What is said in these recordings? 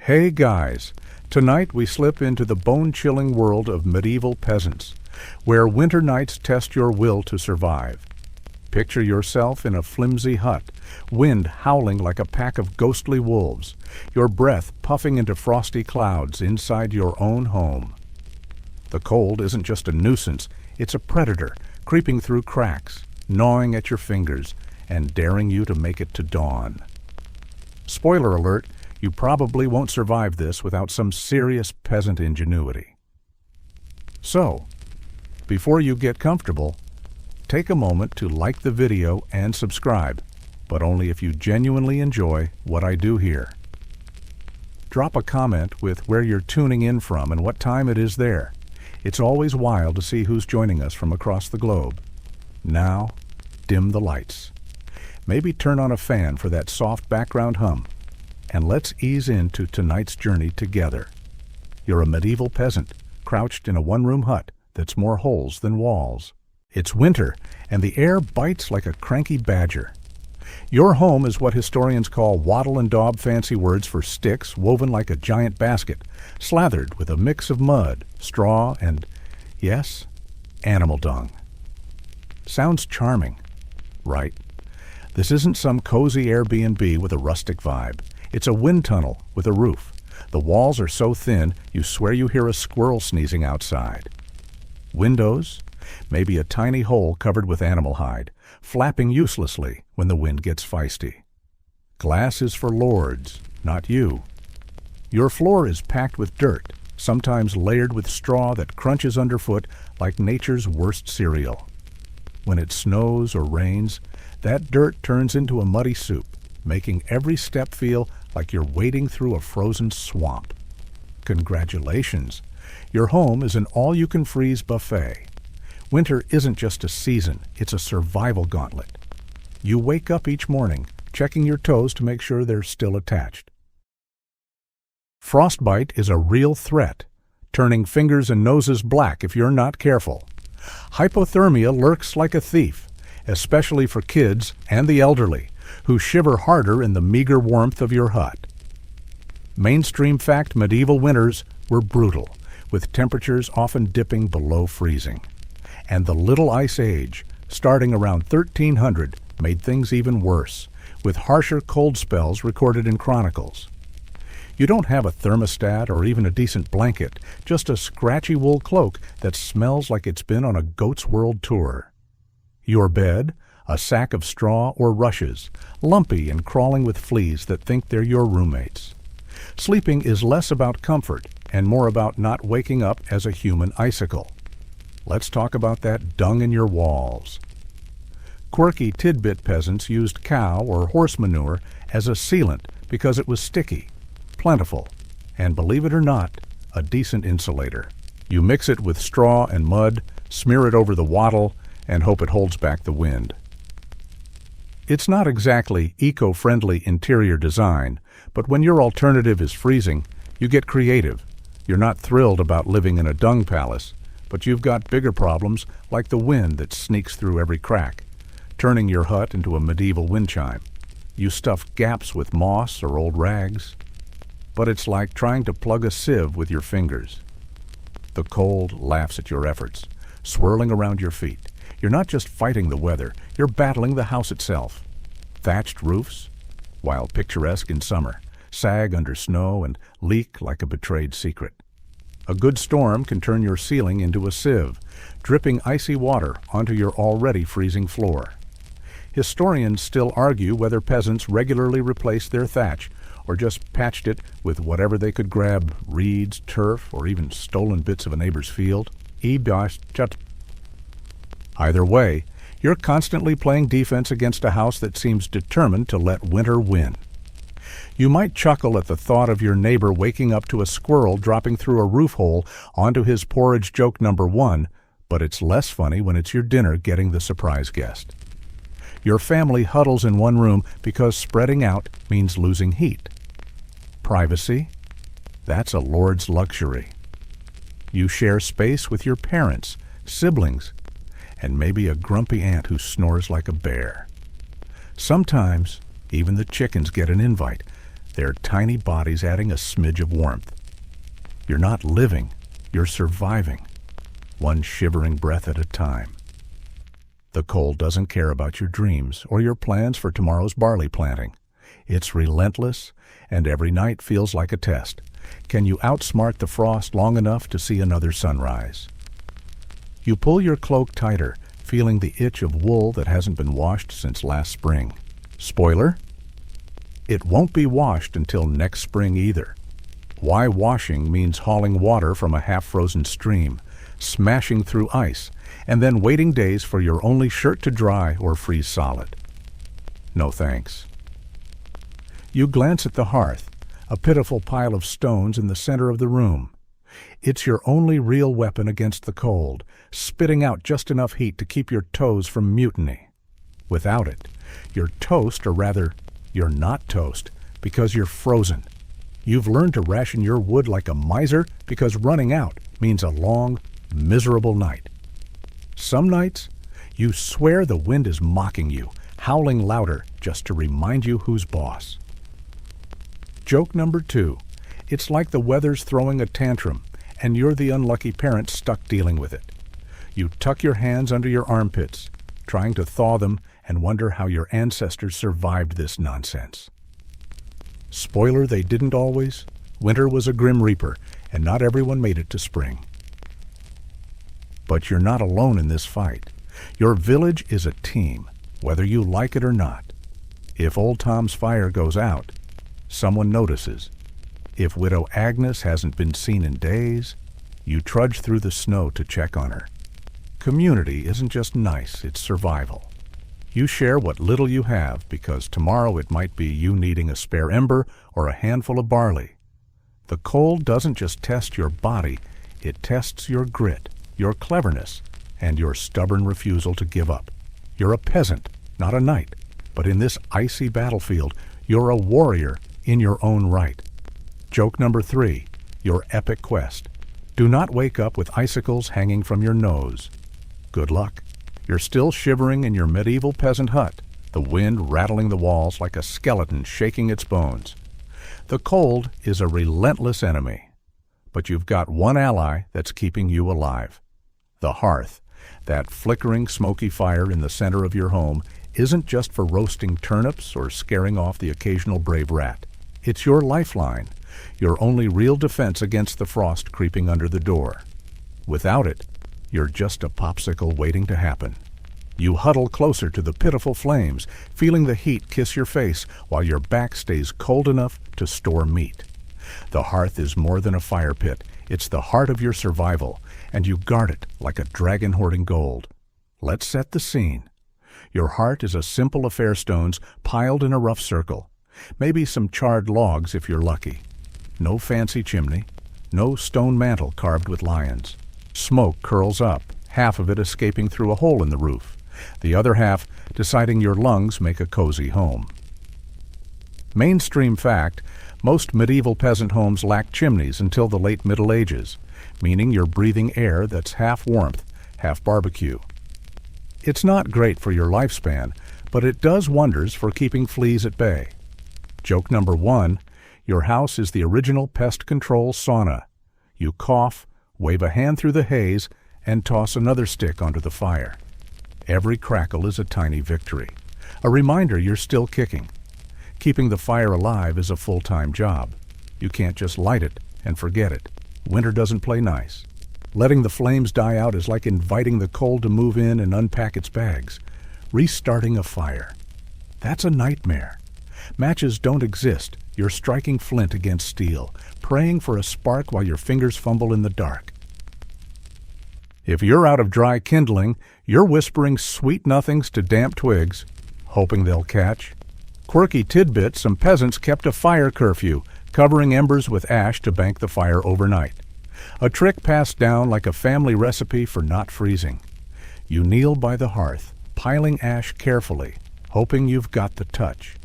Hey guys, tonight we slip into the bone-chilling world of medieval peasants, where winter nights test your will to survive. Picture yourself in a flimsy hut, wind howling like a pack of ghostly wolves, your breath puffing into frosty clouds inside your own home. The cold isn't just a nuisance, it's a predator, creeping through cracks, gnawing at your fingers, and daring you to make it to dawn. Spoiler alert, you probably won't survive this without some serious peasant ingenuity. So, before you get comfortable, take a moment to like the video and subscribe, but only if you genuinely enjoy what I do here. Drop a comment with where you're tuning in from and what time it is there. It's always wild to see who's joining us from across the globe. Now, dim the lights. Maybe turn on a fan for that soft background hum. And let's ease into tonight's journey together. You're a medieval peasant, crouched in a one-room hut that's more holes than walls. It's winter, and the air bites like a cranky badger. Your home is what historians call wattle and daub fancy words for sticks woven like a giant basket, slathered with a mix of mud, straw, and, yes, animal dung. Sounds charming, right? This isn't some cozy Airbnb with a rustic vibe. It's a wind tunnel with a roof. The walls are so thin, you swear you hear a squirrel sneezing outside. Windows? Maybe a tiny hole covered with animal hide, flapping uselessly when the wind gets feisty. Glass is for lords, not you. Your floor is packed with dirt, sometimes layered with straw that crunches underfoot like nature's worst cereal. When it snows or rains, that dirt turns into a muddy soup, making every step feel like you're wading through a frozen swamp. Congratulations! Your home is an all-you-can-freeze buffet. Winter isn't just a season, it's a survival gauntlet. You wake up each morning, checking your toes to make sure they're still attached. Frostbite is a real threat, turning fingers and noses black if you're not careful. Hypothermia lurks like a thief, especially for kids and the elderly, who shiver harder in the meager warmth of your hut. Mainstream fact, medieval winters were brutal, with temperatures often dipping below freezing. And the Little Ice Age, starting around 1300, made things even worse, with harsher cold spells recorded in chronicles. You don't have a thermostat or even a decent blanket, just a scratchy wool cloak that smells like it's been on a Goat's World tour. Your bed? A sack of straw or rushes, lumpy and crawling with fleas that think they're your roommates. Sleeping is less about comfort and more about not waking up as a human icicle. Let's talk about that dung in your walls. Quirky tidbit peasants used cow or horse manure as a sealant because it was sticky, plentiful, and believe it or not, a decent insulator. You mix it with straw and mud, smear it over the wattle, and hope it holds back the wind. It's not exactly eco-friendly interior design, but when your alternative is freezing, you get creative. You're not thrilled about living in a dung palace, but you've got bigger problems like the wind that sneaks through every crack, turning your hut into a medieval wind chime. You stuff gaps with moss or old rags, but it's like trying to plug a sieve with your fingers. The cold laughs at your efforts, swirling around your feet. You're not just fighting the weather, you're battling the house itself. Thatched roofs, while picturesque in summer, sag under snow and leak like a betrayed secret. A good storm can turn your ceiling into a sieve, dripping icy water onto your already freezing floor. Historians still argue whether peasants regularly replaced their thatch or just patched it with whatever they could grab, reeds, turf, or even stolen bits of a neighbor's field. Either way, you're constantly playing defense against a house that seems determined to let winter win. You might chuckle at the thought of your neighbor waking up to a squirrel dropping through a roof hole onto his porridge joke number 1, but it's less funny when it's your dinner getting the surprise guest. Your family huddles in one room because spreading out means losing heat. Privacy? That's a lord's luxury. You share space with your parents, siblings, and maybe a grumpy aunt who snores like a bear. Sometimes, even the chickens get an invite, their tiny bodies adding a smidge of warmth. You're not living, you're surviving, one shivering breath at a time. The cold doesn't care about your dreams or your plans for tomorrow's barley planting. It's relentless, and every night feels like a test. Can you outsmart the frost long enough to see another sunrise? You pull your cloak tighter, feeling the itch of wool that hasn't been washed since last spring. Spoiler? It won't be washed until next spring either. Why washing means hauling water from a half-frozen stream, smashing through ice, and then waiting days for your only shirt to dry or freeze solid. No thanks. You glance at the hearth, a pitiful pile of stones in the center of the room. It's your only real weapon against the cold, spitting out just enough heat to keep your toes from mutiny. Without it, you're toast, or rather, you're not toast, because you're frozen. You've learned to ration your wood like a miser because running out means a long, miserable night. Some nights, you swear the wind is mocking you, howling louder just to remind you who's boss. Joke number 2. It's like the weather's throwing a tantrum, and you're the unlucky parent stuck dealing with it. You tuck your hands under your armpits, trying to thaw them, and wonder how your ancestors survived this nonsense. Spoiler, they didn't always. Winter was a grim reaper, and not everyone made it to spring. But you're not alone in this fight. Your village is a team, whether you like it or not. If Old Tom's fire goes out, someone notices. If Widow Agnes hasn't been seen in days, you trudge through the snow to check on her. Community isn't just nice, it's survival. You share what little you have because tomorrow it might be you needing a spare ember or a handful of barley. The cold doesn't just test your body, it tests your grit, your cleverness, and your stubborn refusal to give up. You're a peasant, not a knight, but in this icy battlefield, you're a warrior in your own right. Joke number 3, your epic quest. Do not wake up with icicles hanging from your nose. Good luck. You're still shivering in your medieval peasant hut, the wind rattling the walls like a skeleton shaking its bones. The cold is a relentless enemy, but you've got one ally that's keeping you alive. The hearth, that flickering smoky fire in the center of your home, isn't just for roasting turnips or scaring off the occasional brave rat. It's your lifeline, your only real defense against the frost creeping under the door. Without it, you're just a popsicle waiting to happen. You huddle closer to the pitiful flames, feeling the heat kiss your face while your back stays cold enough to store meat. The hearth is more than a fire pit. It's the heart of your survival, and you guard it like a dragon hoarding gold. Let's set the scene. Your heart is a simple affair stones piled in a rough circle. Maybe some charred logs if you're lucky. No fancy chimney. No stone mantel carved with lions. Smoke curls up, half of it escaping through a hole in the roof, the other half deciding your lungs make a cozy home. Mainstream fact, most medieval peasant homes lacked chimneys until the late Middle Ages, meaning you're breathing air that's half warmth, half barbecue. It's not great for your lifespan, but it does wonders for keeping fleas at bay. Joke number 1, your house is the original pest control sauna. You cough, wave a hand through the haze, and toss another stick onto the fire. Every crackle is a tiny victory, a reminder you're still kicking. Keeping the fire alive is a full-time job. You can't just light it and forget it. Winter doesn't play nice. Letting the flames die out is like inviting the cold to move in and unpack its bags. Restarting a fire. That's a nightmare. Matches don't exist. You're striking flint against steel, praying for a spark while your fingers fumble in the dark. If you're out of dry kindling, you're whispering sweet nothings to damp twigs, hoping they'll catch. Quirky tidbit, some peasants kept a fire curfew, covering embers with ash to bank the fire overnight. A trick passed down like a family recipe for not freezing. You kneel by the hearth, piling ash carefully, hoping you've got the touch.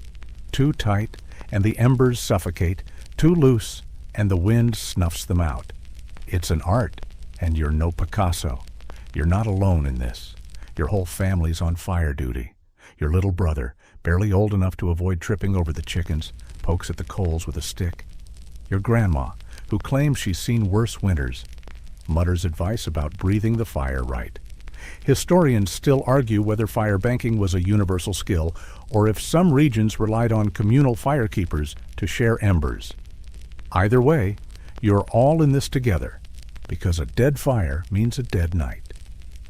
Too tight, and the embers suffocate. Too loose, and the wind snuffs them out. It's an art, and you're no Picasso. You're not alone in this. Your whole family's on fire duty. Your little brother, barely old enough to avoid tripping over the chickens, pokes at the coals with a stick. Your grandma, who claims she's seen worse winters, mutters advice about breathing the fire right. Historians still argue whether fire banking was a universal skill or if some regions relied on communal firekeepers to share embers. Either way, you're all in this together, because a dead fire means a dead night.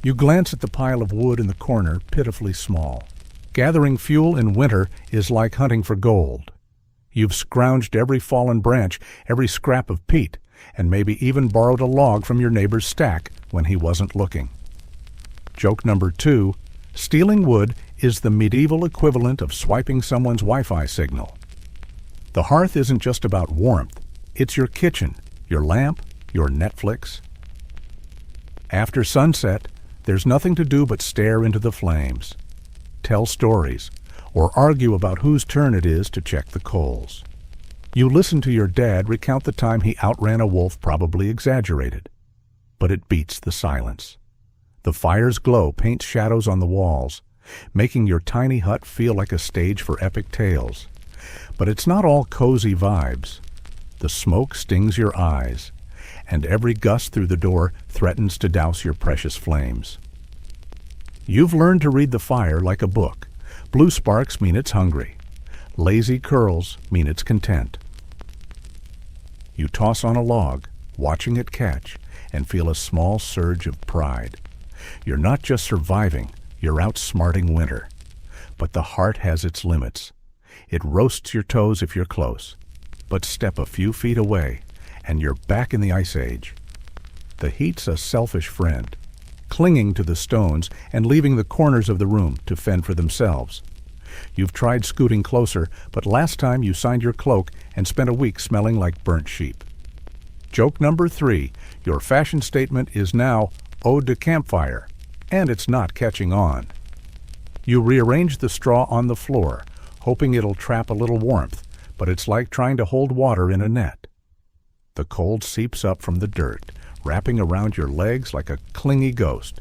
You glance at the pile of wood in the corner, pitifully small. Gathering fuel in winter is like hunting for gold. You've scrounged every fallen branch, every scrap of peat, and maybe even borrowed a log from your neighbor's stack when he wasn't looking. Joke number 2, stealing wood is the medieval equivalent of swiping someone's Wi-Fi signal. The hearth isn't just about warmth, it's your kitchen, your lamp, your Netflix. After sunset, there's nothing to do but stare into the flames, tell stories, or argue about whose turn it is to check the coals. You listen to your dad recount the time he outran a wolf, probably exaggerated, but it beats the silence. The fire's glow paints shadows on the walls, making your tiny hut feel like a stage for epic tales. But it's not all cozy vibes. The smoke stings your eyes, and every gust through the door threatens to douse your precious flames. You've learned to read the fire like a book. Blue sparks mean it's hungry. Lazy curls mean it's content. You toss on a log, watching it catch, and feel a small surge of pride. You're not just surviving, you're outsmarting winter. But the heart has its limits. It roasts your toes if you're close. But step a few feet away, and you're back in the Ice Age. The heat's a selfish friend, clinging to the stones and leaving the corners of the room to fend for themselves. You've tried scooting closer, but last time you signed your cloak and spent a week smelling like burnt sheep. Joke number 3, your fashion statement is now Ode to Campfire, and it's not catching on. You rearrange the straw on the floor, hoping it'll trap a little warmth, but it's like trying to hold water in a net. The cold seeps up from the dirt, wrapping around your legs like a clingy ghost.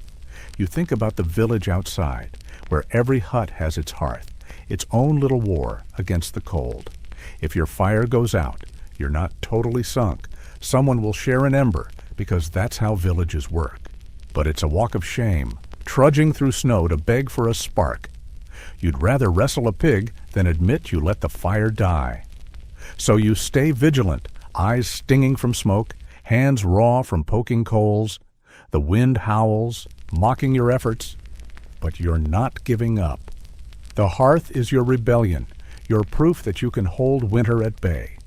You think about the village outside, where every hut has its hearth, its own little war against the cold. If your fire goes out, you're not totally sunk. Someone will share an ember, because that's how villages work. But it's a walk of shame, trudging through snow to beg for a spark. You'd rather wrestle a pig than admit you let the fire die. So you stay vigilant, eyes stinging from smoke, hands raw from poking coals. The wind howls, mocking your efforts, but you're not giving up. The hearth is your rebellion, your proof that you can hold winter at bay.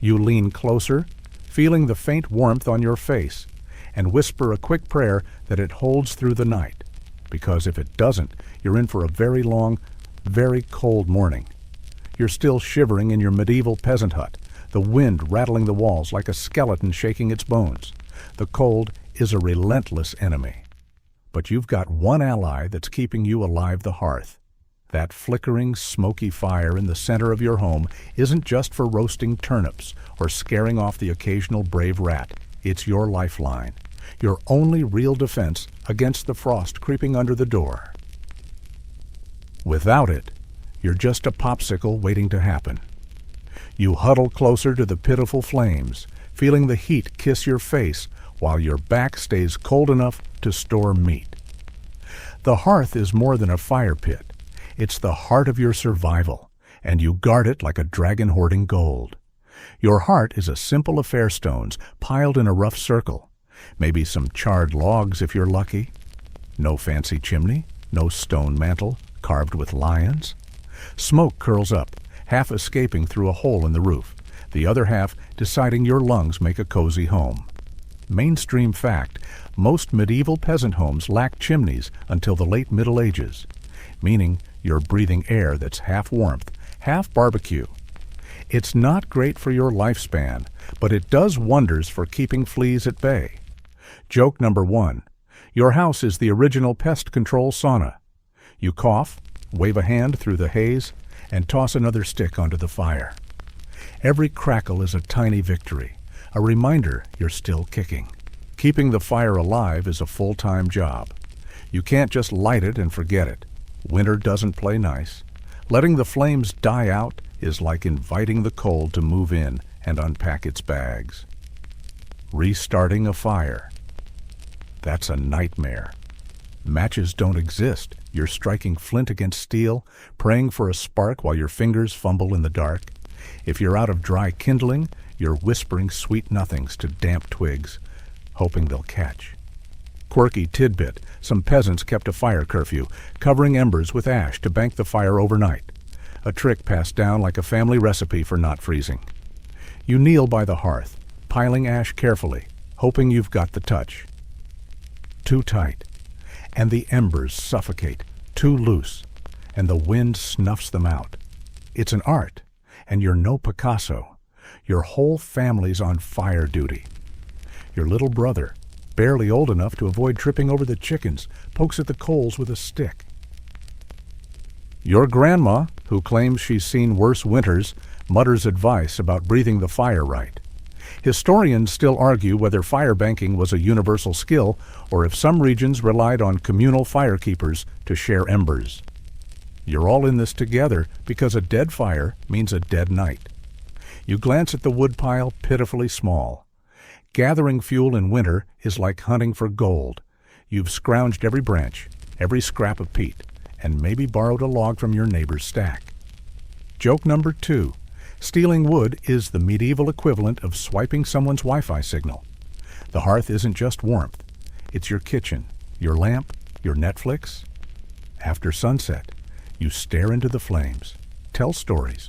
You lean closer, feeling the faint warmth on your face, and whisper a quick prayer that it holds through the night, because if it doesn't, you're in for a very long, very cold morning. You're still shivering in your medieval peasant hut, the wind rattling the walls like a skeleton shaking its bones. The cold is a relentless enemy. But you've got one ally that's keeping you alive, the hearth. That flickering, smoky fire in the center of your home isn't just for roasting turnips or scaring off the occasional brave rat. It's your lifeline, your only real defense against the frost creeping under the door. Without it, you're just a popsicle waiting to happen. You huddle closer to the pitiful flames, feeling the heat kiss your face while your back stays cold enough to store meat. The hearth is more than a fire pit. It's the heart of your survival, and you guard it like a dragon hoarding gold. Your heart is a simple affair, stones piled in a rough circle, maybe some charred logs if you're lucky. No fancy chimney, no stone mantel carved with lions. Smoke curls up, half escaping through a hole in the roof, the other half deciding your lungs make a cozy home. Mainstream fact, most medieval peasant homes lacked chimneys until the late Middle Ages, meaning you're breathing air that's half warmth, half barbecue. It's not great for your lifespan, but it does wonders for keeping fleas at bay. Joke number 1. Your house is the original pest control sauna. You cough, wave a hand through the haze, and toss another stick onto the fire. Every crackle is a tiny victory, a reminder you're still kicking. Keeping the fire alive is a full-time job. You can't just light it and forget it. Winter doesn't play nice. Letting the flames die out is like inviting the cold to move in and unpack its bags. Restarting a fire. That's a nightmare. Matches don't exist. You're striking flint against steel, praying for a spark while your fingers fumble in the dark. If you're out of dry kindling, you're whispering sweet nothings to damp twigs, hoping they'll catch. Quirky tidbit: some peasants kept a fire curfew, covering embers with ash to bank the fire overnight. A trick passed down like a family recipe for not freezing. You kneel by the hearth, piling ash carefully, hoping you've got the touch. Too tight, and the embers suffocate. Too loose, and the wind snuffs them out. It's an art, and you're no Picasso. Your whole family's on fire duty. Your little brother, barely old enough to avoid tripping over the chickens, pokes at the coals with a stick. Your grandma, who claims she's seen worse winters, mutters advice about breathing the fire right. Historians still argue whether fire banking was a universal skill or if some regions relied on communal firekeepers to share embers. You're all in this together because a dead fire means a dead night. You glance at the woodpile, pitifully small. Gathering fuel in winter is like hunting for gold. You've scrounged every branch, every scrap of peat, and maybe borrowed a log from your neighbor's stack. Joke number 2. Stealing wood is the medieval equivalent of swiping someone's Wi-Fi signal. The hearth isn't just warmth. It's your kitchen, your lamp, your Netflix. After sunset, you stare into the flames, tell stories,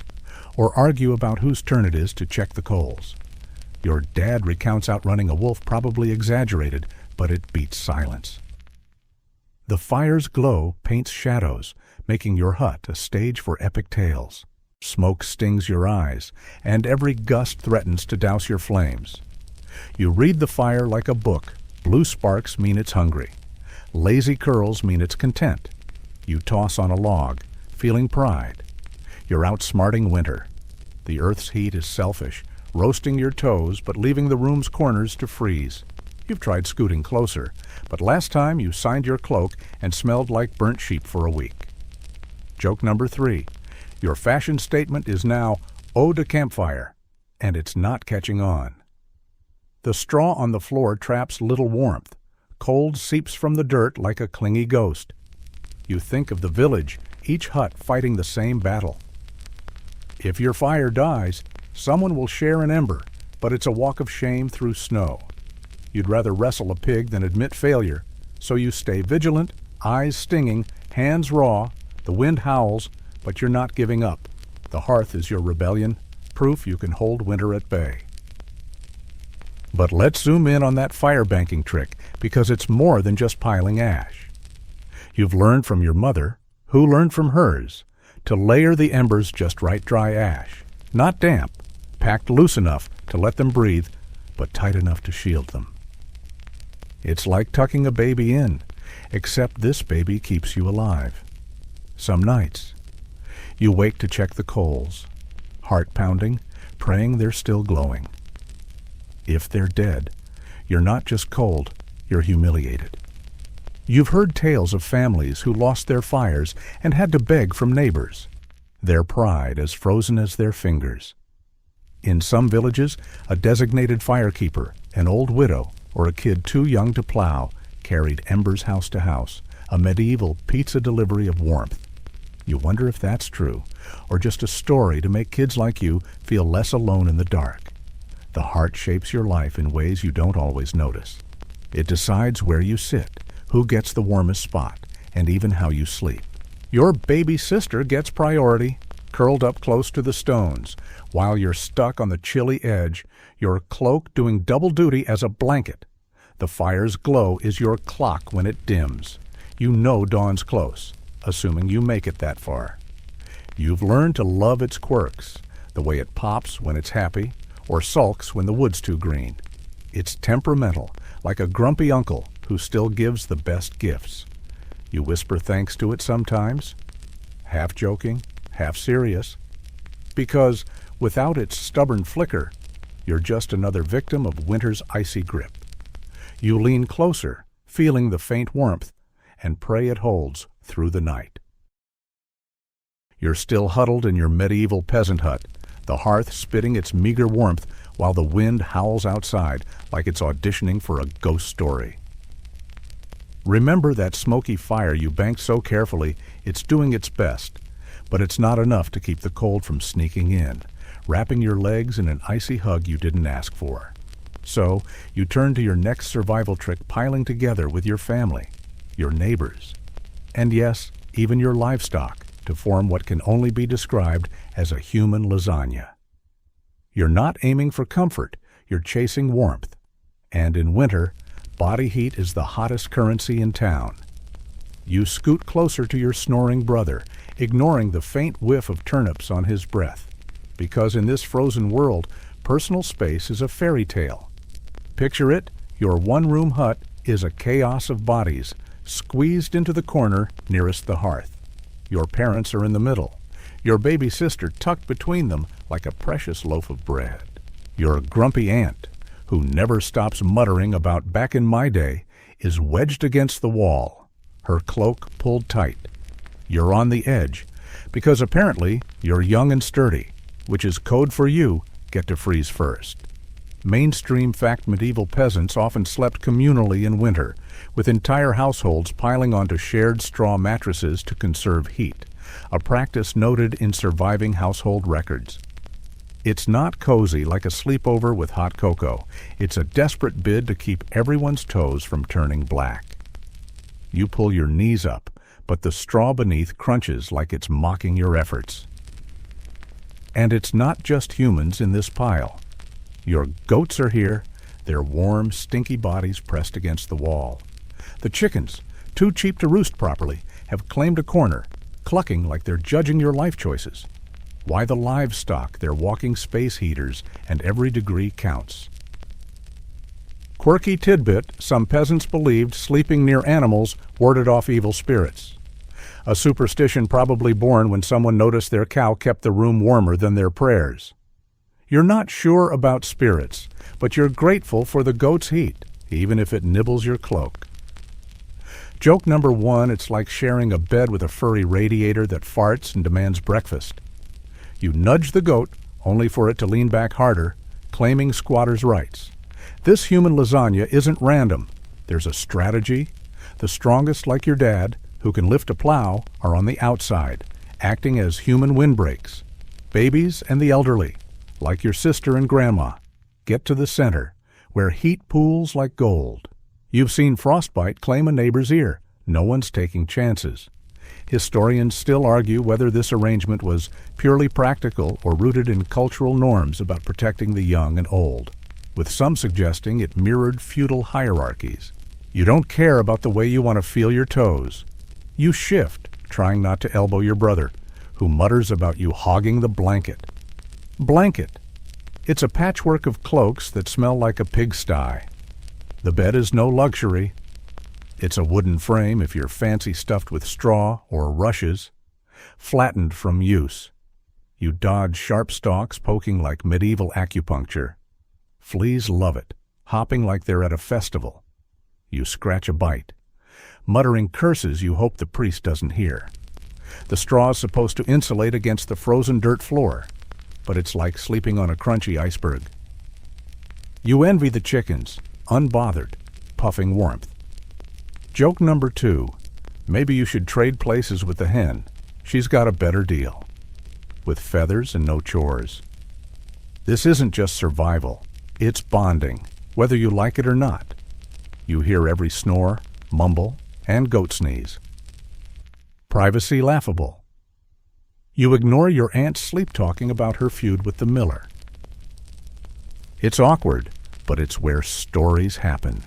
or argue about whose turn it is to check the coals. Your dad recounts outrunning a wolf probably exaggerated, but it beats silence. The fire's glow paints shadows, making your hut a stage for epic tales. Smoke stings your eyes, and every gust threatens to douse your flames. You read the fire like a book. Blue sparks mean it's hungry. Lazy curls mean it's content. You toss on a log, feeling pride. You're outsmarting winter. The earth's heat is selfish, roasting your toes but leaving the room's corners to freeze. You've tried scooting closer, but last time you signed your cloak and smelled like burnt sheep for a week. Joke number 3. Your fashion statement is now "Ode to Campfire," and it's not catching on. The straw on the floor traps little warmth. Cold seeps from the dirt like a clingy ghost. You think of the village, each hut fighting the same battle. If your fire dies, someone will share an ember, but it's a walk of shame through snow. You'd rather wrestle a pig than admit failure, so you stay vigilant, eyes stinging, hands raw. The wind howls, but you're not giving up. The hearth is your rebellion, proof you can hold winter at bay. But let's zoom in on that fire banking trick, because it's more than just piling ash. You've learned from your mother, who learned from hers, to layer the embers just right dry ash, not damp, packed loose enough to let them breathe, but tight enough to shield them. It's like tucking a baby in, except this baby keeps you alive. Some nights, you wake to check the coals, heart pounding, praying they're still glowing. If they're dead, you're not just cold, you're humiliated. You've heard tales of families who lost their fires and had to beg from neighbors, their pride as frozen as their fingers. In some villages, a designated firekeeper, an old widow, or a kid too young to plow, carried embers house to house, a medieval pizza delivery of warmth. You wonder if that's true, or just a story to make kids like you feel less alone in the dark. The heart shapes your life in ways you don't always notice. It decides where you sit, who gets the warmest spot, and even how you sleep. Your baby sister gets priority, curled up close to the stones, while you're stuck on the chilly edge, your cloak doing double duty as a blanket. The fire's glow is your clock when it dims. You know dawn's close, assuming you make it that far. You've learned to love its quirks, the way it pops when it's happy, or sulks when the wood's too green. It's temperamental, like a grumpy uncle who still gives the best gifts. You whisper thanks to it sometimes, half joking, half serious, because without its stubborn flicker, you're just another victim of winter's icy grip. You lean closer, feeling the faint warmth, and pray it holds through the night. You're still huddled in your medieval peasant hut, the hearth spitting its meager warmth while the wind howls outside like it's auditioning for a ghost story. Remember that smoky fire you banked so carefully, it's doing its best, but it's not enough to keep the cold from sneaking in, wrapping your legs in an icy hug you didn't ask for. So, you turn to your next survival trick, piling together with your family, your neighbors, and yes, even your livestock, to form what can only be described as a human lasagna. You're not aiming for comfort, you're chasing warmth. And in winter, body heat is the hottest currency in town. You scoot closer to your snoring brother, ignoring the faint whiff of turnips on his breath, because in this frozen world, personal space is a fairy tale. Picture it, your one-room hut is a chaos of bodies, squeezed into the corner nearest the hearth. Your parents are in the middle, your baby sister tucked between them like a precious loaf of bread. Your grumpy aunt, who never stops muttering about back in my day, is wedged against the wall, her cloak pulled tight. You're on the edge, because apparently you're young and sturdy, which is code for you get to freeze first. Mainstream fact medieval peasants often slept communally in winter, with entire households piling onto shared straw mattresses to conserve heat, a practice noted in surviving household records. It's not cozy like a sleepover with hot cocoa. It's a desperate bid to keep everyone's toes from turning black. You pull your knees up, but the straw beneath crunches like it's mocking your efforts. And it's not just humans in this pile. Your goats are here, their warm, stinky bodies pressed against the wall. The chickens, too cheap to roost properly, have claimed a corner, clucking like they're judging your life choices. Why the livestock, they're walking space heaters, and every degree counts. Quirky tidbit, some peasants believed sleeping near animals warded off evil spirits. A superstition probably born when someone noticed their cow kept the room warmer than their prayers. You're not sure about spirits, but you're grateful for the goat's heat, even if it nibbles your cloak. Joke number 1, it's like sharing a bed with a furry radiator that farts and demands breakfast. You nudge the goat, only for it to lean back harder, claiming squatter's rights. This human lasagna isn't random. There's a strategy. The strongest, like your dad, who can lift a plow, are on the outside, acting as human windbreaks. Babies and the elderly, like your sister and grandma, get to the center, where heat pools like gold. You've seen frostbite claim a neighbor's ear. No one's taking chances. Historians still argue whether this arrangement was purely practical or rooted in cultural norms about protecting the young and old, with some suggesting it mirrored feudal hierarchies. You don't care about the way you want to feel your toes. You shift, trying not to elbow your brother, who mutters about you hogging the blanket. Blanket. It's a patchwork of cloaks that smell like a pigsty. The bed is no luxury. It's a wooden frame if you're fancy stuffed with straw or rushes, flattened from use. You dodge sharp stalks poking like medieval acupuncture. Fleas love it, hopping like they're at a festival. You scratch a bite, muttering curses you hope the priest doesn't hear. The straw is supposed to insulate against the frozen dirt floor, but it's like sleeping on a crunchy iceberg. You envy the chickens, unbothered, puffing warmth. Joke number 2. Maybe you should trade places with the hen. She's got a better deal. With feathers and no chores. This isn't just survival. It's bonding, whether you like it or not. You hear every snore, mumble, and goat sneeze. Privacy laughable. You ignore your aunt's sleep-talking about her feud with the miller. It's awkward, but it's where stories happen.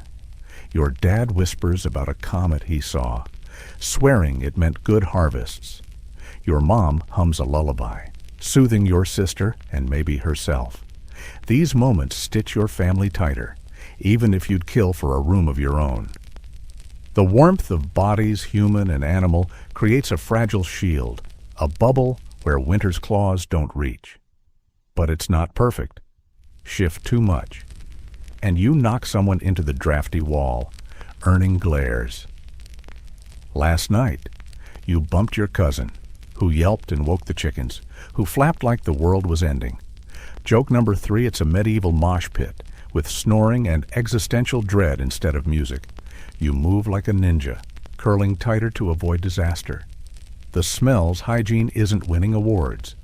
Your dad whispers about a comet he saw, swearing it meant good harvests. Your mom hums a lullaby, soothing your sister and maybe herself. These moments stitch your family tighter, even if you'd kill for a room of your own. The warmth of bodies, human and animal, creates a fragile shield, a bubble where winter's claws don't reach. But it's not perfect. Shift too much, and you knock someone into the drafty wall, earning glares. Last night, you bumped your cousin, who yelped and woke the chickens, who flapped like the world was ending. Joke number 3, it's a medieval mosh pit, with snoring and existential dread instead of music. You move like a ninja, curling tighter to avoid disaster. The smell's hygiene isn't winning awards.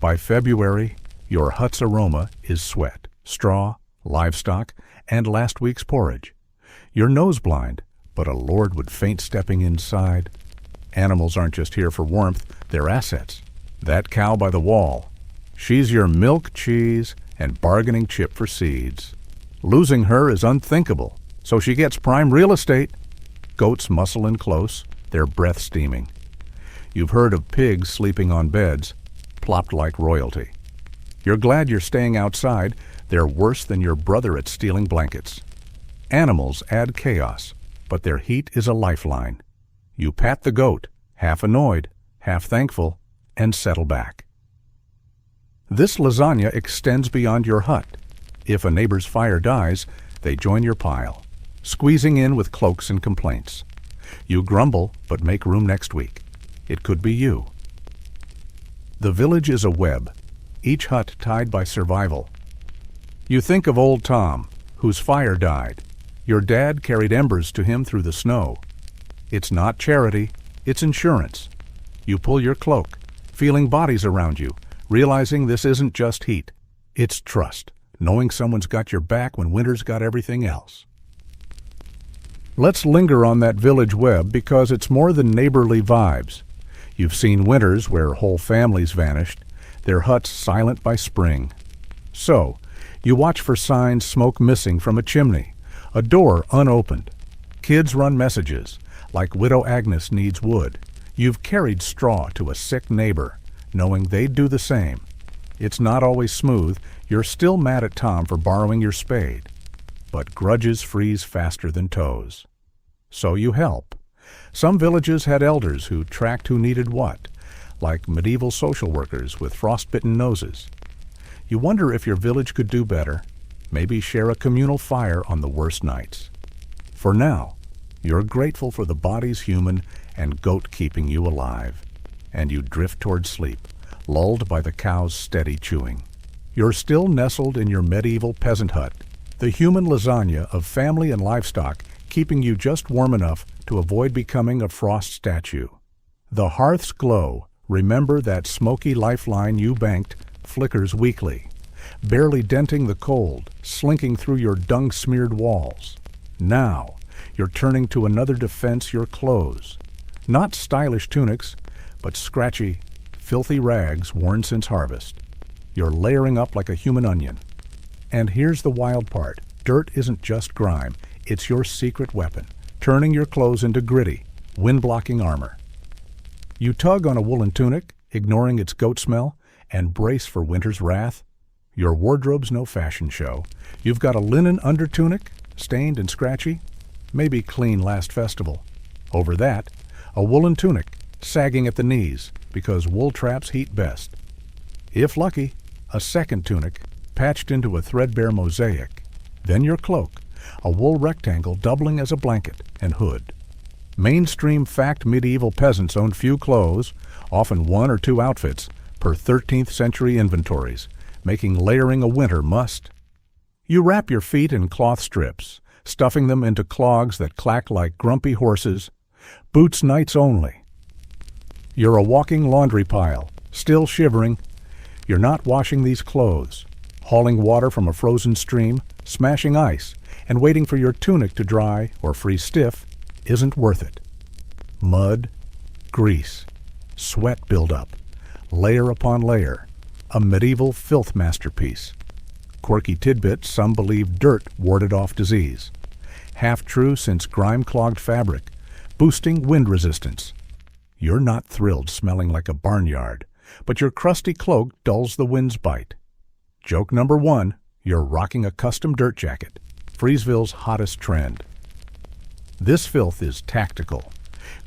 By February, your hut's aroma is sweat, straw, livestock, and last week's porridge. You're nose-blind, but a lord would faint stepping inside. Animals aren't just here for warmth, they're assets. That cow by the wall, she's your milk, cheese, and bargaining chip for seeds. Losing her is unthinkable, so she gets prime real estate. Goats muscle in close, their breath steaming. You've heard of pigs sleeping on beds, plopped like royalty. You're glad you're staying outside, they're worse than your brother at stealing blankets. Animals add chaos, but their heat is a lifeline. You pat the goat, half annoyed, half thankful, and settle back. This lasagna extends beyond your hut. If a neighbor's fire dies, they join your pile, squeezing in with cloaks and complaints. You grumble, but make room next week. It could be you. The village is a web, each hut tied by survival. You think of old Tom, whose fire died. Your dad carried embers to him through the snow. It's not charity, it's insurance. You pull your cloak, feeling bodies around you, realizing this isn't just heat. It's trust, knowing someone's got your back when winter's got everything else. Let's linger on that village web because it's more than neighborly vibes. You've seen winters where whole families vanished, their huts silent by spring. So, you watch for signs: smoke missing from a chimney, a door unopened. Kids run messages, like Widow Agnes needs wood. You've carried straw to a sick neighbor, knowing they'd do the same. It's not always smooth. You're still mad at Tom for borrowing your spade. But grudges freeze faster than toes. So you help. Some villages had elders who tracked who needed what, like medieval social workers with frostbitten noses. You wonder if your village could do better, maybe share a communal fire on the worst nights. For now, you're grateful for the bodies human and goat keeping you alive, and you drift toward sleep, lulled by the cow's steady chewing. You're still nestled in your medieval peasant hut, the human lasagna of family and livestock keeping you just warm enough to avoid becoming a frost statue. The hearth's glow, remember that smoky lifeline you banked, flickers weakly, barely denting the cold, slinking through your dung-smeared walls. Now, you're turning to another defense: your clothes. Not stylish tunics, but scratchy, filthy rags worn since harvest. You're layering up like a human onion. And here's the wild part. Dirt isn't just grime, it's your secret weapon, turning your clothes into gritty, wind-blocking armor. You tug on a woolen tunic, ignoring its goat smell, and brace for winter's wrath. Your wardrobe's no fashion show. You've got a linen undertunic, stained and scratchy, maybe clean last festival. Over that, a woolen tunic, sagging at the knees, because wool traps heat best. If lucky, a second tunic, patched into a threadbare mosaic. Then your cloak, a wool rectangle doubling as a blanket and hood. Mainstream fact: medieval peasants owned few clothes, often 1 or 2 outfits, per 13th century inventories, making layering a winter must. You wrap your feet in cloth strips, stuffing them into clogs that clack like grumpy horses. Boots nights only. You're a walking laundry pile, still shivering. You're not washing these clothes, hauling water from a frozen stream, smashing ice, and waiting for your tunic to dry or freeze stiff isn't worth it. Mud, grease, sweat buildup, layer upon layer, a medieval filth masterpiece. Quirky tidbit: some believe dirt warded off disease. Half true, since grime-clogged fabric, boosting wind resistance. You're not thrilled smelling like a barnyard, but your crusty cloak dulls the wind's bite. Joke number 1, you're rocking a custom dirt jacket, Freesville's hottest trend. This filth is tactical.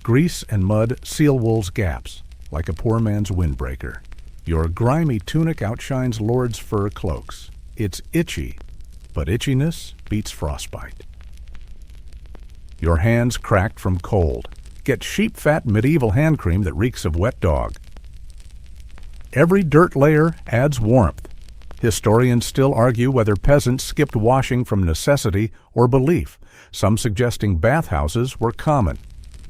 Grease and mud seal wool's gaps, like a poor man's windbreaker. Your grimy tunic outshines lords' fur cloaks. It's itchy, but itchiness beats frostbite. Your hands cracked from cold. Get sheep-fat medieval hand cream that reeks of wet dog. Every dirt layer adds warmth. Historians still argue whether peasants skipped washing from necessity or belief, some suggesting bathhouses were common.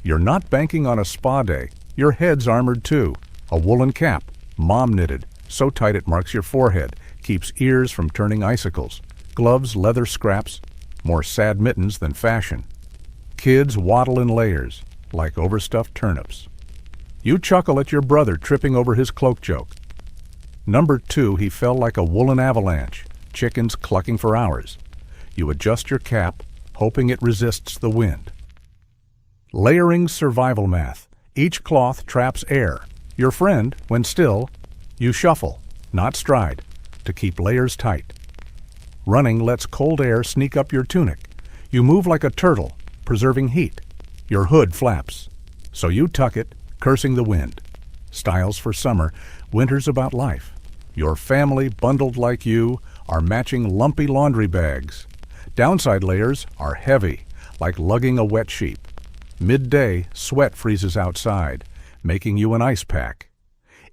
You're not banking on a spa day. Your head's armored too. A woolen cap, mom knitted, so tight it marks your forehead, keeps ears from turning icicles. Gloves, leather scraps, more sad mittens than fashion. Kids waddle in layers, like overstuffed turnips. You chuckle at your brother tripping over his cloak joke. Number 2, he fell like a woolen avalanche, chickens clucking for hours. You adjust your cap, hoping it resists the wind. Layering survival math. Each cloth traps air. Your friend, when still, you shuffle, not stride, to keep layers tight. Running lets cold air sneak up your tunic. You move like a turtle, preserving heat. Your hood flaps, so you tuck it, cursing the wind. Styles for summer, winter's about life. Your family, bundled like you, are matching lumpy laundry bags. Downside layers are heavy, like lugging a wet sheep. Midday, sweat freezes outside, making you an ice pack.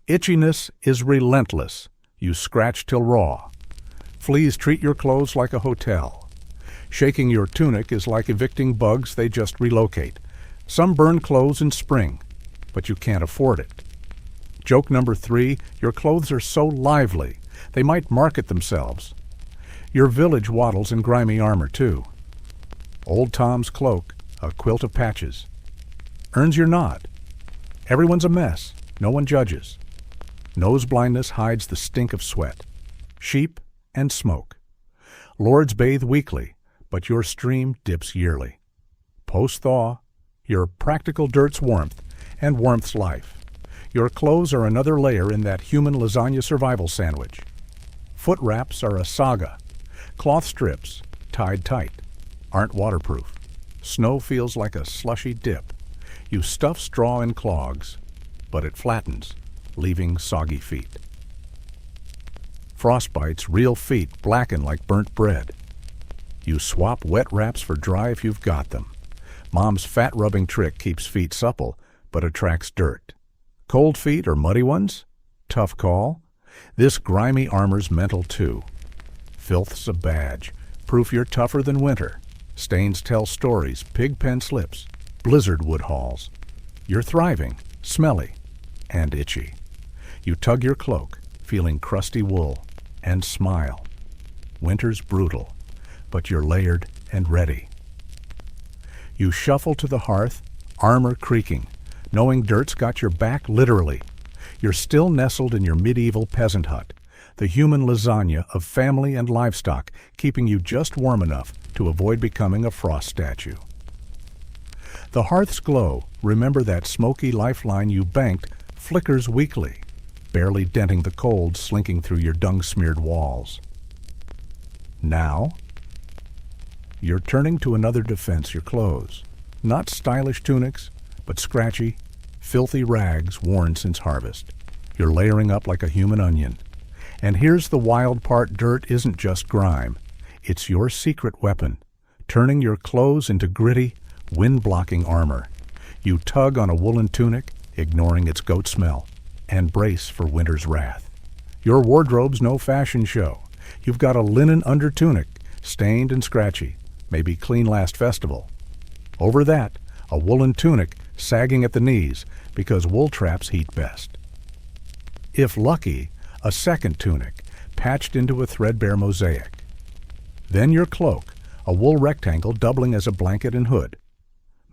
Itchiness is relentless. You scratch till raw. Fleas treat your clothes like a hotel. Shaking your tunic is like evicting bugs they just relocate. Some burn clothes in spring, but you can't afford it. Joke number 3, your clothes are so lively, they might market themselves. Your village waddles in grimy armor too. Old Tom's cloak, a quilt of patches. Earns your nod. Everyone's a mess, no one judges. Nose blindness hides the stink of sweat. Sheep and smoke. Lords bathe weekly, but your stream dips yearly. Post-thaw, your practical dirt's warmth, and warmth's life. Your clothes are another layer in that human lasagna survival sandwich. Foot wraps are a saga. Cloth strips, tied tight, aren't waterproof. Snow feels like a slushy dip. You stuff straw in clogs, but it flattens, leaving soggy feet. Frostbite's real feet blacken like burnt bread. You swap wet wraps for dry if you've got them. Mom's fat-rubbing trick keeps feet supple, but attracts dirt. Cold feet or muddy ones? Tough call. This grimy armor's mental too. Filth's a badge, proof you're tougher than winter. Stains tell stories, pig pen slips, blizzard wood hauls. You're thriving, smelly, and itchy. You tug your cloak, feeling crusty wool, and smile. Winter's brutal, but you're layered and ready. You shuffle to the hearth, armor creaking, knowing dirt's got your back literally. You're still nestled in your medieval peasant hut, the human lasagna of family and livestock, keeping you just warm enough to avoid becoming a frost statue. The hearth's glow, remember that smoky lifeline you banked, flickers weakly, barely denting the cold slinking through your dung-smeared walls. Now, you're turning to another defense, your clothes. Not stylish tunics, but scratchy, filthy rags worn since harvest. You're layering up like a human onion. And here's the wild part, dirt isn't just grime. It's your secret weapon, turning your clothes into gritty, wind-blocking armor. You tug on a woolen tunic, ignoring its goat smell, and brace for winter's wrath. Your wardrobe's no fashion show. You've got a linen under-tunic, stained and scratchy, maybe clean last festival. Over that, a woolen tunic sagging at the knees because wool traps heat best. If lucky, a second tunic, patched into a threadbare mosaic. Then your cloak, a wool rectangle doubling as a blanket and hood.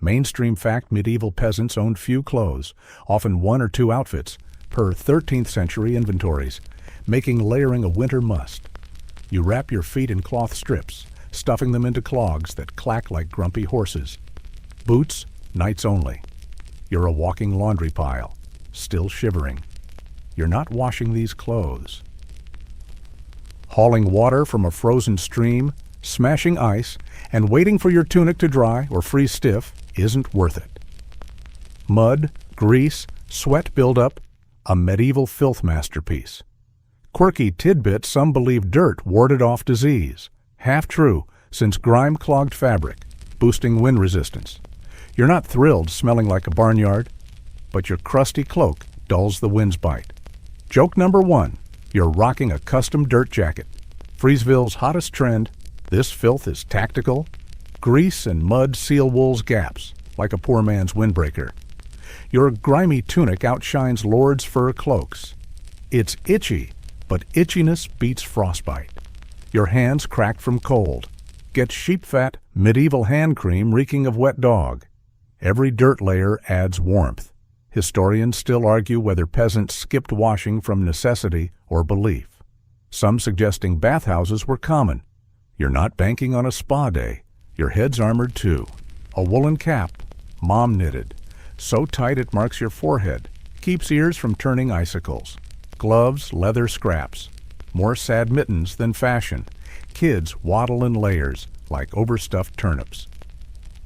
Mainstream fact, medieval peasants owned few clothes, often 1 or 2 outfits, per 13th century inventories, making layering a winter must. You wrap your feet in cloth strips, stuffing them into clogs that clack like grumpy horses. Boots, nights only. You're a walking laundry pile, still shivering. You're not washing these clothes. Hauling water from a frozen stream, smashing ice, and waiting for your tunic to dry or freeze stiff isn't worth it. Mud, grease, sweat buildup, a medieval filth masterpiece. Quirky tidbit, some believe dirt warded off disease. Half true, since grime clogged fabric, boosting wind resistance. You're not thrilled smelling like a barnyard, but your crusty cloak dulls the wind's bite. Joke number 1. You're rocking a custom dirt jacket. Freesville's hottest trend, this filth is tactical. Grease and mud seal wool's gaps, like a poor man's windbreaker. Your grimy tunic outshines lords' fur cloaks. It's itchy, but itchiness beats frostbite. Your hands cracked from cold. Get sheep fat, medieval hand cream reeking of wet dog. Every dirt layer adds warmth. Historians still argue whether peasants skipped washing from necessity or belief. Some suggesting bathhouses were common. You're not banking on a spa day. Your head's armored too. A woolen cap, mom knitted, so tight it marks your forehead, keeps ears from turning icicles. Gloves, leather scraps, more sad mittens than fashion. Kids waddle in layers like overstuffed turnips.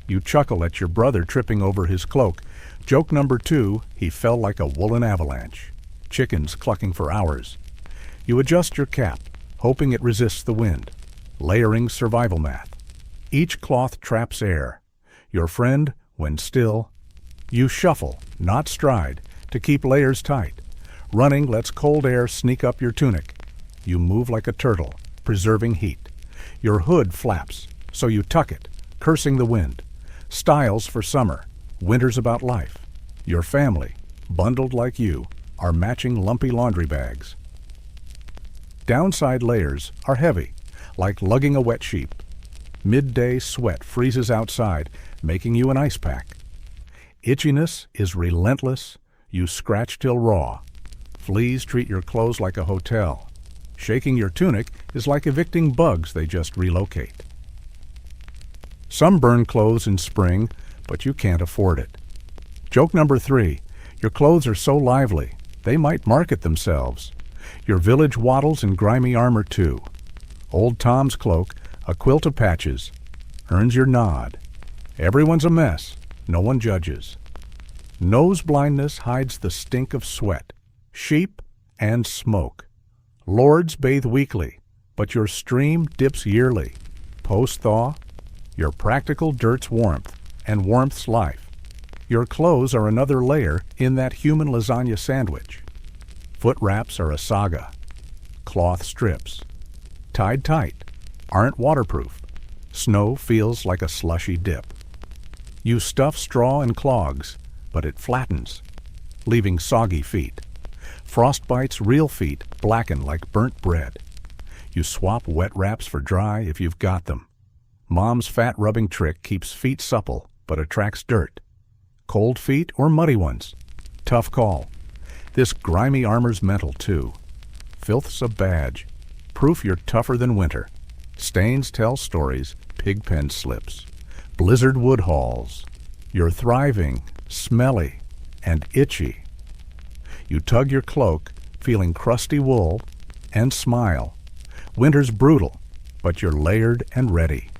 You chuckle at your brother tripping over his cloak. Joke number 2, he fell like a woolen avalanche. Chickens clucking for hours. You adjust your cap, hoping it resists the wind. Layering survival math. Each cloth traps air. Your friend, when still. You shuffle, not stride, to keep layers tight. Running lets cold air sneak up your tunic. You move like a turtle, preserving heat. Your hood flaps, so you tuck it, cursing the wind. Styles for summer, winter's about life. Your family, bundled like you, are matching lumpy laundry bags. Downside layers are heavy, like lugging a wet sheep. Midday sweat freezes outside, making you an ice pack. Itchiness is relentless. You scratch till raw. Fleas treat your clothes like a hotel. Shaking your tunic is like evicting bugs they just relocate. Some burn clothes in spring, but you can't afford it. Joke number 3. Your clothes are so lively, they might market themselves. Your village waddles in grimy armor too. Old Tom's cloak, a quilt of patches, earns your nod. Everyone's a mess, no one judges. Nose blindness hides the stink of sweat, sheep, and smoke. Lords bathe weekly, but your stream dips yearly. Post-thaw, your practical dirt's warmth, and warmth's life. Your clothes are another layer in that human lasagna sandwich. Foot wraps are a saga. Cloth strips, tied tight, aren't waterproof. Snow feels like a slushy dip. You stuff straw in clogs, but it flattens, leaving soggy feet. Frostbite's real feet blacken like burnt bread. You swap wet wraps for dry if you've got them. Mom's fat rubbing trick keeps feet supple, but attracts dirt. Cold feet or muddy ones? Tough call. This grimy armor's mental too. Filth's a badge, proof you're tougher than winter. Stains tell stories, pigpen slips. Blizzard wood halls. You're thriving, smelly, and itchy. You tug your cloak, feeling crusty wool, and smile. Winter's brutal, but you're layered and ready.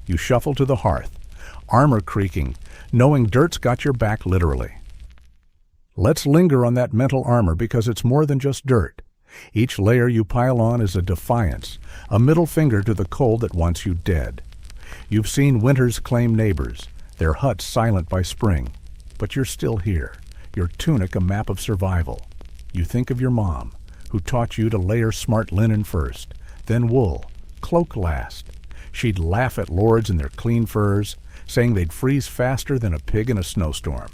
You shuffle to the hearth, armor creaking, knowing dirt's got your back literally. Let's linger on that mental armor because it's more than just dirt. Each layer you pile on is a defiance, a middle finger to the cold that wants you dead. You've seen winters claim neighbors, their huts silent by spring, but you're still here, your tunic a map of survival. You think of your mom, who taught you to layer smart linen first, then wool, cloak last. She'd laugh at lords in their clean furs, saying they'd freeze faster than a pig in a snowstorm.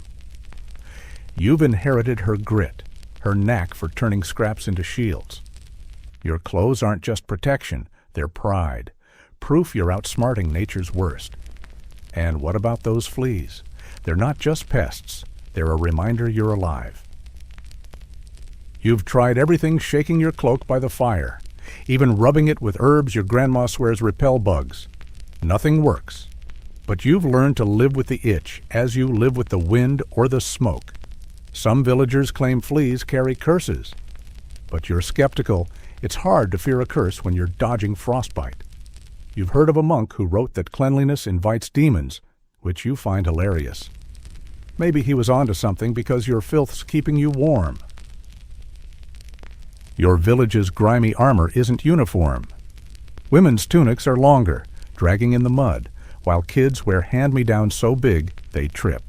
You've inherited her grit, her knack for turning scraps into shields. Your clothes aren't just protection, they're pride, proof you're outsmarting nature's worst. And what about those fleas? They're not just pests, they're a reminder you're alive. You've tried everything shaking your cloak by the fire, even rubbing it with herbs your grandma swears repel bugs. Nothing works. But you've learned to live with the itch as you live with the wind or the smoke. Some villagers claim fleas carry curses. But you're skeptical. It's hard to fear a curse when you're dodging frostbite. You've heard of a monk who wrote that cleanliness invites demons, which you find hilarious. Maybe he was onto something because your filth's keeping you warm. Your village's grimy armor isn't uniform. Women's tunics are longer, dragging in the mud, while kids wear hand-me-downs so big they trip.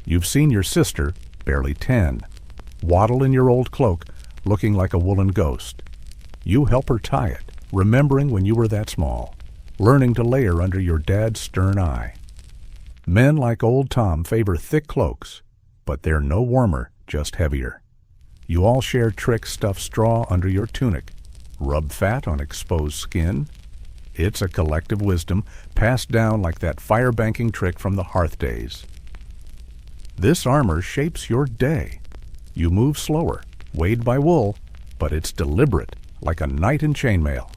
You've seen your sister, barely 10, waddle in your old cloak looking like a woolen ghost. You help her tie it, remembering when you were that small, learning to layer under your dad's stern eye. Men like old Tom favor thick cloaks, but they're no warmer, just heavier. You all share tricks, stuff straw under your tunic, rub fat on exposed skin. It's a collective wisdom passed down like that fire-banking trick from the hearth days. This armor shapes your day. You move slower, weighed by wool, but it's deliberate, like a knight in chainmail.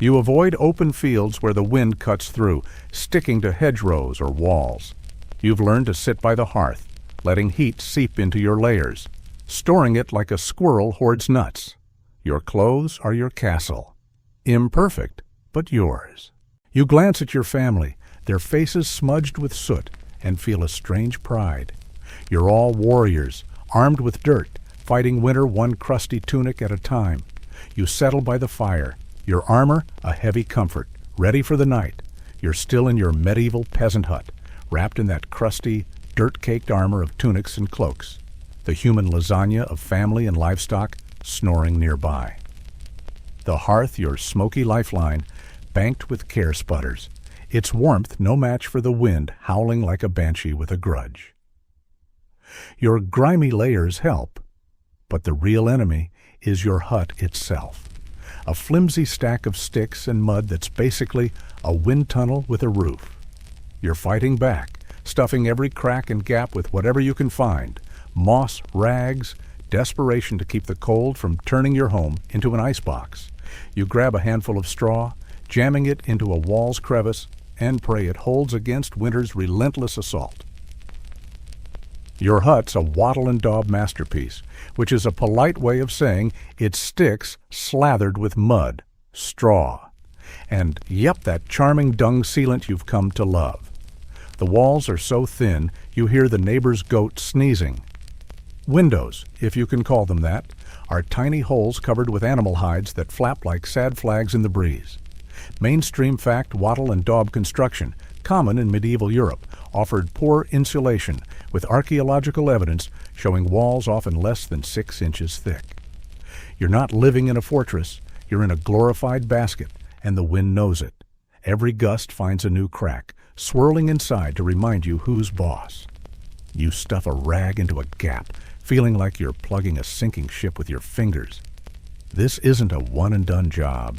You avoid open fields where the wind cuts through, sticking to hedgerows or walls. You've learned to sit by the hearth, letting heat seep into your layers, storing it like a squirrel hoards nuts. Your clothes are your castle. Imperfect, but yours. You glance at your family, their faces smudged with soot, and feel a strange pride. You're all warriors, armed with dirt, fighting winter one crusty tunic at a time. You settle by the fire, your armor a heavy comfort, ready for the night. You're still in your medieval peasant hut, wrapped in that crusty, dirt-caked armor of tunics and cloaks, the human lasagna of family and livestock snoring nearby. The hearth your smoky lifeline, banked with care sputters, its warmth no match for the wind howling like a banshee with a grudge. Your grimy layers help, but the real enemy is your hut itself, a flimsy stack of sticks and mud that's basically a wind tunnel with a roof. You're fighting back, stuffing every crack and gap with whatever you can find, moss, rags, desperation to keep the cold from turning your home into an icebox. You grab a handful of straw, jamming it into a wall's crevice, and pray it holds against winter's relentless assault. Your hut's a wattle and daub masterpiece, which is a polite way of saying it's sticks slathered with mud, straw, and yep, that charming dung sealant you've come to love. The walls are so thin you hear the neighbor's goat sneezing. Windows, if you can call them that, are tiny holes covered with animal hides that flap like sad flags in the breeze. Mainstream fact wattle and daub construction, common in medieval Europe, offered poor insulation, with archaeological evidence showing walls often less than 6 inches thick. You're not living in a fortress, you're in a glorified basket, and the wind knows it. Every gust finds a new crack, swirling inside to remind you who's boss. You stuff a rag into a gap, feeling like you're plugging a sinking ship with your fingers. This isn't a one-and-done job.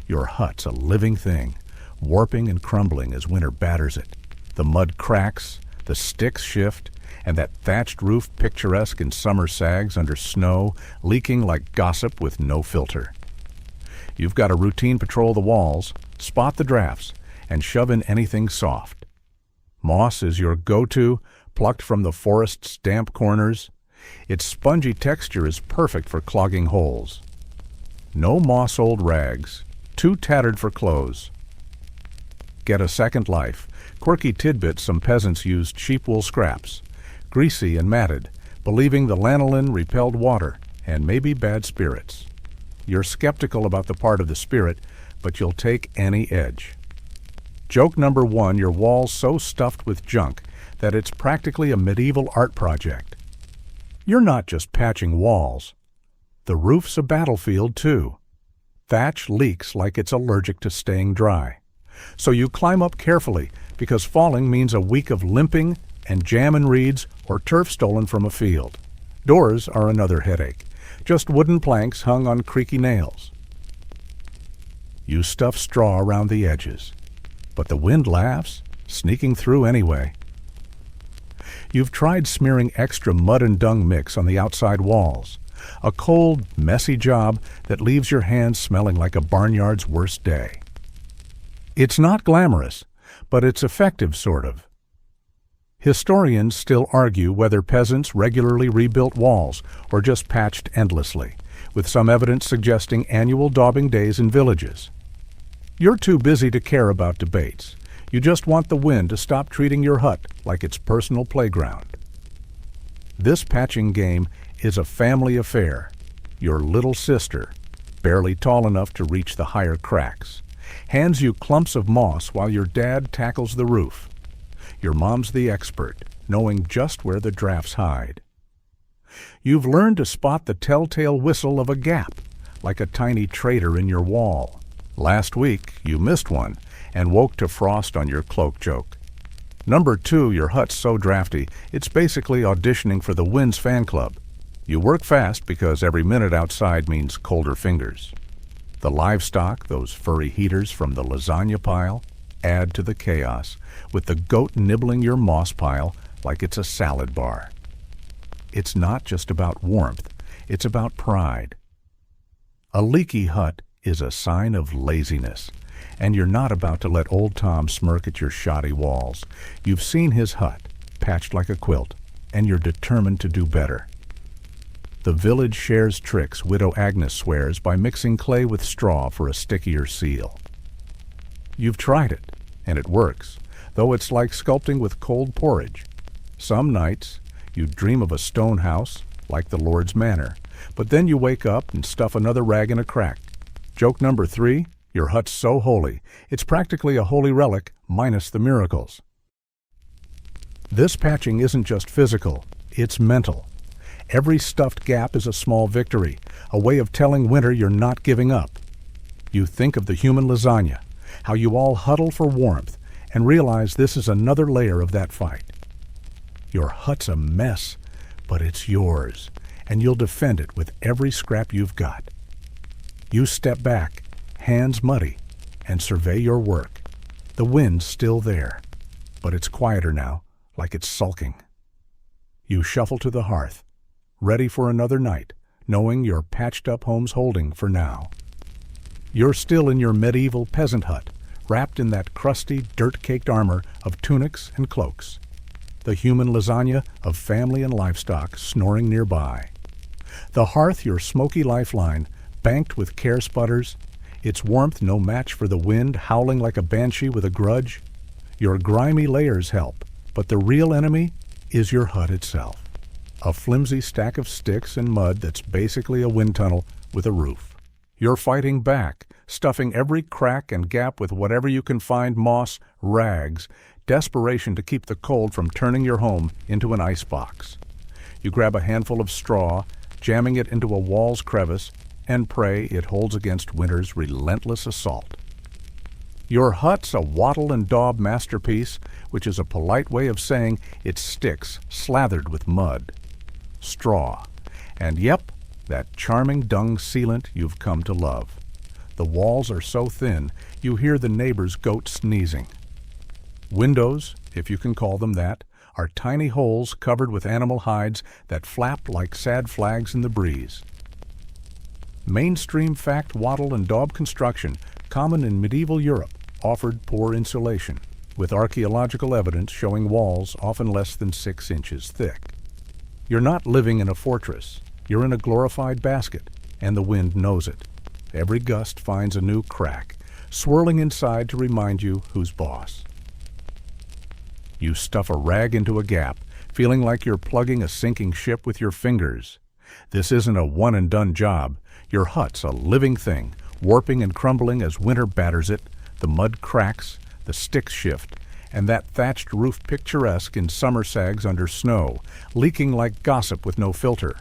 Your hut's a living thing, warping and crumbling as winter batters it. The mud cracks, the sticks shift, and that thatched roof picturesque in summer sags under snow, leaking like gossip with no filter. You've got to routine patrol the walls, spot the drafts, and shove in anything soft. Moss is your go-to, plucked from the forest's damp corners. Its spongy texture is perfect for clogging holes. No moss-old rags, too tattered for clothes. Get a second life. Quirky tidbits some peasants used sheep wool scraps, greasy and matted, believing the lanolin repelled water and maybe bad spirits. You're skeptical about the part of the spirit, but you'll take any edge. Joke number 1, your wall's so stuffed with junk that it's practically a medieval art project. You're not just patching walls. The roof's a battlefield, too. Thatch leaks like it's allergic to staying dry. So you climb up carefully, because falling means a week of limping and jam and reeds or turf stolen from a field. Doors are another headache, just wooden planks hung on creaky nails. You stuff straw around the edges, but the wind laughs, sneaking through anyway. You've tried smearing extra mud and dung mix on the outside walls, a cold, messy job that leaves your hands smelling like a barnyard's worst day. It's not glamorous, but it's effective, sort of. Historians still argue whether peasants regularly rebuilt walls or just patched endlessly, with some evidence suggesting annual daubing days in villages. You're too busy to care about debates. You just want the wind to stop treating your hut like its personal playground. This patching game is a family affair. Your little sister, barely tall enough to reach the higher cracks, hands you clumps of moss while your dad tackles the roof. Your mom's the expert, knowing just where the drafts hide. You've learned to spot the telltale whistle of a gap, like a tiny traitor in your wall. Last week, you missed one and woke to frost on your cloak joke. Number 2, your hut's so drafty, it's basically auditioning for the Whims fan club. You work fast because every minute outside means colder fingers. The livestock, those furry heaters from the lasagna pile, add to the chaos, with the goat nibbling your moss pile like it's a salad bar. It's not just about warmth, it's about pride. A leaky hut is a sign of laziness, and you're not about to let old Tom smirk at your shoddy walls. You've seen his hut, patched like a quilt, and you're determined to do better. The village shares tricks, Widow Agnes swears, by mixing clay with straw for a stickier seal. You've tried it, and it works, though it's like sculpting with cold porridge. Some nights, you dream of a stone house, like the Lord's Manor, but then you wake up and stuff another rag in a crack. Joke number 3, your hut's so holy, it's practically a holy relic minus the miracles. This patching isn't just physical, it's mental. Every stuffed gap is a small victory, a way of telling winter you're not giving up. You think of the human lasagna, how you all huddle for warmth, and realize this is another layer of that fight. Your hut's a mess, but it's yours, and you'll defend it with every scrap you've got. You step back, hands muddy, and survey your work. The wind's still there, but it's quieter now, like it's sulking. You shuffle to the hearth, ready for another night, knowing your patched-up home's holding for now. You're still in your medieval peasant hut, wrapped in that crusty, dirt-caked armor of tunics and cloaks. The human lasagna of family and livestock snoring nearby. The hearth your smoky lifeline, banked with care sputters, its warmth no match for the wind howling like a banshee with a grudge. Your grimy layers help, but the real enemy is your hut itself. A flimsy stack of sticks and mud that's basically a wind tunnel with a roof. You're fighting back, stuffing every crack and gap with whatever you can find, moss, rags, desperation to keep the cold from turning your home into an icebox. You grab a handful of straw, jamming it into a wall's crevice, and pray it holds against winter's relentless assault. Your hut's a wattle and daub masterpiece, which is a polite way of saying it sticks slathered with mud, straw, and yep, that charming dung sealant you've come to love. The walls are so thin, you hear the neighbor's goat sneezing. Windows, if you can call them that, are tiny holes covered with animal hides that flap like sad flags in the breeze. Mainstream fact wattle and daub construction, common in medieval Europe, offered poor insulation, with archaeological evidence showing walls often less than 6 inches thick. You're not living in a fortress. You're in a glorified basket, and the wind knows it. Every gust finds a new crack, swirling inside to remind you who's boss. You stuff a rag into a gap, feeling like you're plugging a sinking ship with your fingers. This isn't a one-and-done job. Your hut's a living thing, warping and crumbling as winter batters it, the mud cracks, the sticks shift, and that thatched roof picturesque in summer sags under snow, leaking like gossip with no filter.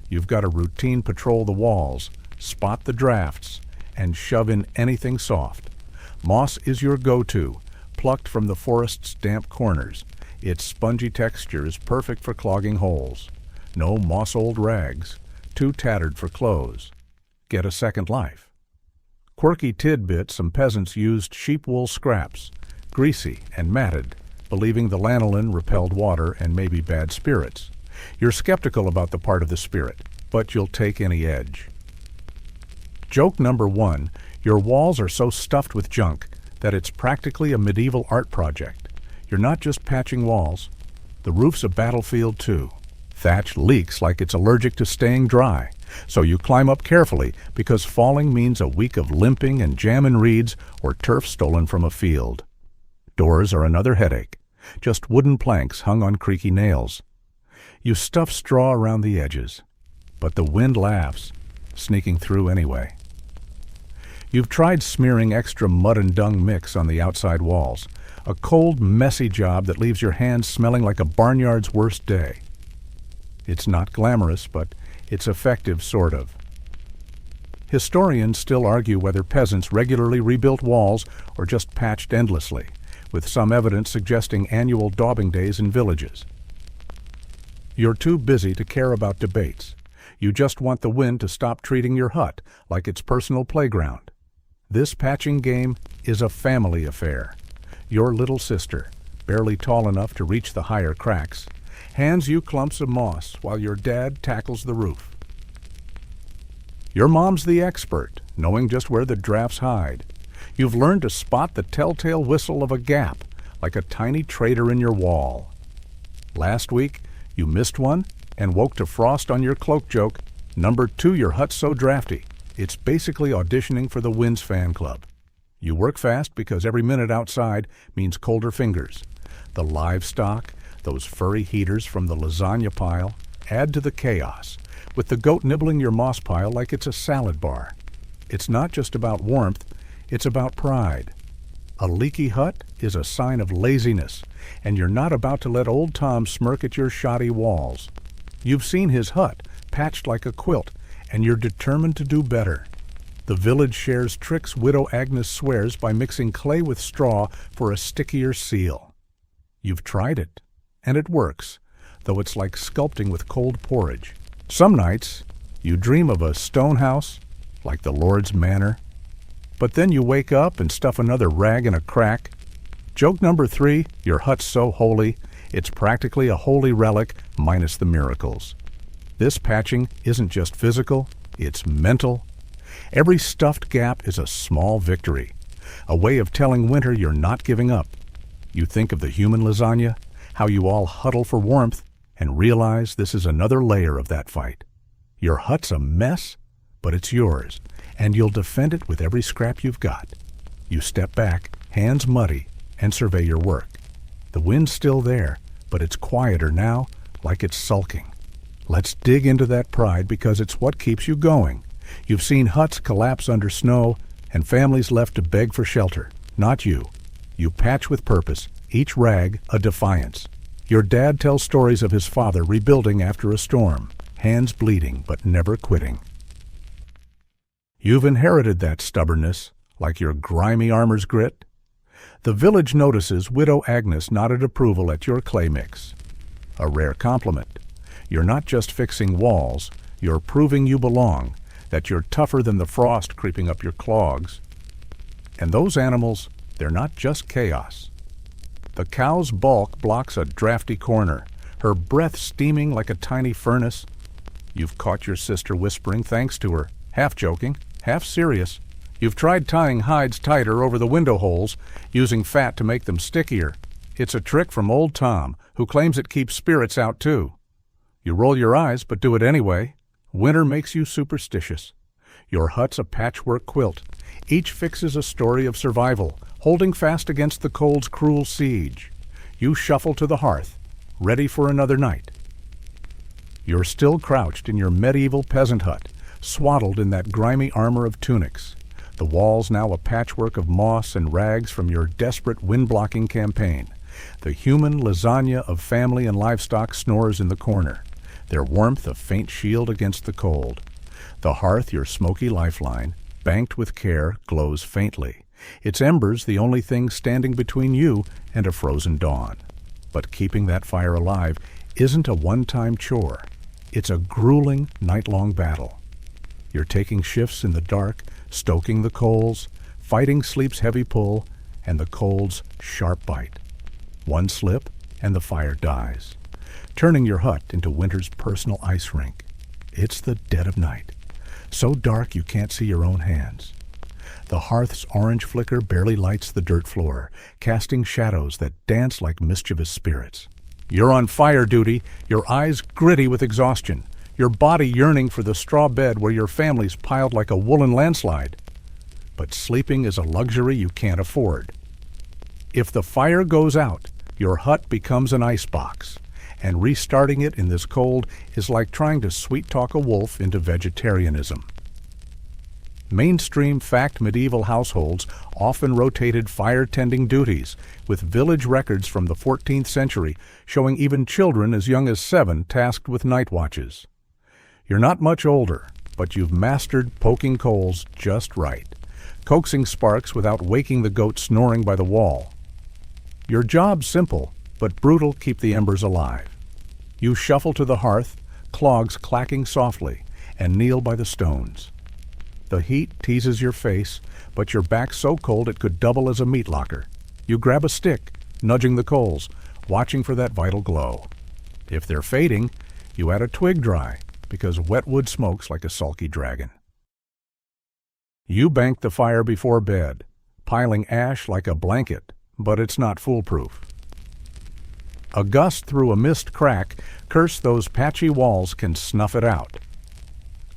You've got to routine patrol the walls, spot the drafts, and shove in anything soft. Moss is your go-to, plucked from the forest's damp corners. Its spongy texture is perfect for clogging holes. No moss-old rags, too tattered for clothes. Get a second life. Quirky tidbit, some peasants used sheep wool scraps, greasy and matted, believing the lanolin repelled water and maybe bad spirits. You're skeptical about the part of the spirit, but you'll take any edge. Joke number 1, your walls are so stuffed with junk that it's practically a medieval art project. You're not just patching walls. The roof's a battlefield too. Thatch leaks like it's allergic to staying dry, so you climb up carefully because falling means a week of limping and jamming reeds or turf stolen from a field. Doors are another headache, just wooden planks hung on creaky nails. You stuff straw around the edges, but the wind laughs, sneaking through anyway. You've tried smearing extra mud and dung mix on the outside walls, a cold, messy job that leaves your hands smelling like a barnyard's worst day. It's not glamorous, but it's effective, sort of. Historians still argue whether peasants regularly rebuilt walls or just patched endlessly, with some evidence suggesting annual daubing days in villages. You're too busy to care about debates. You just want the wind to stop treating your hut like its personal playground. This patching game is a family affair. Your little sister, barely tall enough to reach the higher cracks, hands you clumps of moss while your dad tackles the roof. Your mom's the expert, knowing just where the drafts hide. You've learned to spot the telltale whistle of a gap, like a tiny traitor in your wall. Last week, you missed one and woke to frost on your cloak joke, "Number 2, your hut's so drafty." It's basically auditioning for the Whims fan club. You work fast because every minute outside means colder fingers. The livestock, those furry heaters from the lasagna pile, add to the chaos, with the goat nibbling your moss pile like it's a salad bar. It's not just about warmth, it's about pride. A leaky hut is a sign of laziness, and you're not about to let old Tom smirk at your shoddy walls. You've seen his hut, patched like a quilt, and you're determined to do better. The village shares tricks Widow Agnes swears by mixing clay with straw for a stickier seal. You've tried it, and it works, though it's like sculpting with cold porridge. Some nights, you dream of a stone house, like the Lord's manor, but then you wake up and stuff another rag in a crack. Joke number 3, your hut's so holy, it's practically a holy relic minus the miracles. This patching isn't just physical, it's mental. Every stuffed gap is a small victory, a way of telling winter you're not giving up. You think of the human lasagna, how you all huddle for warmth, and realize this is another layer of that fight. Your hut's a mess, but it's yours, and you'll defend it with every scrap you've got. You step back, hands muddy, and survey your work. The wind's still there, but it's quieter now, like it's sulking. Let's dig into that pride because it's what keeps you going. You've seen huts collapse under snow and families left to beg for shelter. Not you. You patch with purpose, each rag a defiance. Your dad tells stories of his father rebuilding after a storm, hands bleeding but never quitting. You've inherited that stubbornness, like your grimy armor's grit. The village notices Widow Agnes nodded approval at your clay mix. A rare compliment. You're not just fixing walls, you're proving you belong, that you're tougher than the frost creeping up your clogs. And those animals, they're not just chaos. The cow's bulk blocks a drafty corner, her breath steaming like a tiny furnace. You've caught your sister whispering thanks to her, half joking, half serious. You've tried tying hides tighter over the window holes, using fat to make them stickier. It's a trick from old Tom, who claims it keeps spirits out too. You roll your eyes, but do it anyway. Winter makes you superstitious. Your hut's a patchwork quilt. Each fixes a story of survival, holding fast against the cold's cruel siege. You shuffle to the hearth, ready for another night. You're still crouched in your medieval peasant hut, swaddled in that grimy armor of tunics. The walls now a patchwork of moss and rags from your desperate wind-blocking campaign. The human lasagna of family and livestock snores in the corner, their warmth a faint shield against the cold. The hearth, your smoky lifeline, banked with care, glows faintly, its embers the only thing standing between you and a frozen dawn. But keeping that fire alive isn't a one-time chore. It's a grueling, night-long battle. You're taking shifts in the dark, stoking the coals, fighting sleep's heavy pull and the cold's sharp bite. One slip, and the fire dies, turning your hut into winter's personal ice rink. It's the dead of night, so dark you can't see your own hands. The hearth's orange flicker barely lights the dirt floor, casting shadows that dance like mischievous spirits. You're on fire duty, your eyes gritty with exhaustion, your body yearning for the straw bed where your family's piled like a woolen landslide. But sleeping is a luxury you can't afford. If the fire goes out, your hut becomes an icebox, and restarting it in this cold is like trying to sweet-talk a wolf into vegetarianism. Mainstream fact medieval households often rotated fire-tending duties, with village records from the 14th century showing even children as young as 7 tasked with night watches. You're not much older, but you've mastered poking coals just right, coaxing sparks without waking the goat snoring by the wall. Your job's simple, but brutal. Keep the embers alive. You shuffle to the hearth, clogs clacking softly, and kneel by the stones. The heat teases your face, but your back's so cold it could double as a meat locker. You grab a stick, nudging the coals, watching for that vital glow. If they're fading, you add a twig dry, because wet wood smokes like a sulky dragon. You bank the fire before bed, piling ash like a blanket, but it's not foolproof. A gust through a mist crack, curse those patchy walls, can snuff it out.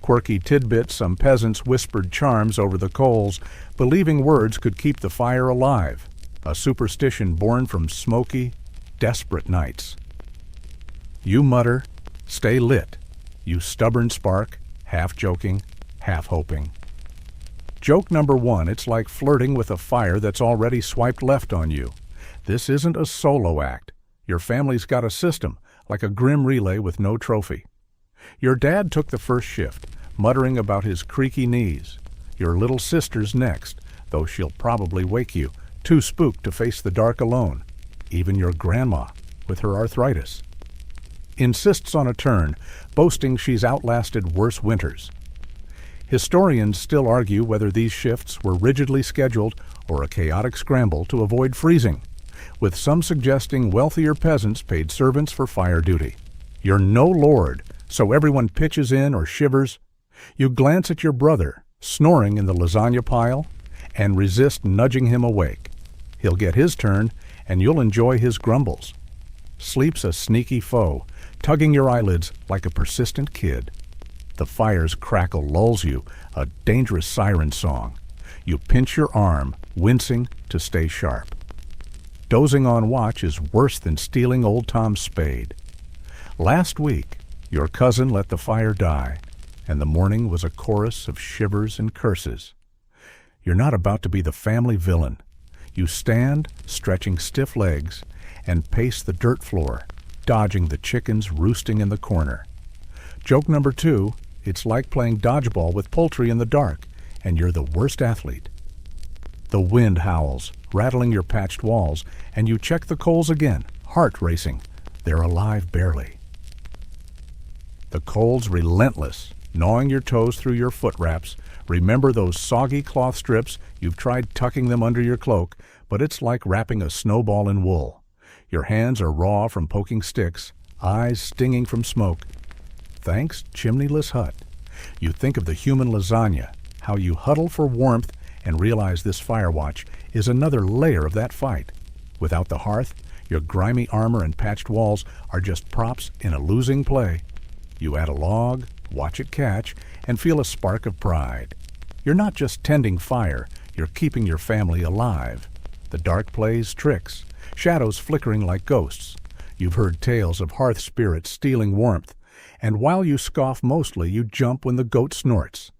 Quirky tidbits, some peasants whispered charms over the coals, believing words could keep the fire alive, a superstition born from smoky, desperate nights. You mutter, "Stay lit," you stubborn spark, half joking, half hoping. Joke number 1, it's like flirting with a fire that's already swiped left on you. This isn't a solo act. Your family's got a system, like a grim relay with no trophy. Your dad took the first shift, muttering about his creaky knees. Your little sister's next, though she'll probably wake you, too spooked to face the dark alone. Even your grandma, with her arthritis, insists on a turn, boasting she's outlasted worse winters. Historians still argue whether these shifts were rigidly scheduled or a chaotic scramble to avoid freezing, with some suggesting wealthier peasants paid servants for fire duty. You're no lord, so everyone pitches in or shivers. You glance at your brother, snoring in the lasagna pile, and resist nudging him awake. He'll get his turn, and you'll enjoy his grumbles. Sleep's a sneaky foe, tugging your eyelids like a persistent kid. The fire's crackle lulls you, a dangerous siren song. You pinch your arm, wincing to stay sharp. Dozing on watch is worse than stealing old Tom's spade. Last week, your cousin let the fire die, and the morning was a chorus of shivers and curses. You're not about to be the family villain. You stand, stretching stiff legs, and pace the dirt floor, dodging the chickens roosting in the corner. Joke number 2, it's like playing dodgeball with poultry in the dark, and you're the worst athlete. The wind howls, rattling your patched walls, and you check the coals again, heart racing. They're alive barely. The cold's relentless, gnawing your toes through your foot wraps. Remember those soggy cloth strips? You've tried tucking them under your cloak, but it's like wrapping a snowball in wool. Your hands are raw from poking sticks, eyes stinging from smoke. Thanks, chimneyless hut. You think of the human lasagna, how you huddle for warmth, and realize this fire watch is another layer of that fight. Without the hearth, your grimy armor and patched walls are just props in a losing play. You add a log, watch it catch, and feel a spark of pride. You're not just tending fire, you're keeping your family alive. The dark plays tricks, shadows flickering like ghosts. You've heard tales of hearth spirits stealing warmth, and while you scoff mostly, you jump when the goat snorts.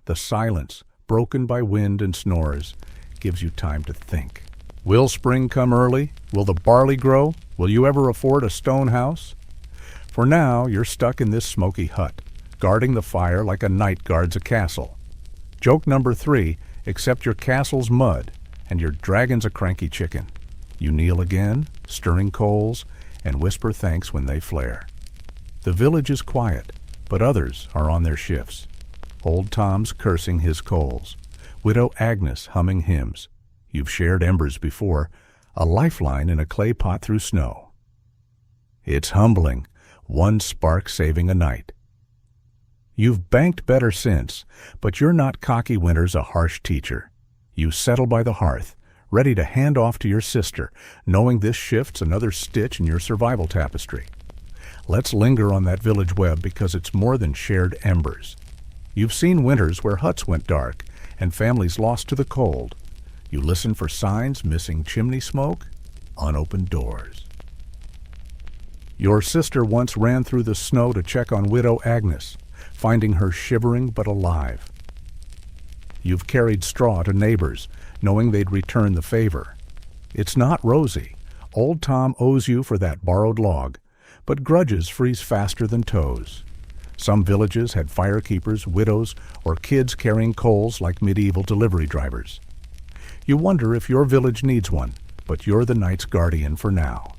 The silence, broken by wind and snores, gives you time to think. Will spring come early? Will the barley grow? Will you ever afford a stone house? For now, you're stuck in this smoky hut, guarding the fire like a knight guards a castle. Joke number 3, except your castle's mud, and your dragon's a cranky chicken. You kneel again, stirring coals, and whisper thanks when they flare. The village is quiet, but others are on their shifts. Old Tom's cursing his coals, Widow Agnes humming hymns. You've shared embers before, a lifeline in a clay pot through snow. It's humbling, one spark saving a night. You've banked better since, but you're not cocky winter's a harsh teacher. You settle by the hearth, ready to hand off to your sister, knowing this shift's another stitch in your survival tapestry. Let's linger on that village web because it's more than shared embers. You've seen winters where huts went dark and families lost to the cold. You listen for signs missing chimney smoke, unopened doors. Your sister once ran through the snow to check on Widow Agnes, finding her shivering but alive. You've carried straw to neighbors, knowing they'd return the favor. It's not rosy. Old Tom owes you for that borrowed log, but grudges freeze faster than toes. Some villages had firekeepers, widows, or kids carrying coals like medieval delivery drivers. You wonder if your village needs one, but you're the night's guardian for now.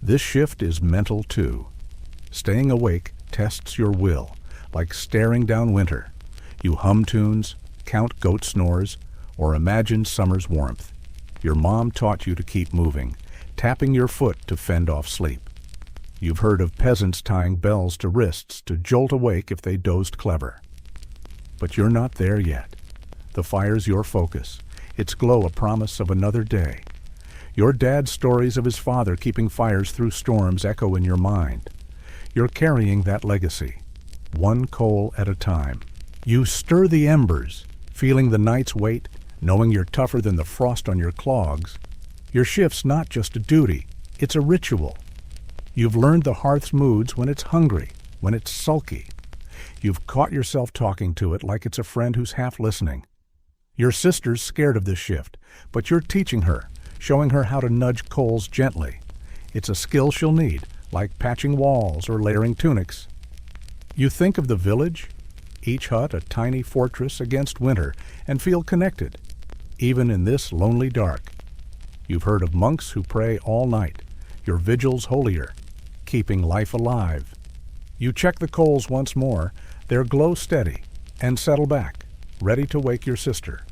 This shift is mental too. Staying awake tests your will, like staring down winter. You hum tunes, count goat snores, or imagine summer's warmth. Your mom taught you to keep moving, tapping your foot to fend off sleep. You've heard of peasants tying bells to wrists to jolt awake if they dozed clever. But you're not there yet. The fire's your focus, its glow a promise of another day. Your dad's stories of his father keeping fires through storms echo in your mind. You're carrying that legacy, one coal at a time. You stir the embers, feeling the night's weight, knowing you're tougher than the frost on your clogs. Your shift's not just a duty, it's a ritual. You've learned the hearth's moods when it's hungry, when it's sulky. You've caught yourself talking to it like it's a friend who's half listening. Your sister's scared of this shift, but you're teaching her, showing her how to nudge coals gently. It's a skill she'll need, like patching walls or layering tunics. You think of the village, each hut a tiny fortress against winter, and feel connected, even in this lonely dark. You've heard of monks who pray all night, your vigils holier, keeping life alive. You check the coals once more, their glow steady, and settle back, ready to wake your sister,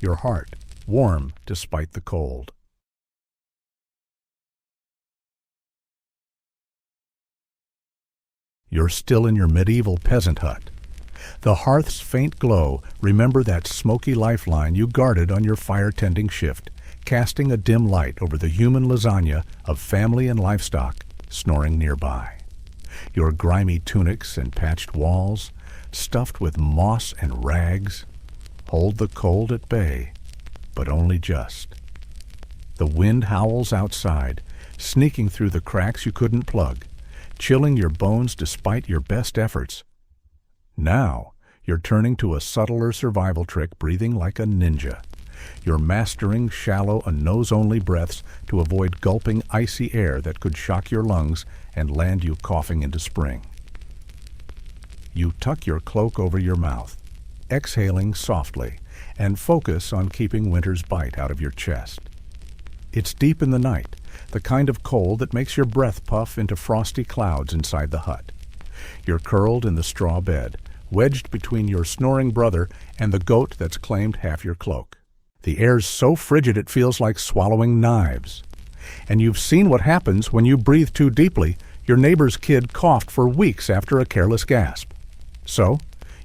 your heart warm despite the cold. You're still in your medieval peasant hut. The hearth's faint glow, remember that smoky lifeline you guarded on your fire-tending shift, casting a dim light over the human lasagna of family and livestock snoring nearby. Your grimy tunics and patched walls, stuffed with moss and rags, hold the cold at bay, but only just. The wind howls outside, sneaking through the cracks you couldn't plug, chilling your bones despite your best efforts. Now, you're turning to a subtler survival trick, breathing like a ninja. You're mastering shallow and nose-only breaths to avoid gulping icy air that could shock your lungs and land you coughing into spring. You tuck your cloak over your mouth, exhaling softly, and focus on keeping winter's bite out of your chest. It's deep in the night, the kind of cold that makes your breath puff into frosty clouds inside the hut. You're curled in the straw bed, wedged between your snoring brother and the goat that's claimed half your cloak. The air's so frigid it feels like swallowing knives. And you've seen what happens when you breathe too deeply. Your neighbor's kid coughed for weeks after a careless gasp. So,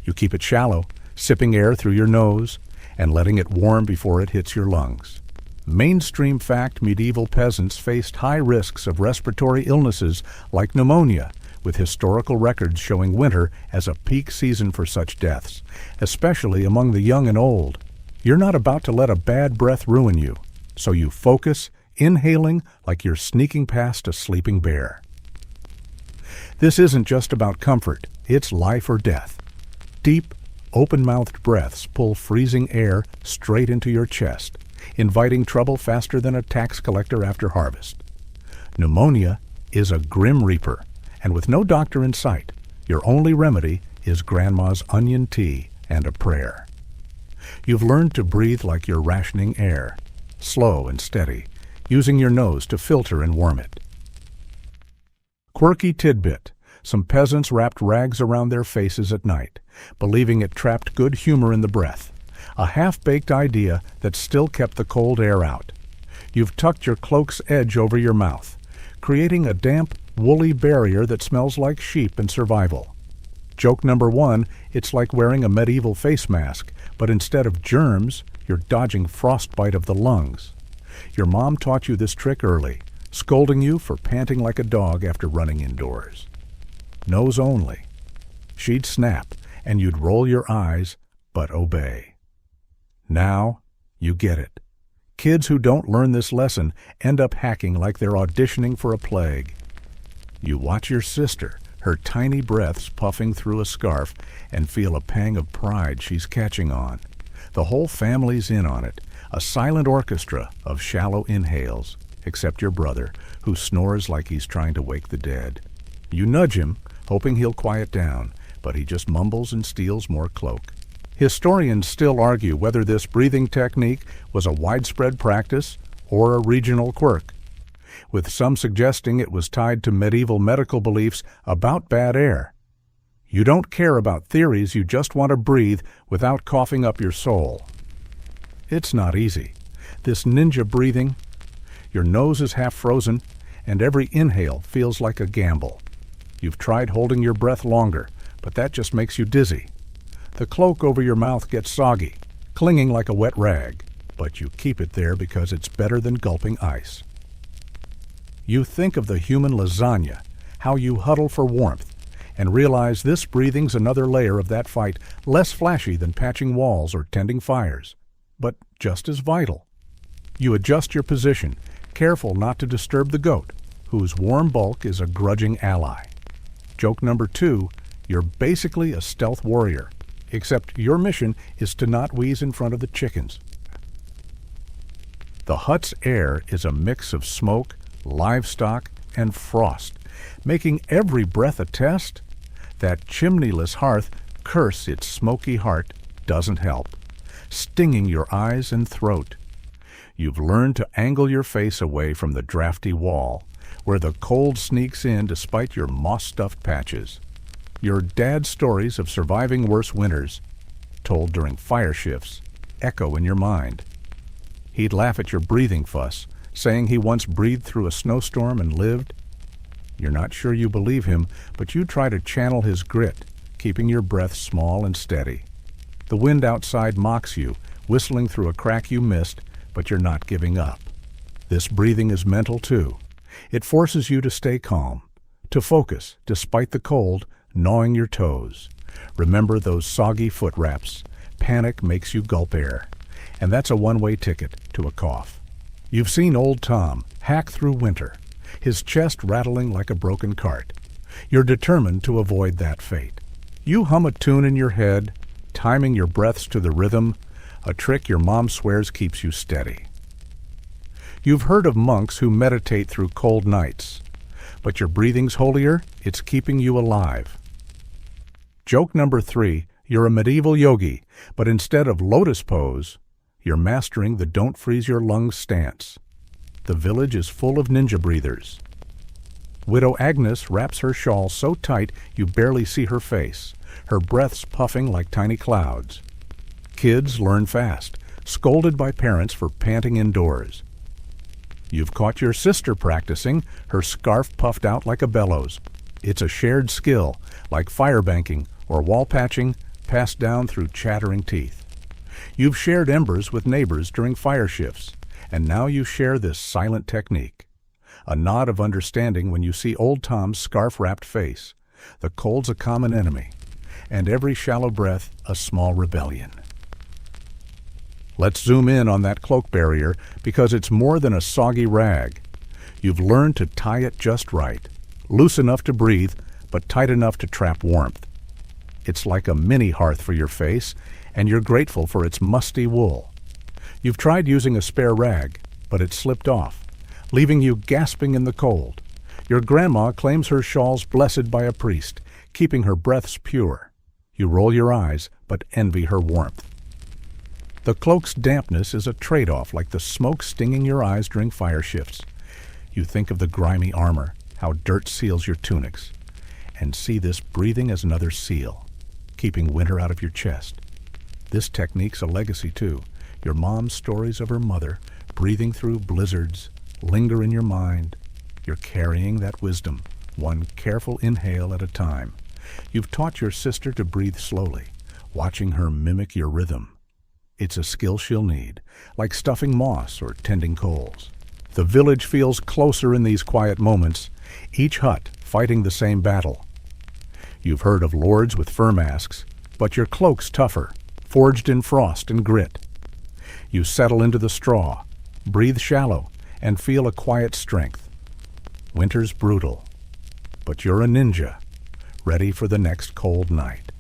you keep it shallow, sipping air through your nose and letting it warm before it hits your lungs. Mainstream fact: medieval peasants faced high risks of respiratory illnesses like pneumonia, with historical records showing winter as a peak season for such deaths, especially among the young and old. You're not about to let a bad breath ruin you, so you focus, inhaling like you're sneaking past a sleeping bear. This isn't just about comfort, it's life or death. Deep, open-mouthed breaths pull freezing air straight into your chest, inviting trouble faster than a tax collector after harvest. Pneumonia is a grim reaper, and with no doctor in sight, your only remedy is Grandma's onion tea and a prayer. You've learned to breathe like you're rationing air, slow and steady, using your nose to filter and warm it. Quirky tidbit: some peasants wrapped rags around their faces at night, believing it trapped good humor in the breath, a half-baked idea that still kept the cold air out. You've tucked your cloak's edge over your mouth, creating a damp, woolly barrier that smells like sheep and survival. Joke number one: it's like wearing a medieval face mask, but instead of germs, you're dodging frostbite of the lungs. Your mom taught you this trick early, scolding you for panting like a dog after running indoors. Nose only. She'd snap, and you'd roll your eyes, but obey. Now, you get it. Kids who don't learn this lesson end up hacking like they're auditioning for a plague. You watch your sister, her tiny breaths puffing through a scarf, and feel a pang of pride she's catching on. The whole family's in on it, a silent orchestra of shallow inhales, except your brother, who snores like he's trying to wake the dead. You nudge him, hoping he'll quiet down, but he just mumbles and steals more cloak. Historians still argue whether this breathing technique was a widespread practice or a regional quirk, with some suggesting it was tied to medieval medical beliefs about bad air. You don't care about theories, you just want to breathe without coughing up your soul. It's not easy. This ninja breathing, your nose is half frozen, and every inhale feels like a gamble. You've tried holding your breath longer, but that just makes you dizzy. The cloak over your mouth gets soggy, clinging like a wet rag, but you keep it there because it's better than gulping ice. You think of the human lasagna, how you huddle for warmth, and realize this breathing's another layer of that fight, less flashy than patching walls or tending fires, but just as vital. You adjust your position, careful not to disturb the goat, whose warm bulk is a grudging ally. Joke number 2, you're basically a stealth warrior, except your mission is to not wheeze in front of the chickens. The hut's air is a mix of smoke, livestock, and frost, making every breath a test. That chimneyless hearth, curse its smoky heart, doesn't help, stinging your eyes and throat. You've learned to angle your face away from the drafty wall, where the cold sneaks in despite your moss-stuffed patches. Your dad's stories of surviving worse winters, told during fire shifts, echo in your mind. He'd laugh at your breathing fuss, saying he once breathed through a snowstorm and lived. You're not sure you believe him, but you try to channel his grit, keeping your breath small and steady. The wind outside mocks you, whistling through a crack you missed, but you're not giving up. This breathing is mental too. It forces you to stay calm, to focus despite the cold gnawing your toes. Remember those soggy foot wraps. Panic makes you gulp air, and that's a one-way ticket to a cough. You've seen old Tom hack through winter, his chest rattling like a broken cart. You're determined to avoid that fate. You hum a tune in your head, timing your breaths to the rhythm, a trick your mom swears keeps you steady. You've heard of monks who meditate through cold nights, but your breathing's holier, it's keeping you alive. Joke number 3, you're a medieval yogi, but instead of lotus pose, you're mastering the don't freeze your lungs stance. The village is full of ninja breathers. Widow Agnes wraps her shawl so tight you barely see her face, her breaths puffing like tiny clouds. Kids learn fast, scolded by parents for panting indoors. You've caught your sister practicing, her scarf puffed out like a bellows. It's a shared skill, like fire banking or wall patching, passed down through chattering teeth. You've shared embers with neighbors during fire shifts, and now you share this silent technique. A nod of understanding when you see old Tom's scarf-wrapped face. The cold's a common enemy, and every shallow breath a small rebellion. Let's zoom in on that cloak barrier because it's more than a soggy rag. You've learned to tie it just right, loose enough to breathe, but tight enough to trap warmth. It's like a mini hearth for your face, and you're grateful for its musty wool. You've tried using a spare rag, but it slipped off, leaving you gasping in the cold. Your grandma claims her shawl's blessed by a priest, keeping her breaths pure. You roll your eyes, but envy her warmth. The cloak's dampness is a trade-off, like the smoke stinging your eyes during fire shifts. You think of the grimy armor, how dirt seals your tunics, and see this breathing as another seal, keeping winter out of your chest. This technique's a legacy too. Your mom's stories of her mother, breathing through blizzards, linger in your mind. You're carrying that wisdom, one careful inhale at a time. You've taught your sister to breathe slowly, watching her mimic your rhythm. It's a skill she'll need, like stuffing moss or tending coals. The village feels closer in these quiet moments, each hut fighting the same battle. You've heard of lords with fur masks, but your cloak's tougher, forged in frost and grit. You settle into the straw, breathe shallow, and feel a quiet strength. Winter's brutal, but you're a ninja, ready for the next cold night.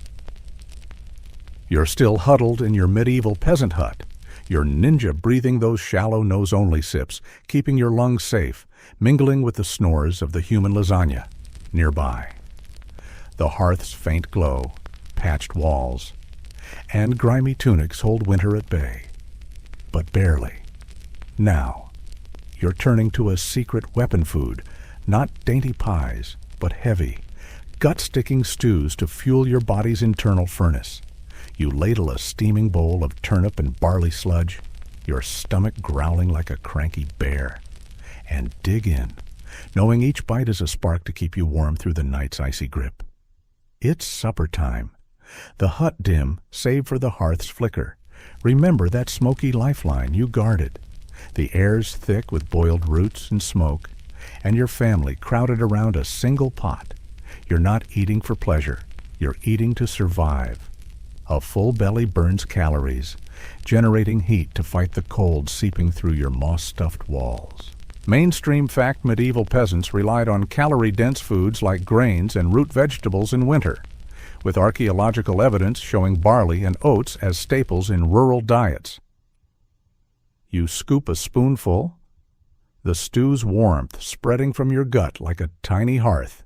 You're still huddled in your medieval peasant hut, your ninja breathing those shallow nose-only sips, keeping your lungs safe, mingling with the snores of the human lasagna nearby. The hearth's faint glow, patched walls, and grimy tunics hold winter at bay. But barely. Now, you're turning to a secret weapon food, not dainty pies, but heavy, gut-sticking stews to fuel your body's internal furnace. You ladle a steaming bowl of turnip and barley sludge, your stomach growling like a cranky bear, and dig in, knowing each bite is a spark to keep you warm through the night's icy grip. It's supper time. The hut dim, save for the hearth's flicker. Remember that smoky lifeline you guarded. The air's thick with boiled roots and smoke, and your family crowded around a single pot. You're not eating for pleasure. You're eating to survive. A full belly burns calories, generating heat to fight the cold seeping through your moss-stuffed walls. Mainstream fact medieval peasants relied on calorie-dense foods like grains and root vegetables in winter, with archaeological evidence showing barley and oats as staples in rural diets. You scoop a spoonful, the stew's warmth spreading from your gut like a tiny hearth.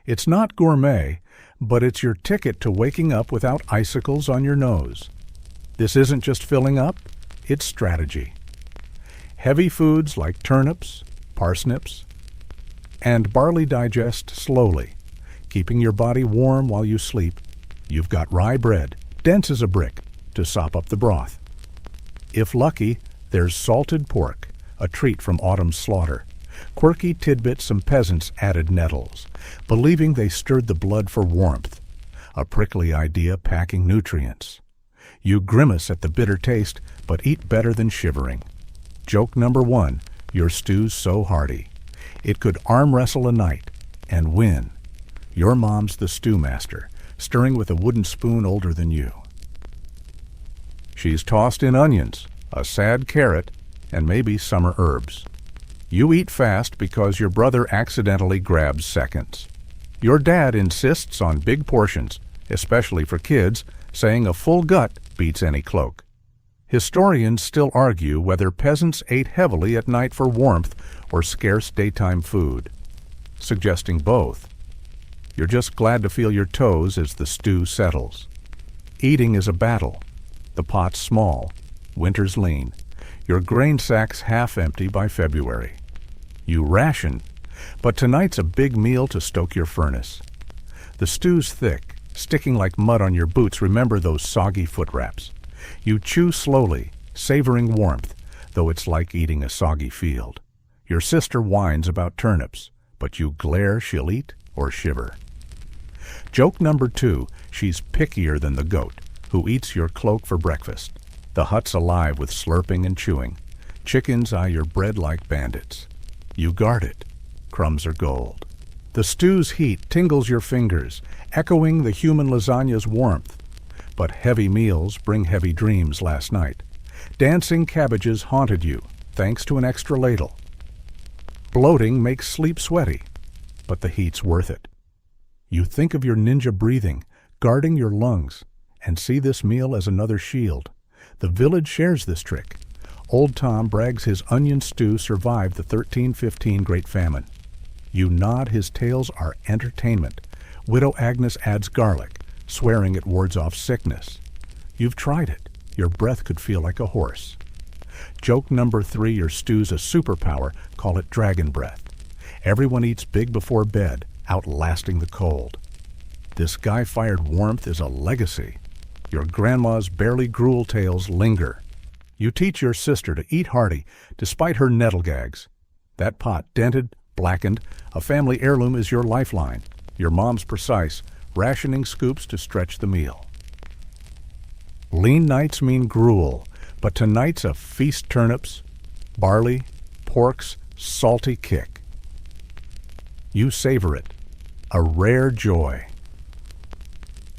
It's not gourmet, but it's your ticket to waking up without icicles on your nose. This isn't just filling up, it's strategy. Heavy foods like turnips, parsnips, and barley digest slowly, keeping your body warm while you sleep. You've got rye bread, dense as a brick, to sop up the broth. If lucky, there's salted pork, a treat from autumn's slaughter. Quirky tidbits some peasants added nettles, believing they stirred the blood for warmth. A prickly idea packing nutrients. You grimace at the bitter taste, but eat better than shivering. Joke number 1, your stew's so hearty. It could arm wrestle a knight and win. Your mom's the stew master, stirring with a wooden spoon older than you. She's tossed in onions, a sad carrot, and maybe summer herbs. You eat fast because your brother accidentally grabs seconds. Your dad insists on big portions, especially for kids, saying a full gut beats any cloak. Historians still argue whether peasants ate heavily at night for warmth or scarce daytime food, suggesting both. You're just glad to feel your toes as the stew settles. Eating is a battle. The pot's small, winter's lean, your grain sack's half empty by February. You ration, but tonight's a big meal to stoke your furnace. The stew's thick, sticking like mud on your boots. Remember those soggy foot wraps. You chew slowly, savoring warmth, though it's like eating a soggy field. Your sister whines about turnips, but you glare she'll eat or shiver. Joke number 2, she's pickier than the goat, who eats your cloak for breakfast. The hut's alive with slurping and chewing. Chickens eye your bread like bandits. You guard it. Crumbs are gold. The stew's heat tingles your fingers, echoing the human lasagna's warmth. But heavy meals bring heavy dreams last night. Dancing cabbages haunted you, thanks to an extra ladle. Bloating makes sleep sweaty, but the heat's worth it. You think of your ninja breathing, guarding your lungs, and see this meal as another shield. The village shares this trick. Old Tom brags his onion stew survived the 1315 Great Famine. You nod his tales are entertainment. Widow Agnes adds garlic, swearing it wards off sickness. You've tried it. Your breath could feel like a horse. Joke number 3, your stew's a superpower. Call it dragon breath. Everyone eats big before bed, outlasting the cold. This guy-fired warmth is a legacy. Your grandma's barely gruel tales linger. You teach your sister to eat hearty, despite her nettle gags. That pot, dented, blackened, a family heirloom, is your lifeline. Your mom's precise, rationing scoops to stretch the meal. Lean nights mean gruel, but tonight's a feast. Turnips, barley, pork's salty kick. You savor it, a rare joy.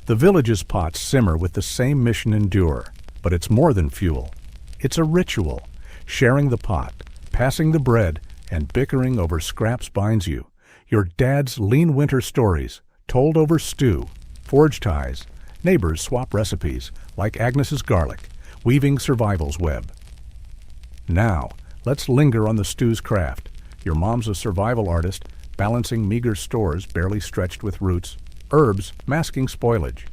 The village's pots simmer with the same mission endure, but it's more than fuel. It's a ritual. Sharing the pot, passing the bread, and bickering over scraps binds you. Your dad's lean winter stories, told over stew, forge ties, Neighbors swap recipes, like Agnes's garlic, weaving survival's web. Now, let's linger on the stew's craft. Your mom's a survival artist, balancing meager stores barely stretched with roots, herbs masking spoilage.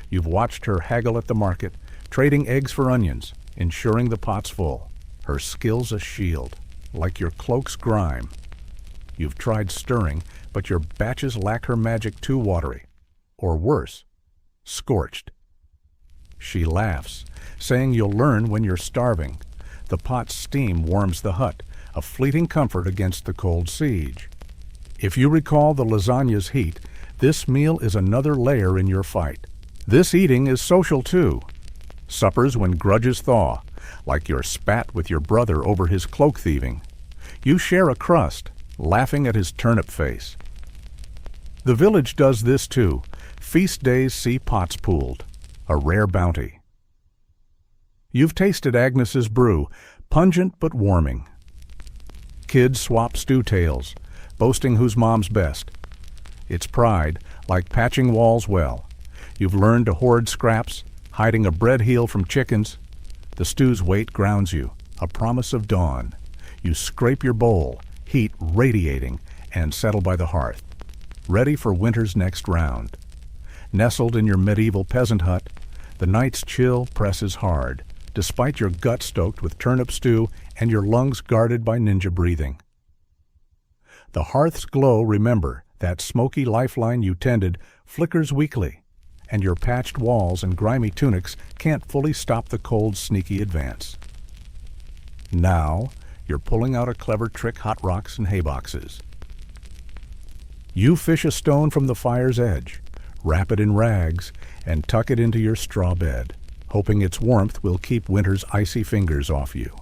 You've watched her haggle at the market, trading eggs for onions, ensuring the pot's full. Her skill's a shield, like your cloak's grime. You've tried stirring, but your batches lack her magic too watery. Or worse, scorched. She laughs, saying you'll learn when you're starving. The pot's steam warms the hut, a fleeting comfort against the cold siege. If you recall the lasagna's heat, this meal is another layer in your fight. This eating is social too. Suppers when grudges thaw, like your spat with your brother over his cloak thieving. You share a crust, laughing at his turnip face. The village does this too. Feast days see pots pooled, a rare bounty. You've tasted Agnes's brew, pungent but warming. Kids swap stew tales, boasting whose mom's best. It's pride, like patching walls well. You've learned to hoard scraps, hiding a bread heel from chickens. The stew's weight grounds you, a promise of dawn. You scrape your bowl, heat radiating, and settle by the hearth, ready for winter's next round. Nestled in your medieval peasant hut, the night's chill presses hard, despite your gut stoked with turnip stew and your lungs guarded by ninja breathing. The hearth's glow, remember, that smoky lifeline you tended, flickers weakly, and your patched walls and grimy tunics can't fully stop the cold's sneaky advance. Now, you're pulling out a clever trick: hot rocks and hay boxes. You fish a stone from the fire's edge, wrap it in rags, and tuck it into your straw bed, hoping its warmth will keep winter's icy fingers off you.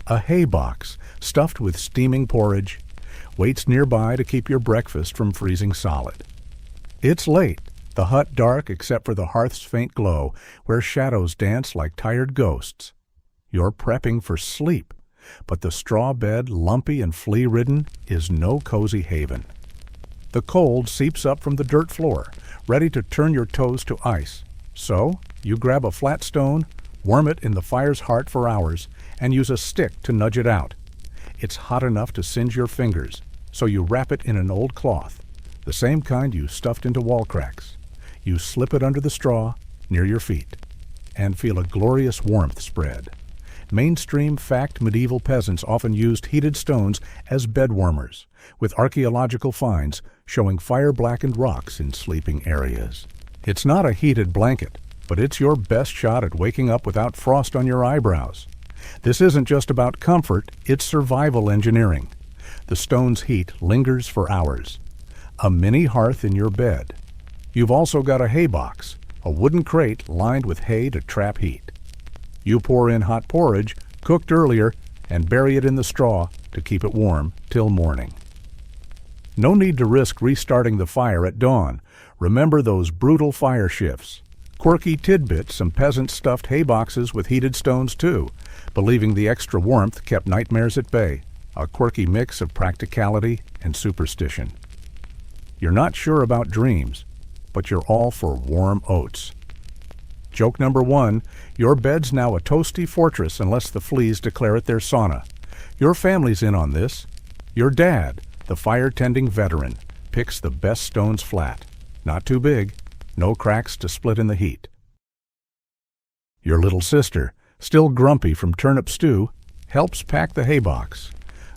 A hay box, stuffed with steaming porridge, waits nearby to keep your breakfast from freezing solid. It's late, the hut dark except for the hearth's faint glow, where shadows dance like tired ghosts. You're prepping for sleep, but the straw bed, lumpy and flea-ridden, is no cozy haven. The cold seeps up from the dirt floor, ready to turn your toes to ice. So, you grab a flat stone, warm it in the fire's heart for hours, and use a stick to nudge it out. It's hot enough to singe your fingers, so you wrap it in an old cloth, the same kind you stuffed into wall cracks. You slip it under the straw, near your feet, and feel a glorious warmth spread. Mainstream fact: medieval peasants often used heated stones as bed warmers, with archaeological finds showing fire-blackened rocks in sleeping areas. It's not a heated blanket, but it's your best shot at waking up without frost on your eyebrows. This isn't just about comfort, it's survival engineering. The stone's heat lingers for hours. A mini hearth in your bed. You've also got a hay box, a wooden crate lined with hay to trap heat. You pour in hot porridge, cooked earlier, and bury it in the straw to keep it warm till morning. No need to risk restarting the fire at dawn. Remember those brutal fire shifts. Quirky tidbits: some peasants stuffed hay boxes with heated stones too, believing the extra warmth kept nightmares at bay. A quirky mix of practicality and superstition. You're not sure about dreams, but you're all for warm oats. Joke number 1, your bed's now a toasty fortress unless the fleas declare it their sauna. Your family's in on this. Your dad, the fire-tending veteran, picks the best stones flat. Not too big, no cracks to split in the heat. Your little sister, still grumpy from turnip stew, helps pack the hay box,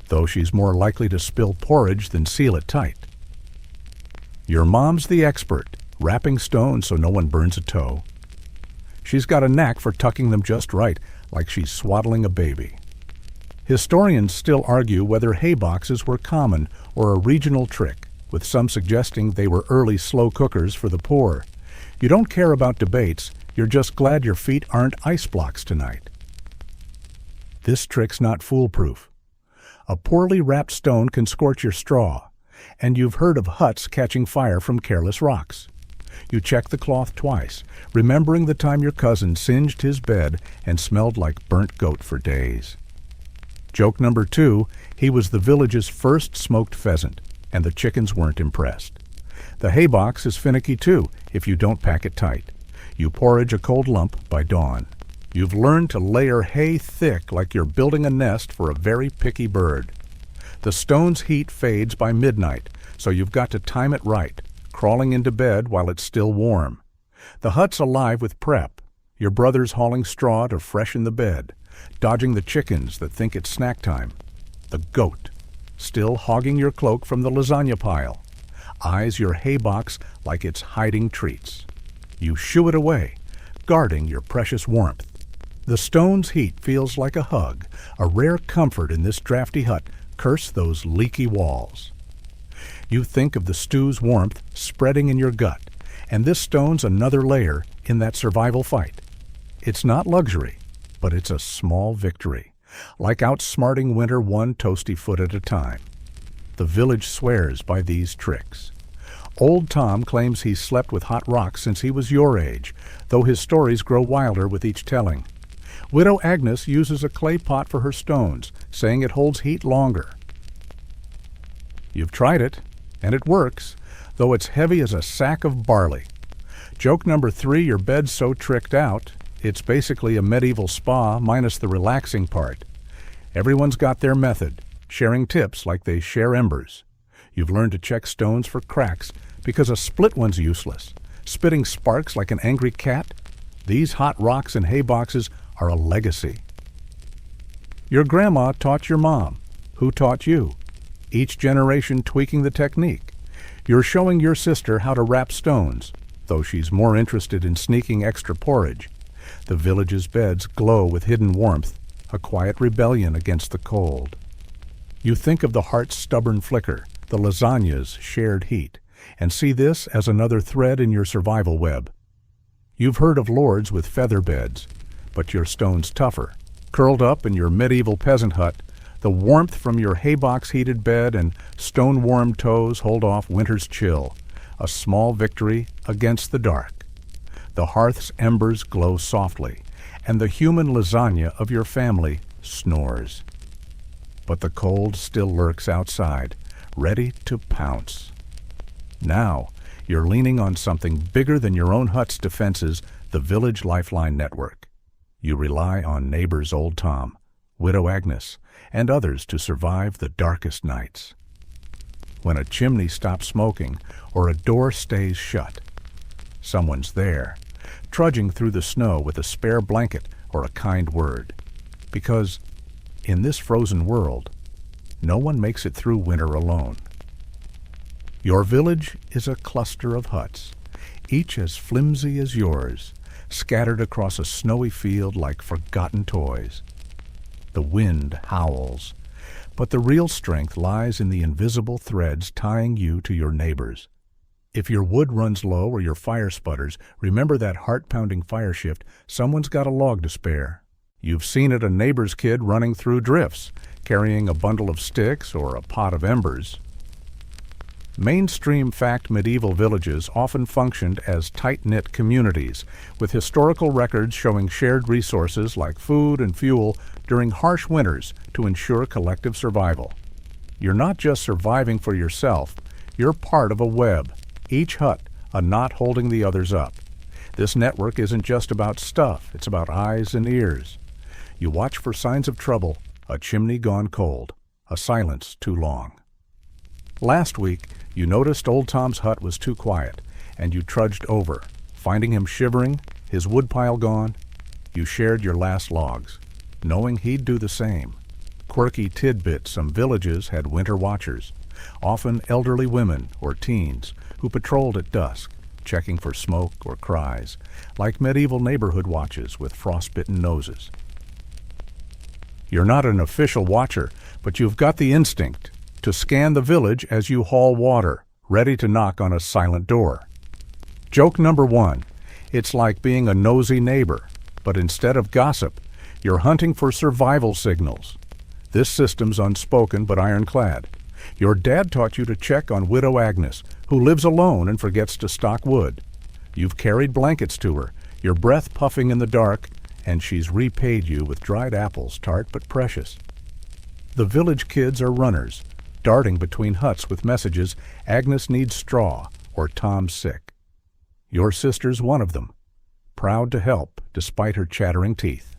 though she's more likely to spill porridge than seal it tight. Your mom's the expert, wrapping stones so no one burns a toe. She's got a knack for tucking them just right, like she's swaddling a baby. Historians still argue whether hay boxes were common or a regional trick, with some suggesting they were early slow cookers for the poor. You don't care about debates, you're just glad your feet aren't ice blocks tonight. This trick's not foolproof. A poorly wrapped stone can scorch your straw, and you've heard of huts catching fire from careless rocks. You check the cloth twice, remembering the time your cousin singed his bed and smelled like burnt goat for days. Joke number 2, he was the village's first smoked pheasant, and the chickens weren't impressed. The hay box is finicky too if you don't pack it tight. You porridge a cold lump by dawn. You've learned to layer hay thick like you're building a nest for a very picky bird. The stone's heat fades by midnight, so you've got to time it right, crawling into bed while it's still warm. The hut's alive with prep. Your brother's hauling straw to freshen the bed, dodging the chickens that think it's snack time. The goat, still hogging your cloak from the lasagna pile, eyes your hay box like it's hiding treats. You shoo it away, guarding your precious warmth. The stone's heat feels like a hug, a rare comfort in this drafty hut. Curse those leaky walls. You think of the stew's warmth spreading in your gut, and this stone's another layer in that survival fight. It's not luxury, but it's a small victory, like outsmarting winter one toasty foot at a time. The village swears by these tricks. Old Tom claims he's slept with hot rocks since he was your age, though his stories grow wilder with each telling. Widow Agnes uses a clay pot for her stones, saying it holds heat longer. You've tried it, and it works, though it's heavy as a sack of barley. Joke number 3, your bed's so tricked out, it's basically a medieval spa minus the relaxing part. Everyone's got their method, sharing tips like they share embers. You've learned to check stones for cracks because a split one's useless. Spitting sparks like an angry cat? These hot rocks and hay boxes are a legacy. Your grandma taught your mom, who taught you, each generation tweaking the technique. You're showing your sister how to wrap stones, though she's more interested in sneaking extra porridge. The village's beds glow with hidden warmth, a quiet rebellion against the cold. You think of the heart's stubborn flicker, the lasagna's shared heat, and see this as another thread in your survival web. You've heard of lords with feather beds, but your stone's tougher. Curled up in your medieval peasant hut, the warmth from your haybox-heated bed and stone-warmed toes hold off winter's chill, a small victory against the dark. The hearth's embers glow softly, and the human lasagna of your family snores. But the cold still lurks outside, ready to pounce. Now, you're leaning on something bigger than your own hut's defenses, the Village Lifeline Network. You rely on neighbors Old Tom, Widow Agnes, and others to survive the darkest nights. When a chimney stops smoking or a door stays shut, someone's there, trudging through the snow with a spare blanket or a kind word. Because in this frozen world, no one makes it through winter alone. Your village is a cluster of huts, each as flimsy as yours, scattered across a snowy field like forgotten toys. The wind howls, but the real strength lies in the invisible threads tying you to your neighbors. If your wood runs low or your fire sputters, remember that heart-pounding fire shift. Someone's got a log to spare. You've seen it, a neighbor's kid running through drifts, carrying a bundle of sticks or a pot of embers. Mainstream fact medieval villages often functioned as tight-knit communities, with historical records showing shared resources like food and fuel during harsh winters to ensure collective survival. You're not just surviving for yourself, you're part of a web, each hut a knot holding the others up. This network isn't just about stuff, it's about eyes and ears. You watch for signs of trouble, a chimney gone cold, a silence too long. Last week, you noticed Old Tom's hut was too quiet, and you trudged over, finding him shivering, his woodpile gone. You shared your last logs, knowing he'd do the same. Quirky tidbit, some villages had winter watchers, often elderly women or teens who patrolled at dusk, checking for smoke or cries, like medieval neighborhood watches with frostbitten noses. You're not an official watcher, but you've got the instinct to scan the village as you haul water, ready to knock on a silent door. Joke number 1, it's like being a nosy neighbor, but instead of gossip, you're hunting for survival signals. This system's unspoken but ironclad. Your dad taught you to check on Widow Agnes, who lives alone and forgets to stock wood. You've carried blankets to her, your breath puffing in the dark, and she's repaid you with dried apples, tart but precious. The village kids are runners, darting between huts with messages, Agnes needs straw or Tom's sick. Your sister's one of them. proud to help despite her chattering teeth.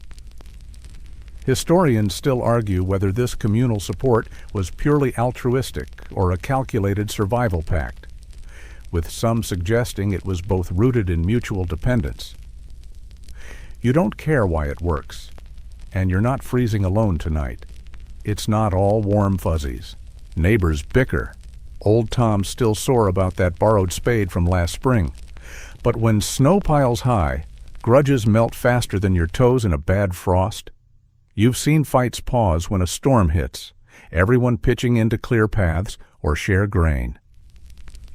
Historians still argue whether this communal support was purely altruistic or a calculated survival pact, with some suggesting it was both rooted in mutual dependence. You don't care why it works, and you're not freezing alone tonight. It's not all warm fuzzies. Neighbors bicker. Old Tom's still sore about that borrowed spade from last spring. But when snow piles high, grudges melt faster than your toes in a bad frost. You've seen fights pause when a storm hits, everyone pitching in to clear paths or share grain.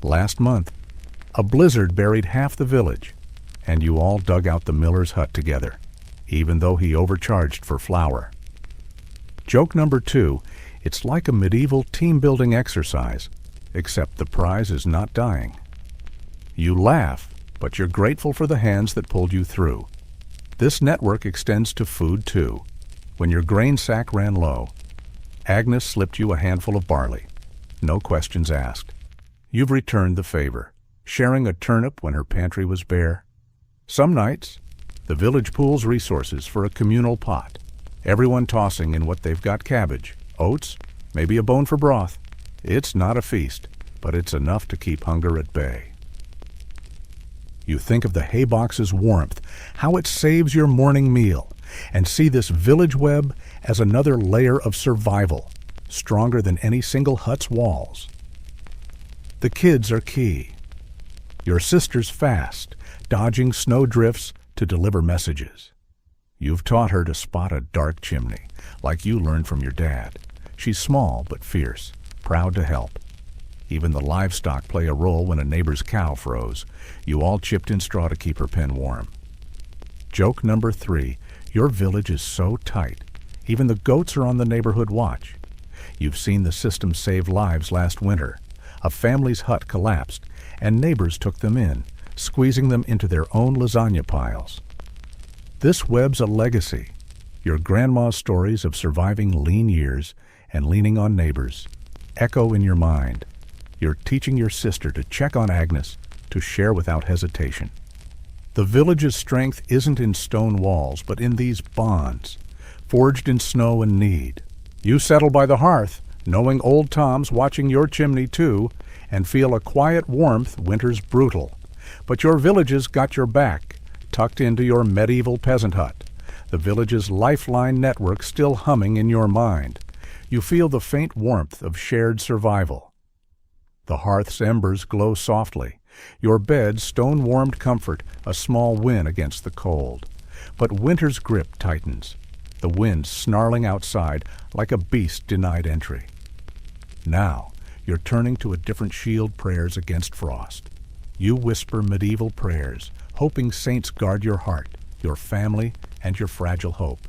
Last month, a blizzard buried half the village, and you all dug out the miller's hut together, even though he overcharged for flour. Joke number 2, it's like a medieval team-building exercise, except the prize is not dying. You laugh, but you're grateful for the hands that pulled you through. This network extends to food, too. When your grain sack ran low, Agnes slipped you a handful of barley. No questions asked. You've returned the favor, sharing a turnip when her pantry was bare. Some nights, the village pools resources for a communal pot, everyone tossing in what they've got: cabbage, oats, maybe a bone for broth. It's not a feast, but it's enough to keep hunger at bay. You think of the hay box's warmth, how it saves your morning meal, and see this village web as another layer of survival, stronger than any single hut's walls. The kids are key. Your sister's fast, dodging snow drifts to deliver messages. You've taught her to spot a dark chimney, like you learned from your dad. She's small but fierce, proud to help. Even the livestock play a role when a neighbor's cow froze. You all chipped in straw to keep her pen warm. Joke number 3, your village is so tight, even the goats are on the neighborhood watch. You've seen the system save lives last winter. A family's hut collapsed, and neighbors took them in, squeezing them into their own lasagna piles. This web's a legacy, your grandma's stories of surviving lean years and leaning on neighbors echo in your mind. You're teaching your sister to check on Agnes, to share without hesitation. The village's strength isn't in stone walls, but in these bonds, forged in snow and need. You settle by the hearth, knowing old Tom's watching your chimney too, and feel a quiet warmth winter's brutal. But your village's got your back, tucked into your medieval peasant hut, the village's lifeline network still humming in your mind. You feel the faint warmth of shared survival. The hearth's embers glow softly, your bed's stone-warmed comfort a small win against the cold. But winter's grip tightens, the wind snarling outside like a beast denied entry. Now, you're turning to a different shield prayers against frost. You whisper medieval prayers, hoping saints guard your heart, your family, and your fragile hope.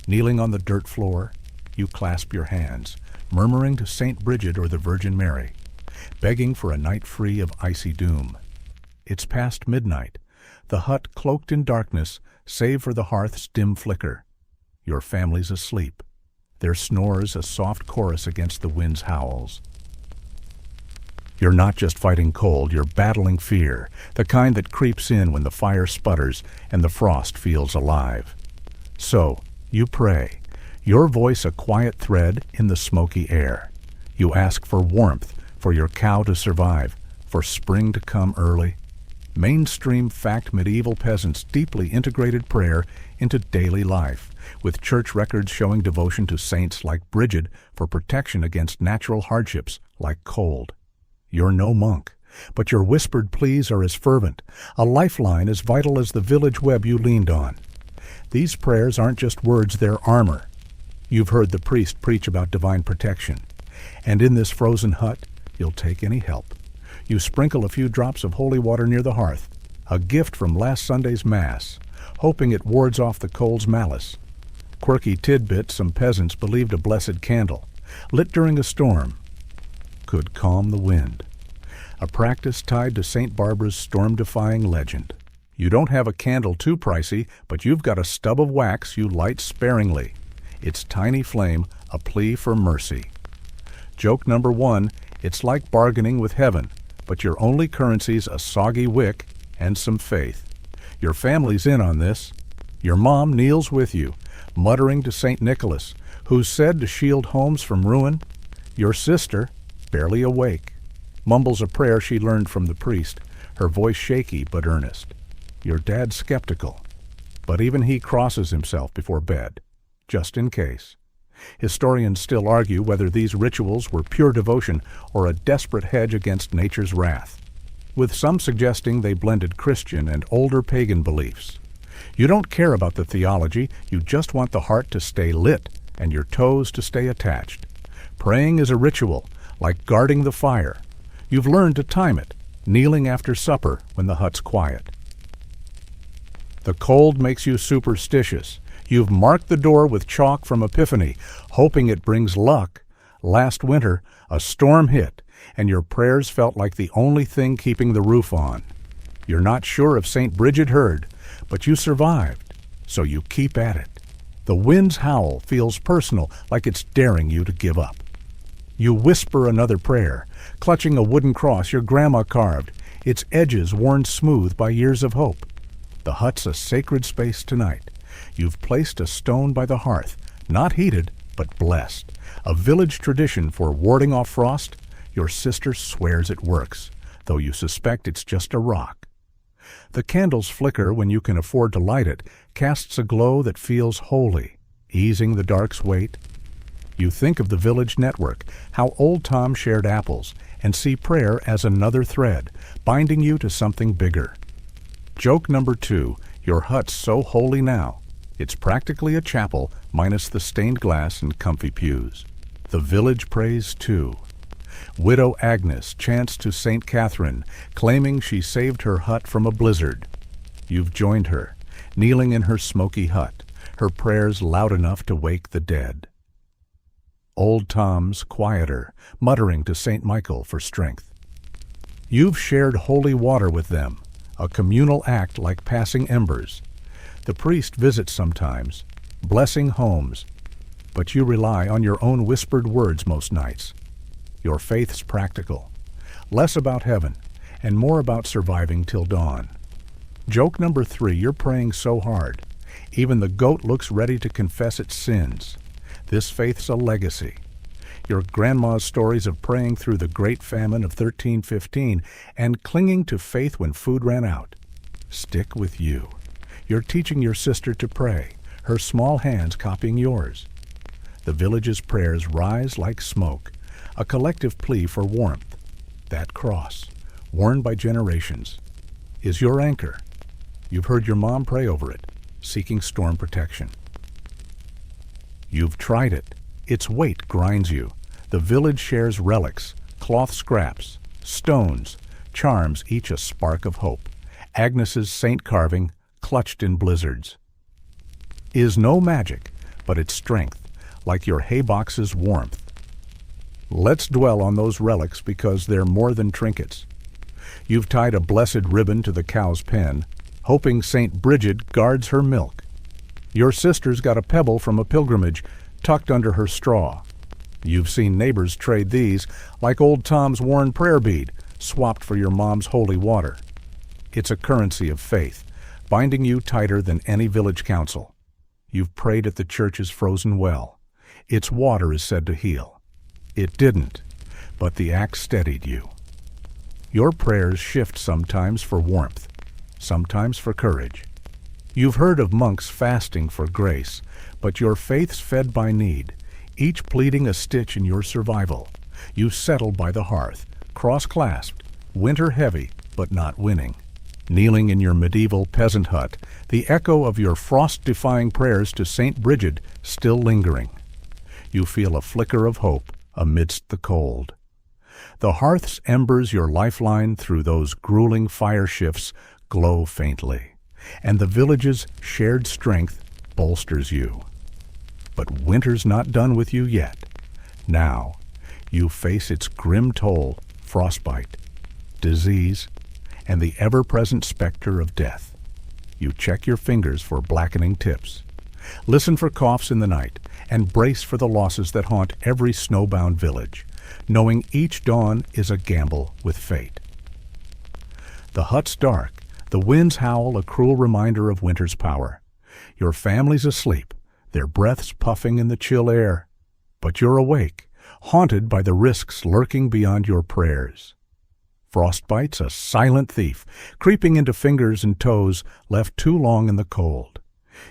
Kneeling on the dirt floor, you clasp your hands, murmuring to Saint Bridget or the Virgin Mary, begging for a night free of icy doom. It's past midnight, the hut cloaked in darkness, save for the hearth's dim flicker. Your family's asleep, their snores a soft chorus against the wind's howls. You're not just fighting cold, you're battling fear, the kind that creeps in when the fire sputters and the frost feels alive. So, you pray, your voice a quiet thread in the smoky air. You ask for warmth, for your cow to survive, for spring to come early. Mainstream fact medieval peasants deeply integrated prayer into daily life, with church records showing devotion to saints like Bridget for protection against natural hardships like cold. You're no monk, but your whispered pleas are as fervent, a lifeline as vital as the village web you leaned on. These prayers aren't just words, they're armor. You've heard the priest preach about divine protection, and in this frozen hut, you'll take any help. You sprinkle a few drops of holy water near the hearth, a gift from last Sunday's Mass, hoping it wards off the cold's malice. Quirky tidbit some peasants believed a blessed candle, lit during a storm, could calm the wind. A practice tied to St. Barbara's storm-defying legend. You don't have a candle too pricey, but you've got a stub of wax you light sparingly. Its tiny flame a plea for mercy. Joke number 1, it's like bargaining with heaven, but your only currency's a soggy wick and some faith. Your family's in on this. Your mom kneels with you, muttering to St. Nicholas, who's said to shield homes from ruin. Your sister, barely awake, mumbles a prayer she learned from the priest, her voice shaky but earnest. Your dad's skeptical, but even he crosses himself before bed, just in case. Historians still argue whether these rituals were pure devotion or a desperate hedge against nature's wrath, with some suggesting they blended Christian and older pagan beliefs. You don't care about the theology, you just want the heart to stay lit and your toes to stay attached. Praying is a ritual, like guarding the fire. You've learned to time it, kneeling after supper when the hut's quiet. The cold makes you superstitious. You've marked the door with chalk from Epiphany, hoping it brings luck. Last winter, a storm hit, and your prayers felt like the only thing keeping the roof on. You're not sure if St. Bridget heard, but you survived, so you keep at it. The wind's howl feels personal, like it's daring you to give up. You whisper another prayer, clutching a wooden cross your grandma carved, its edges worn smooth by years of hope. The hut's a sacred space tonight. You've placed a stone by the hearth, not heated, but blessed. A village tradition for warding off frost. Your sister swears it works, though you suspect it's just a rock. The candle's flicker when you can afford to light it casts a glow that feels holy, easing the dark's weight. You think of the village network, how old Tom shared apples, and see prayer as another thread, binding you to something bigger. Joke number 2, your hut's so holy now, it's practically a chapel minus the stained glass and comfy pews. The village prays too. Widow Agnes chants to St. Catherine, claiming she saved her hut from a blizzard. You've joined her, kneeling in her smoky hut, her prayers loud enough to wake the dead. Old Tom's quieter, muttering to St. Michael for strength. You've shared holy water with them, a communal act like passing embers. The priest visits sometimes, blessing homes, but you rely on your own whispered words most nights. Your faith's practical, less about heaven and more about surviving till dawn. Joke number 3, you're praying so hard, even the goat looks ready to confess its sins. This faith's a legacy. Your grandma's stories of praying through the Great Famine of 1315 and clinging to faith when food ran out stick with you. You're teaching your sister to pray, her small hands copying yours. The village's prayers rise like smoke, a collective plea for warmth. That cross, worn by generations, is your anchor. You've heard your mom pray over it, seeking storm protection. You've tried it. Its weight grinds you. The village shares relics, cloth scraps, stones, charms, each a spark of hope. Agnes's saint carving, clutched in blizzards. Is no magic, but its strength, like your haybox's warmth. Let's dwell on those relics because they're more than trinkets. You've tied a blessed ribbon to the cow's pen, hoping St. Bridget guards her milk. Your sister's got a pebble from a pilgrimage tucked under her straw. You've seen neighbors trade these, like old Tom's worn prayer bead, swapped for your mom's holy water. It's a currency of faith, binding you tighter than any village council. You've prayed at the church's frozen well. Its water is said to heal. It didn't, but the act steadied you. Your prayers shift sometimes for warmth, sometimes for courage. You've heard of monks fasting for grace, but your faith's fed by need, each pleading a stitch in your survival. You settle by the hearth, cross-clasped, winter heavy, but not winning. Kneeling in your medieval peasant hut, the echo of your frost-defying prayers to St. Bridget still lingering. You feel a flicker of hope amidst the cold. The hearth's embers, your lifeline through those grueling fire shifts, glow faintly, and the village's shared strength bolsters you. But winter's not done with you yet. Now, you face its grim toll, frostbite, disease, and the ever-present specter of death. You check your fingers for blackening tips. Listen for coughs in the night, and brace for the losses that haunt every snowbound village, knowing each dawn is a gamble with fate. The hut's dark, The winds howl, a cruel reminder of winter's power. Your family's asleep, their breaths puffing in the chill air. But you're awake, haunted by the risks lurking beyond your prayers. Frostbite's a silent thief, creeping into fingers and toes left too long in the cold.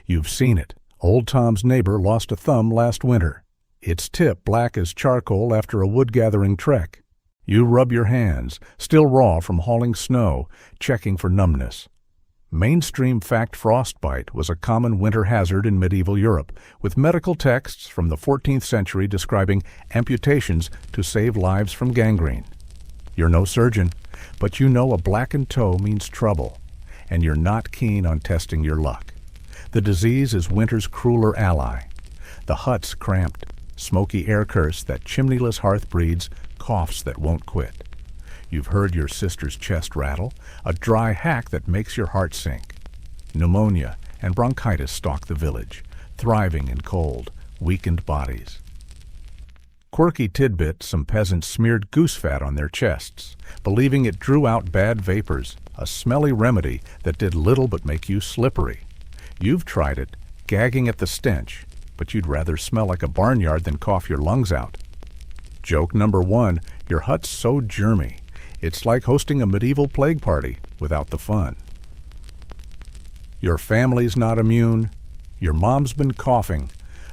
You've seen it. Old Tom's neighbor lost a thumb last winter, its tip black as charcoal after a wood-gathering trek. You rub your hands, still raw from hauling snow, checking for numbness. Mainstream fact frostbite was a common winter hazard in medieval Europe, with medical texts from the 14th century describing amputations to save lives from gangrene. You're no surgeon, but you know a blackened toe means trouble, and you're not keen on testing your luck. The disease is winter's crueler ally. The hut's cramped, smoky air curse that chimneyless hearth breeds, coughs that won't quit. You've heard your sister's chest rattle, a dry hack that makes your heart sink. Pneumonia and bronchitis stalk the village, thriving in cold, weakened bodies. Quirky tidbit, some peasants smeared goose fat on their chests, believing it drew out bad vapors, a smelly remedy that did little but make you slippery. You've tried it, gagging at the stench, but you'd rather smell like a barnyard than cough your lungs out. Joke number 1, your hut's so germy. It's like hosting a medieval plague party without the fun. Your family's not immune. Your mom's been coughing,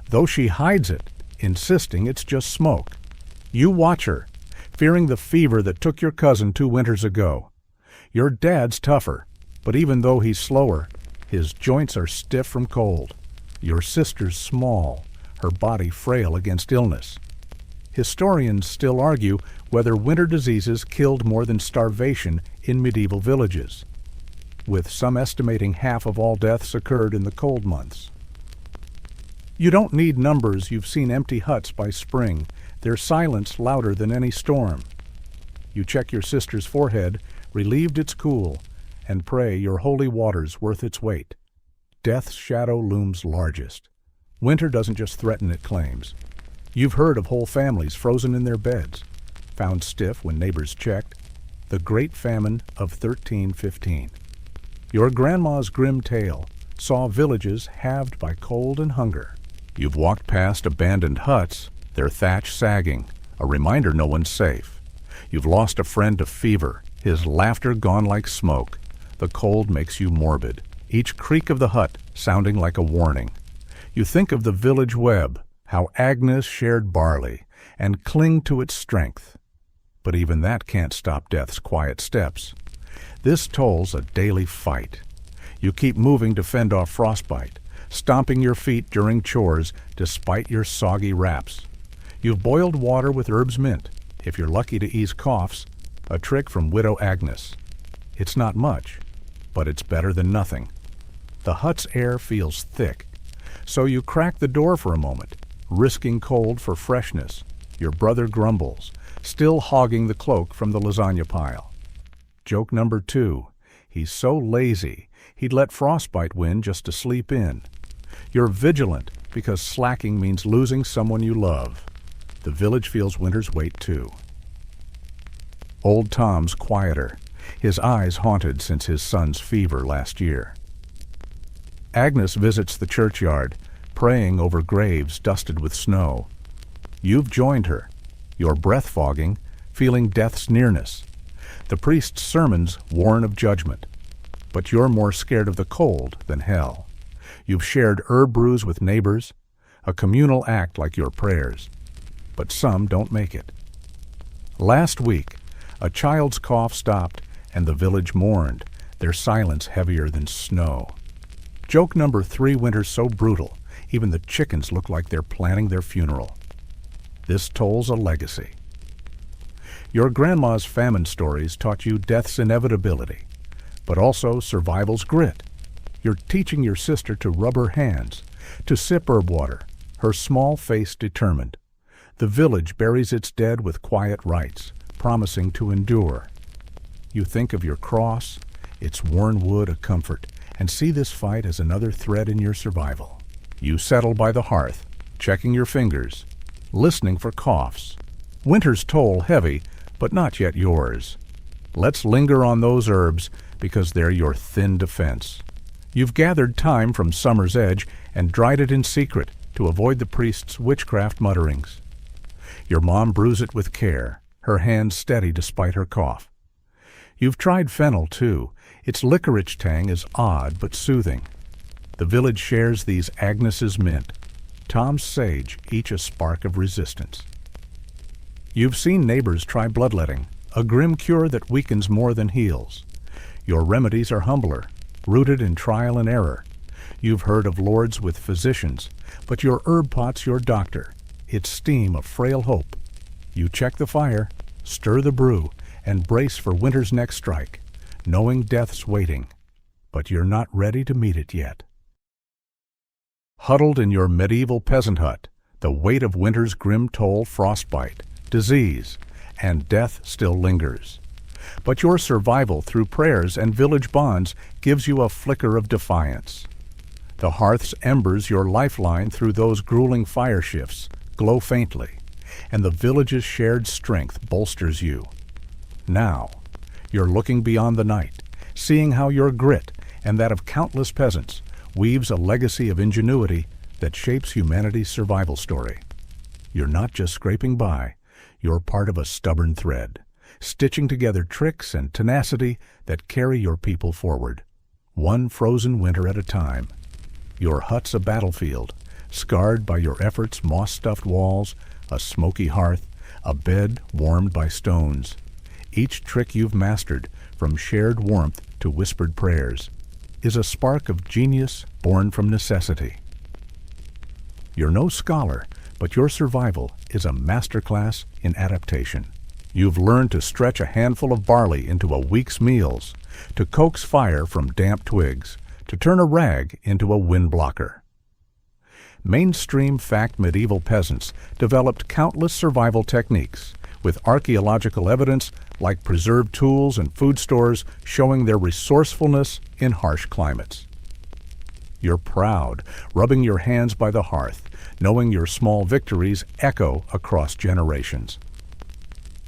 though she hides it, insisting it's just smoke. You watch her, fearing the fever that took your cousin 2 winters ago. Your dad's tougher, but even though he's slower, his joints are stiff from cold. Your sister's small, her body frail against illness. Historians still argue whether winter diseases killed more than starvation in medieval villages, with some estimating half of all deaths occurred in the cold months. You don't need numbers, you've seen empty huts by spring, their silence louder than any storm. You check your sister's forehead, relieved it's cool, and pray your holy water's worth its weight. Death's shadow looms largest. Winter doesn't just threaten, it claims. You've heard of whole families frozen in their beds, found stiff when neighbors checked. The Great Famine of 1315. Your grandma's grim tale saw villages halved by cold and hunger. You've walked past abandoned huts, their thatch sagging, a reminder no one's safe. You've lost a friend to fever, his laughter gone like smoke. The cold makes you morbid, each creak of the hut sounding like a warning. You think of the village web, how Agnes shared barley, and cling to its strength. But even that can't stop death's quiet steps. This toll's a daily fight. You keep moving to fend off frostbite, stomping your feet during chores despite your soggy wraps. You've boiled water with herbs mint, if you're lucky to ease coughs, a trick from Widow Agnes. It's not much, but it's better than nothing. The hut's air feels thick, so you crack the door for a moment, risking cold for freshness. Your brother grumbles, still hogging the cloak from the lasagna pile. Joke number 2, he's so lazy, he'd let frostbite win just to sleep in. You're vigilant because slacking means losing someone you love. The village feels winter's weight too. Old Tom's quieter, his eyes haunted since his son's fever last year. Agnes visits the churchyard, praying over graves dusted with snow. You've joined her, your breath fogging, feeling death's nearness. The priest's sermons warn of judgment, but you're more scared of the cold than hell. You've shared herb brews with neighbors, a communal act like your prayers, but some don't make it. Last week, a child's cough stopped and the village mourned, their silence heavier than snow. Joke number 3, winter's so brutal, even the chickens look like they're planning their funeral. This tolls a legacy. Your grandma's famine stories taught you death's inevitability, but also survival's grit. You're teaching your sister to rub her hands, to sip herb water, her small face determined. The village buries its dead with quiet rites, promising to endure. You think of your cross, its worn wood a comfort, and see this fight as another thread in your survival. You settle by the hearth, checking your fingers, listening for coughs. Winter's toll heavy, but not yet yours. Let's linger on those herbs because they're your thin defense. You've gathered thyme from summer's edge and dried it in secret to avoid the priest's witchcraft mutterings. Your mom brews it with care, her hands steady despite her cough. You've tried fennel, too. Its licorice tang is odd but soothing. The village shares these Agnes's mint, Tom's sage, each a spark of resistance. You've seen neighbors try bloodletting, a grim cure that weakens more than heals. Your remedies are humbler, rooted in trial and error. You've heard of lords with physicians, but your herb pot's your doctor, its steam a frail hope. You check the fire, stir the brew, and brace for winter's next strike, knowing death's waiting, but you're not ready to meet it yet. Huddled in your medieval peasant hut, the weight of winter's grim toll, frostbite, disease, and death still lingers. But your survival through prayers and village bonds gives you a flicker of defiance. The hearth's embers, your lifeline through those grueling fire shifts, glow faintly, and the village's shared strength bolsters you. Now, you're looking beyond the night, seeing how your grit and that of countless peasants weaves a legacy of ingenuity that shapes humanity's survival story. You're not just scraping by, you're part of a stubborn thread, stitching together tricks and tenacity that carry your people forward, one frozen winter at a time. Your hut's a battlefield, scarred by your efforts, moss-stuffed walls, a smoky hearth, a bed warmed by stones. Each trick you've mastered, from shared warmth to whispered prayers, is a spark of genius born from necessity. You're no scholar, but your survival is a masterclass in adaptation. You've learned to stretch a handful of barley into a week's meals, to coax fire from damp twigs, to turn a rag into a wind blocker. Mainstream fact medieval peasants developed countless survival techniques, with archaeological evidence like preserved tools and food stores showing their resourcefulness in harsh climates. You're proud, rubbing your hands by the hearth, knowing your small victories echo across generations.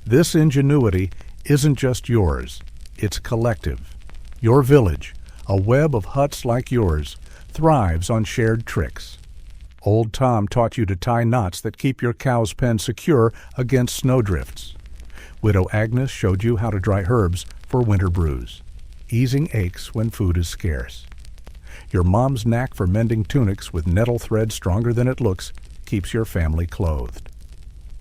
This ingenuity isn't just yours, it's collective. Your village, a web of huts like yours, thrives on shared tricks. Old Tom taught you to tie knots that keep your cow's pen secure against snowdrifts. Widow Agnes showed you how to dry herbs for winter brews, easing aches when food is scarce. Your mom's knack for mending tunics with nettle thread stronger than it looks keeps your family clothed.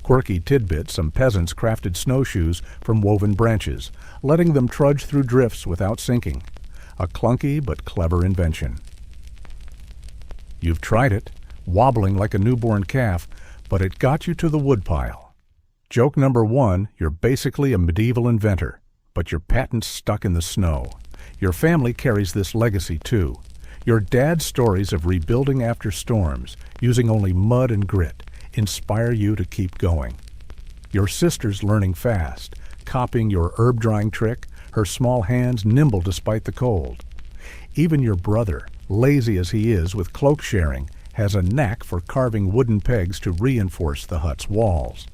Quirky tidbit, some peasants crafted snowshoes from woven branches, letting them trudge through drifts without sinking. A clunky but clever invention. You've tried it, wobbling like a newborn calf, but it got you to the woodpile. Joke number one, you're basically a medieval inventor, but your patent's stuck in the snow. Your family carries this legacy too. Your dad's stories of rebuilding after storms, using only mud and grit, inspire you to keep going. Your sister's learning fast, copying your herb drying trick, her small hands nimble despite the cold. Even your brother, lazy as he is with cloak sharing, has a knack for carving wooden pegs to reinforce the hut's walls.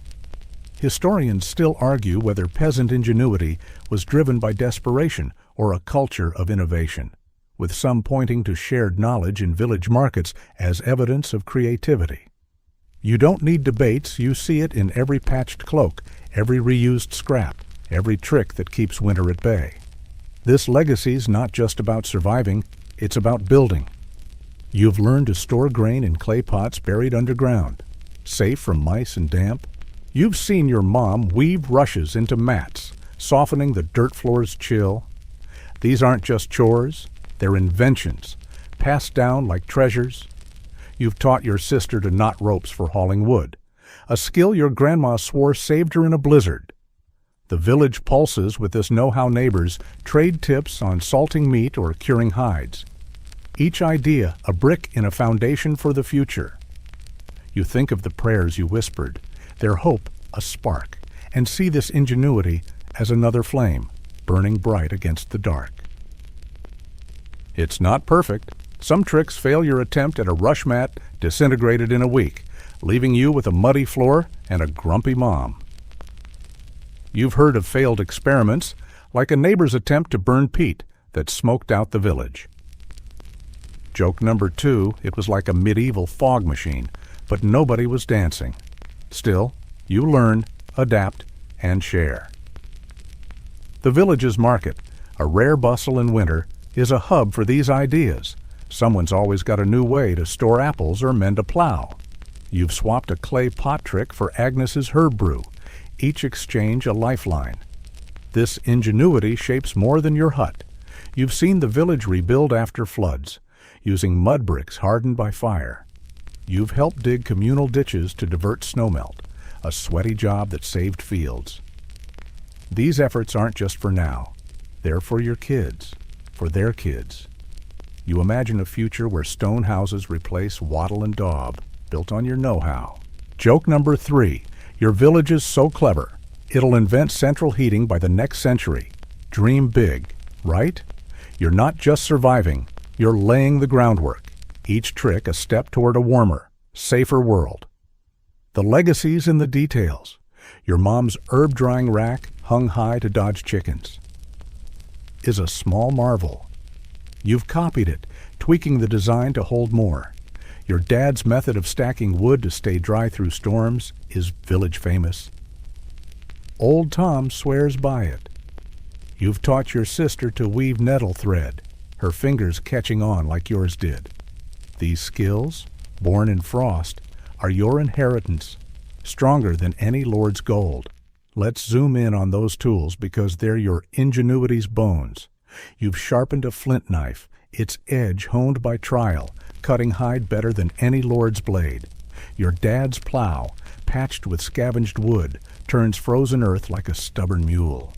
Historians still argue whether peasant ingenuity was driven by desperation or a culture of innovation, with some pointing to shared knowledge in village markets as evidence of creativity. You don't need debates, you see it in every patched cloak, every reused scrap, every trick that keeps winter at bay. This legacy's not just about surviving, it's about building. You've learned to store grain in clay pots buried underground, safe from mice and damp. You've seen your mom weave rushes into mats, softening the dirt floor's chill. These aren't just chores, they're inventions, passed down like treasures. You've taught your sister to knot ropes for hauling wood, a skill your grandma swore saved her in a blizzard. The village pulses with this know-how. Neighbors trade tips on salting meat or curing hides. Each idea a brick in a foundation for the future. You think of the prayers you whispered, their hope a spark, and see this ingenuity as another flame, burning bright against the dark. It's not perfect. Some tricks fail your attempt at a rush mat disintegrated in a week, leaving you with a muddy floor and a grumpy mom. You've heard of failed experiments, like a neighbor's attempt to burn peat that smoked out the village. Joke number 2, it was like a medieval fog machine, but nobody was dancing. Still, you learn, adapt, and share. The village's market, a rare bustle in winter, is a hub for these ideas. Someone's always got a new way to store apples or mend a plow. You've swapped a clay pot trick for Agnes's herb brew, each exchange a lifeline. This ingenuity shapes more than your hut. You've seen the village rebuild after floods, using mud bricks hardened by fire. You've helped dig communal ditches to divert snowmelt, a sweaty job that saved fields. These efforts aren't just for now. They're for your kids, for their kids. You imagine a future where stone houses replace wattle and daub, built on your know-how. Joke number 3, your village is so clever, it'll invent central heating by the next century. Dream big, right? You're not just surviving, you're laying the groundwork. Each trick a step toward a warmer, safer world. The legacy's in the details. Your mom's herb drying rack, hung high to dodge chickens, is a small marvel. You've copied it, tweaking the design to hold more. Your dad's method of stacking wood to stay dry through storms is village famous. Old Tom swears by it. You've taught your sister to weave nettle thread, her fingers catching on like yours did. These skills, born in frost, are your inheritance, stronger than any lord's gold. Let's zoom in on those tools because they're your ingenuity's bones. You've sharpened a flint knife, its edge honed by trial, cutting hide better than any lord's blade. Your dad's plow, patched with scavenged wood, turns frozen earth like a stubborn mule.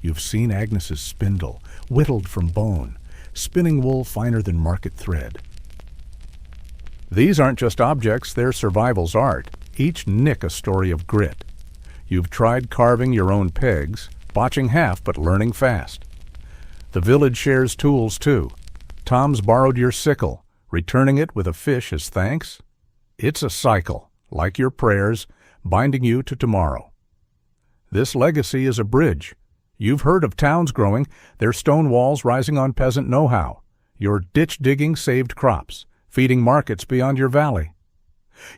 You've seen Agnes's spindle, whittled from bone, spinning wool finer than market thread. These aren't just objects, they're survival's art, each nick a story of grit. You've tried carving your own pegs, botching half but learning fast. The village shares tools too. Tom's borrowed your sickle, returning it with a fish as thanks. It's a cycle, like your prayers, binding you to tomorrow. This legacy is a bridge. You've heard of towns growing, their stone walls rising on peasant know-how. Your ditch digging saved crops, feeding markets beyond your valley.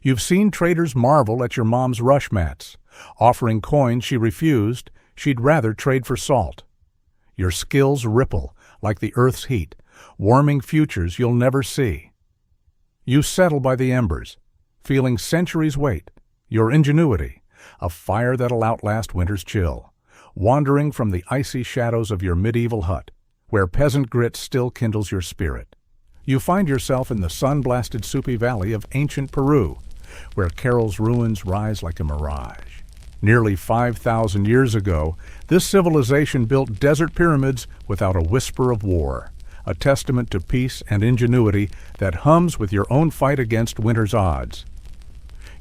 You've seen traders marvel at your mom's rush mats, offering coins she refused, she'd rather trade for salt. Your skills ripple like the earth's heat, warming futures you'll never see. You settle by the embers, feeling centuries' weight, your ingenuity, a fire that'll outlast winter's chill, wandering from the icy shadows of your medieval hut, where peasant grit still kindles your spirit. You find yourself in the sun-blasted Supi Valley of ancient Peru, where Carol's ruins rise like a mirage. Nearly 5,000 years ago, this civilization built desert pyramids without a whisper of war, a testament to peace and ingenuity that hums with your own fight against winter's odds.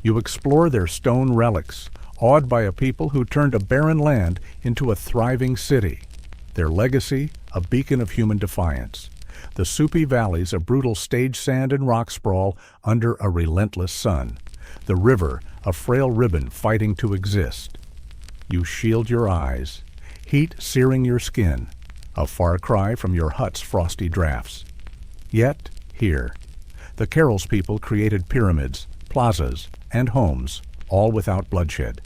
You explore their stone relics, awed by a people who turned a barren land into a thriving city. Their legacy, a beacon of human defiance. The Supi Valley's a brutal stage sand and rock sprawl under a relentless sun. The river, a frail ribbon fighting to exist. You shield your eyes, heat searing your skin, a far cry from your hut's frosty drafts. Yet, here, the Carroll's people created pyramids, plazas, and homes, all without bloodshed.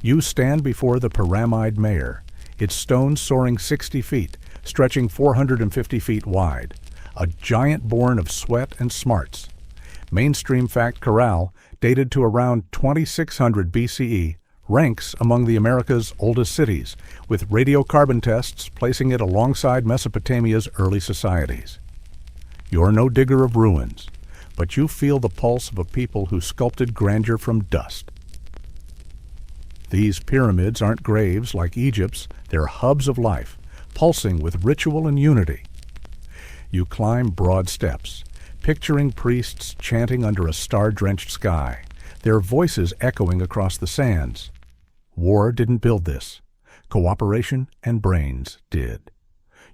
You stand before the pyramid mayor, its stones soaring 60 feet, stretching 450 feet wide, a giant born of sweat and smarts. Mainstream Fact Corral, dated to around 2600 BCE, ranks among the America's oldest cities, with radiocarbon tests placing it alongside Mesopotamia's early societies. You're no digger of ruins, but you feel the pulse of a people who sculpted grandeur from dust. These pyramids aren't graves like Egypt's, they're hubs of life, pulsing with ritual and unity. You climb broad steps, picturing priests chanting under a star-drenched sky, their voices echoing across the sands. War didn't build this. Cooperation and brains did.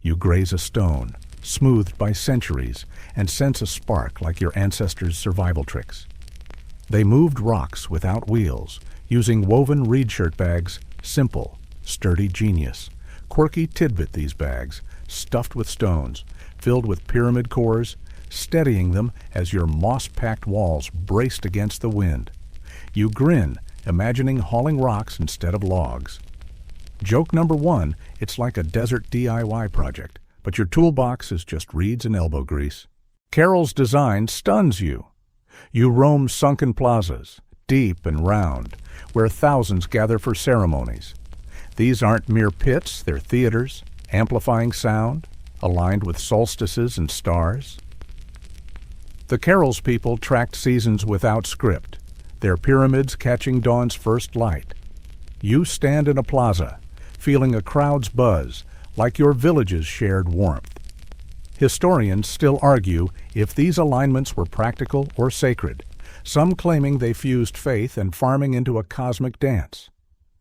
You graze a stone, smoothed by centuries, and sense a spark like your ancestors' survival tricks. They moved rocks without wheels, using woven reed shirt bags, simple, sturdy genius, Quirky tidbit these bags, stuffed with stones, filled with pyramid cores, steadying them as your moss-packed walls braced against the wind. You grin, imagining hauling rocks instead of logs. Joke number 1, it's like a desert DIY project, but your toolbox is just reeds and elbow grease. Carol's design stuns you. You roam sunken plazas, deep and round, where thousands gather for ceremonies. These aren't mere pits, they're theaters, amplifying sound, aligned with solstices and stars. The Carol's people tracked seasons without script, their pyramids catching dawn's first light. You stand in a plaza, feeling a crowd's buzz, like your village's shared warmth. Historians still argue if these alignments were practical or sacred, some claiming they fused faith and farming into a cosmic dance.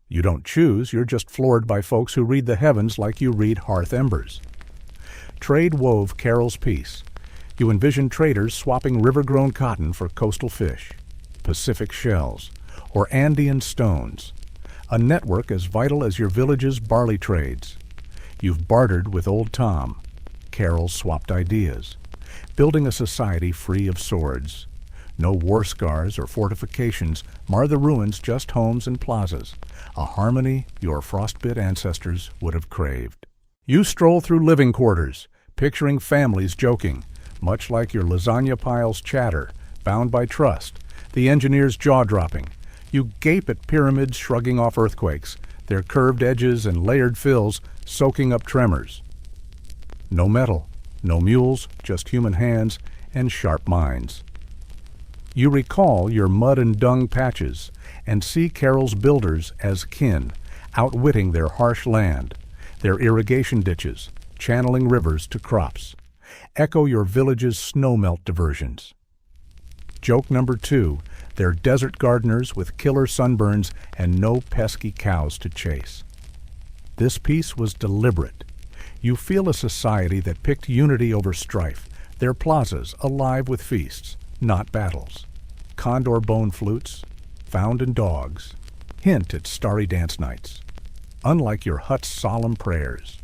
You don't choose, you're just floored by folks who read the heavens like you read hearth embers. Trade wove Carol's peace. You envision traders swapping river-grown cotton for coastal fish, Pacific shells, or Andean stones, a network as vital as your village's barley trades. You've bartered with Old Tom. Carol swapped ideas, building a society free of swords. No war scars or fortifications mar the ruins, just homes and plazas, a harmony your frostbit ancestors would have craved. You stroll through living quarters, picturing families joking, much like your lasagna piles chatter, bound by trust, the engineer's jaw-dropping. You gape at pyramids shrugging off earthquakes, their curved edges and layered fills soaking up tremors. No metal, no mules, just human hands and sharp minds. You recall your mud and dung patches and see Carol's builders as kin, outwitting their harsh land, their irrigation ditches, channeling rivers to crops. Echo your village's snowmelt diversions. Joke number 2, they're desert gardeners with killer sunburns and no pesky cows to chase. This piece was deliberate. You feel a society that picked unity over strife, their plazas alive with feasts, not battles. Condor bone flutes, found in dogs, hint at starry dance nights, unlike your hut's solemn prayers.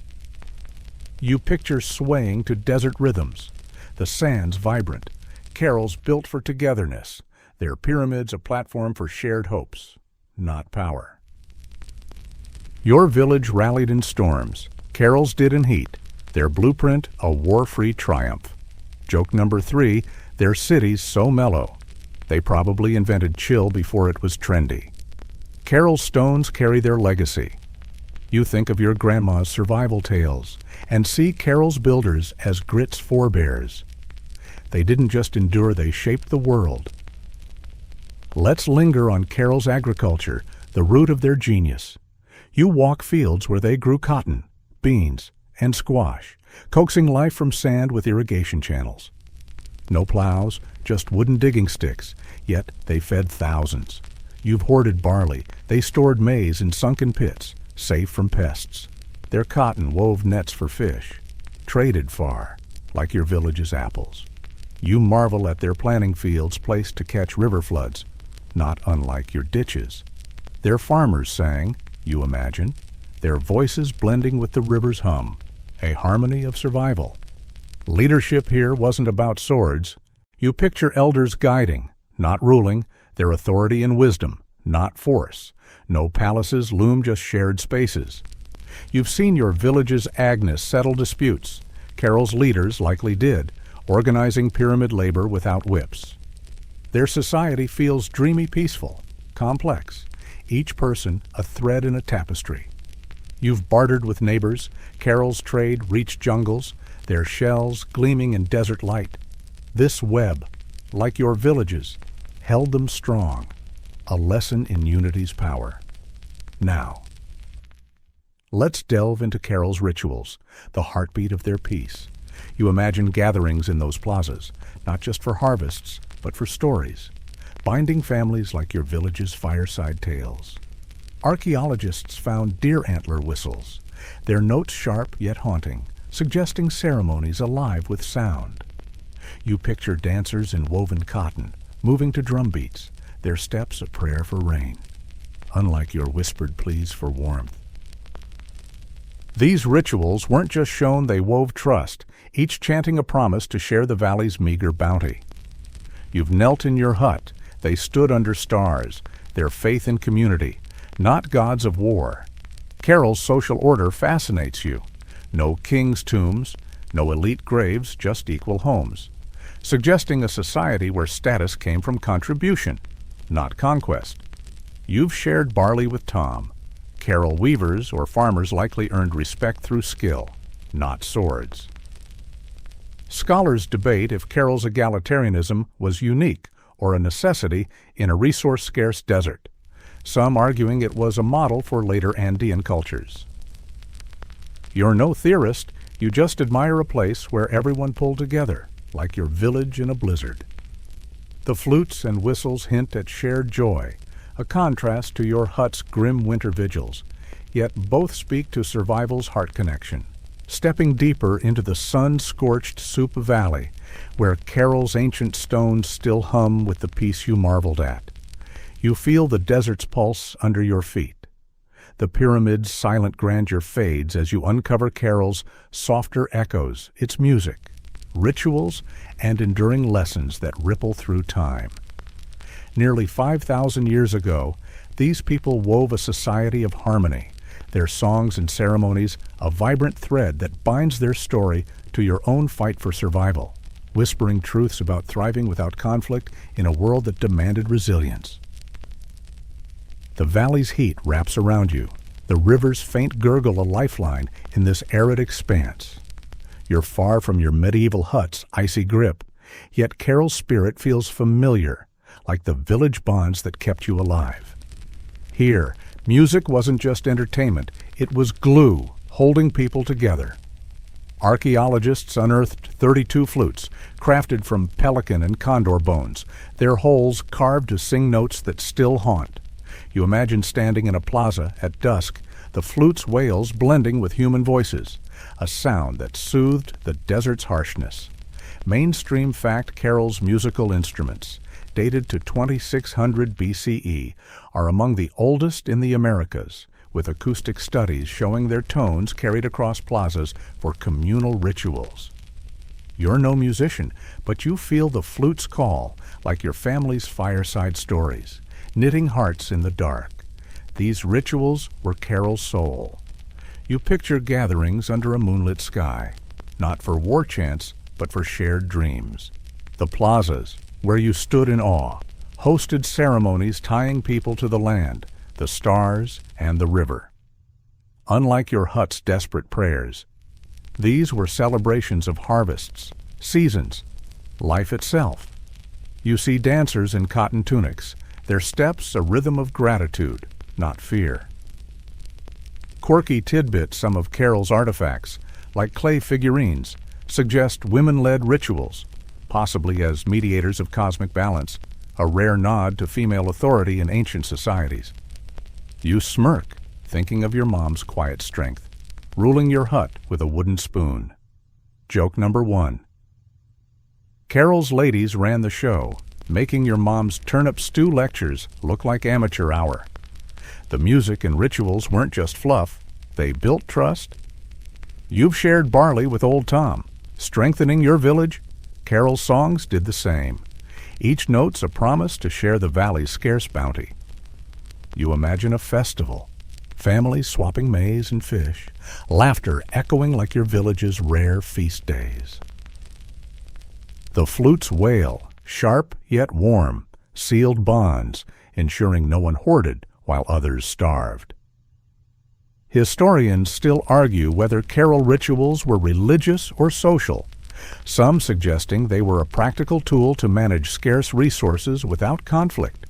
You picture swaying to desert rhythms, the sands vibrant, carols built for togetherness, their pyramids a platform for shared hopes, not power. Your village rallied in storms, carols did in heat, their blueprint a war-free triumph. Joke number 3, their cities so mellow. They probably invented chill before it was trendy. Carol stones carry their legacy. You think of your grandma's survival tales and see Carol's builders as grit's forebears. They didn't just endure, they shaped the world. Let's linger on Carol's agriculture, the root of their genius. You walk fields where they grew cotton, beans, and squash, coaxing life from sand with irrigation channels. No plows, just wooden digging sticks, yet they fed thousands. You've hoarded barley, they stored maize in sunken pits, safe from pests. Their cotton wove nets for fish, traded far, like your village's apples. You marvel at their planting fields placed to catch river floods, not unlike your ditches. Their farmers sang, you imagine, their voices blending with the river's hum, a harmony of survival. Leadership here wasn't about swords. You picture elders guiding, not ruling, their authority and wisdom, not force. No palaces loom, just shared spaces. You've seen your village's Agnes settle disputes. Carol's leaders likely did, organizing pyramid labor without whips. Their society feels dreamy peaceful, complex, each person a thread in a tapestry. You've bartered with neighbors, Carol's trade reached jungles, their shells gleaming in desert light. This web, like your villages, held them strong, a lesson in unity's power. Now, let's delve into Carol's rituals, the heartbeat of their peace. You imagine gatherings in those plazas, not just for harvests, but for stories, binding families like your village's fireside tales. Archaeologists found deer antler whistles, their notes sharp yet haunting, suggesting ceremonies alive with sound. You picture dancers in woven cotton, moving to drum beats, their steps a prayer for rain, unlike your whispered pleas for warmth. These rituals weren't just shown, they wove trust, each chanting a promise to share the valley's meager bounty. You've knelt in your hut, they stood under stars, their faith in community, not gods of war. Carol's social order fascinates you. No king's tombs, no elite graves, just equal homes, suggesting a society where status came from contribution, not conquest. You've shared barley with Tom. Carol weavers or farmers likely earned respect through skill, not swords. Scholars debate if Carol's egalitarianism was unique or a necessity in a resource-scarce desert, some arguing it was a model for later Andean cultures. You're no theorist, you just admire a place where everyone pulled together, like your village in a blizzard. The flutes and whistles hint at shared joy, a contrast to your hut's grim winter vigils, yet both speak to survival's heart connection. Stepping deeper into the sun-scorched Soup Valley, where Carol's ancient stones still hum with the peace you marveled at, you feel the desert's pulse under your feet. The pyramid's silent grandeur fades as you uncover Carol's softer echoes, its music, rituals, and enduring lessons that ripple through time. Nearly 5,000 years ago, these people wove a society of harmony, their songs and ceremonies a vibrant thread that binds their story to your own fight for survival, whispering truths about thriving without conflict in a world that demanded resilience. The valley's heat wraps around you, the river's faint gurgle a lifeline in this arid expanse. You're far from your medieval hut's icy grip, yet Carol's spirit feels familiar, like the village bonds that kept you alive. Here, music wasn't just entertainment, it was glue holding people together. Archaeologists unearthed 32 flutes, crafted from pelican and condor bones, their holes carved to sing notes that still haunt. You imagine standing in a plaza at dusk, the flute's wails blending with human voices, a sound that soothed the desert's harshness. Mainstream fact: Carol's musical instruments, dated to 2600 BCE, are among the oldest in the Americas, with acoustic studies showing their tones carried across plazas for communal rituals. You're no musician, but you feel the flute's call, like your family's fireside stories, knitting hearts in the dark. These rituals were Carol's soul. You picture gatherings under a moonlit sky, not for war chants, but for shared dreams. The plazas, where you stood in awe, hosted ceremonies tying people to the land, the stars, and the river. Unlike your hut's desperate prayers, these were celebrations of harvests, seasons, life itself. You see dancers in cotton tunics, their steps a rhythm of gratitude, not fear. Quirky tidbits, some of Carol's artifacts, like clay figurines, suggest women-led rituals, possibly as mediators of cosmic balance, a rare nod to female authority in ancient societies. You smirk, thinking of your mom's quiet strength, ruling your hut with a wooden spoon. Joke number 1. Carol's ladies ran the show, making your mom's turnip stew lectures look like amateur hour. The music and rituals weren't just fluff, they built trust. You've shared barley with old Tom, strengthening your village. Carol's songs did the same. Each note's a promise to share the valley's scarce bounty. You imagine a festival, families swapping maize and fish, laughter echoing like your village's rare feast days. The flute's wail, sharp yet warm, sealed bonds, ensuring no one hoarded while others starved. Historians still argue whether Carol rituals were religious or social, some suggesting they were a practical tool to manage scarce resources without conflict.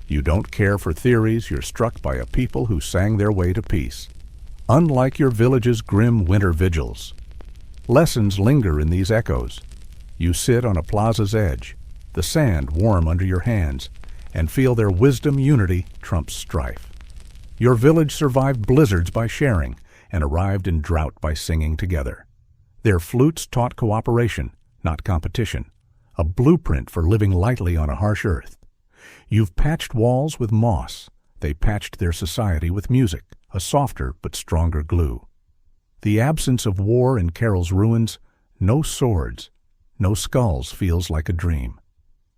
You don't care for theories, you're struck by a people who sang their way to peace. Unlike your village's grim winter vigils, lessons linger in these echoes. You sit on a plaza's edge, the sand warm under your hands, and feel their wisdom unity trumps strife. Your village survived blizzards by sharing and arrived in drought by singing together. Their flutes taught cooperation, not competition, a blueprint for living lightly on a harsh earth. You've patched walls with moss. They patched their society with music, a softer but stronger glue. The absence of war in Carol's ruins, no swords, no skulls feels like a dream.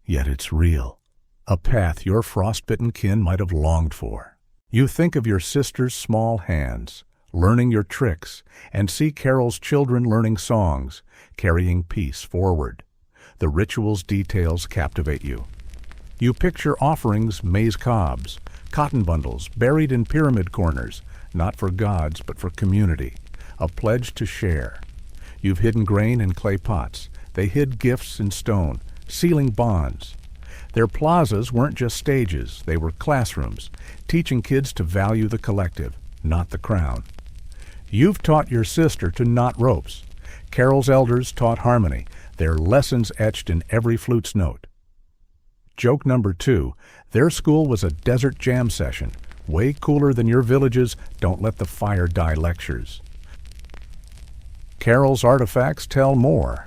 Yet it's real, a path your frostbitten kin might have longed for. You think of your sister's small hands, learning your tricks, and see Carol's children learning songs, carrying peace forward. The ritual's details captivate you. You picture offerings, maize cobs, cotton bundles buried in pyramid corners, not for gods but for community, a pledge to share. You've hidden grain in clay pots. They hid gifts in stone, sealing bonds. Their plazas weren't just stages, they were classrooms, teaching kids to value the collective, not the crown. You've taught your sister to knot ropes. Carol's elders taught harmony, their lessons etched in every flute's note. Joke number 2, their school was a desert jam session, way cooler than your village's "don't let the fire die" lectures. Carol's artifacts tell more.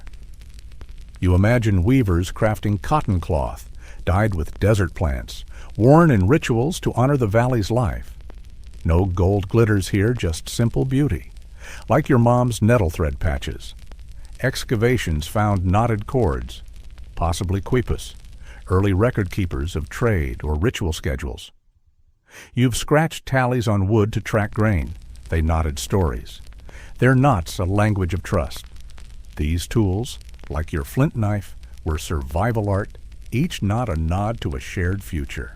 You imagine weavers crafting cotton cloth, dyed with desert plants, worn in rituals to honor the valley's life. No gold glitters here, just simple beauty, like your mom's nettle thread patches. Excavations found knotted cords, possibly quipus, early record keepers of trade or ritual schedules. You've scratched tallies on wood to track grain. They knotted stories. Their knots a language of trust. These tools, like your flint knife, were survival art, each knot a nod to a shared future.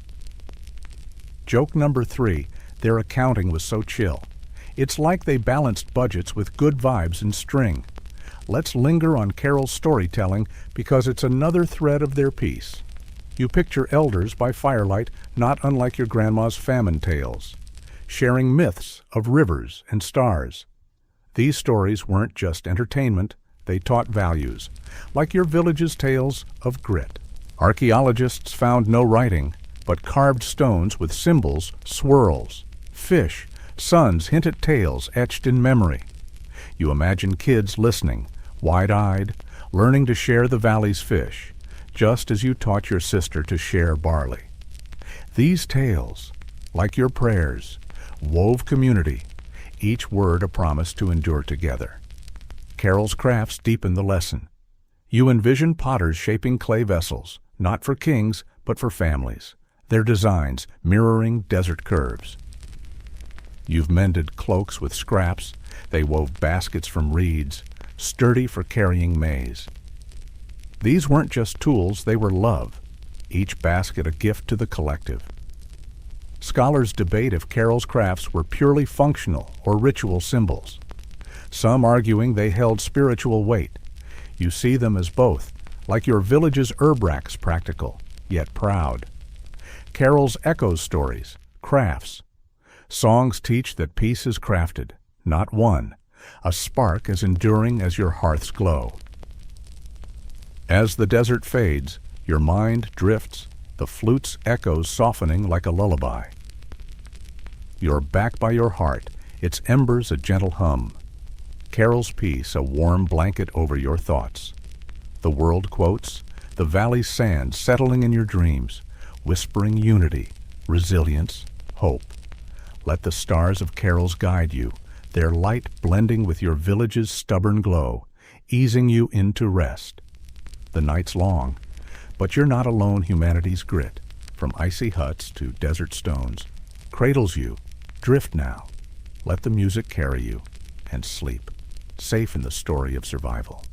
Joke number 3, their accounting was so chill. It's like they balanced budgets with good vibes and string. Let's linger on Carol's storytelling because it's another thread of their piece. You picture elders by firelight, not unlike your grandma's famine tales, sharing myths of rivers and stars. These stories weren't just entertainment, they taught values, like your village's tales of grit. Archaeologists found no writing, but carved stones with symbols, swirls. Fish, suns hint at tales etched in memory. You imagine kids listening, wide-eyed, learning to share the valley's fish, just as you taught your sister to share barley. These tales, like your prayers, wove community, each word a promise to endure together. Carol's crafts deepen the lesson. You envision potters shaping clay vessels, not for kings, but for families, their designs mirroring desert curves. You've mended cloaks with scraps. They wove baskets from reeds, sturdy for carrying maize. These weren't just tools, they were love, each basket a gift to the collective. Scholars debate if Carol's crafts were purely functional or ritual symbols, some arguing they held spiritual weight. You see them as both, like your village's herb racks, practical, yet proud. Carol's echoes stories, crafts. Songs teach that peace is crafted, not won, a spark as enduring as your hearth's glow. As the desert fades, your mind drifts, the flute's echoes softening like a lullaby. You're back by your heart, its embers a gentle hum. Carol's peace a warm blanket over your thoughts. The world quotes, the valley's sand settling in your dreams, whispering unity, resilience, hope. Let the stars of Carol's guide you, their light blending with your village's stubborn glow, easing you into rest. The night's long, but you're not alone. Humanity's grit, from icy huts to desert stones, cradles you. Drift now. Let the music carry you, and sleep, safe in the story of survival.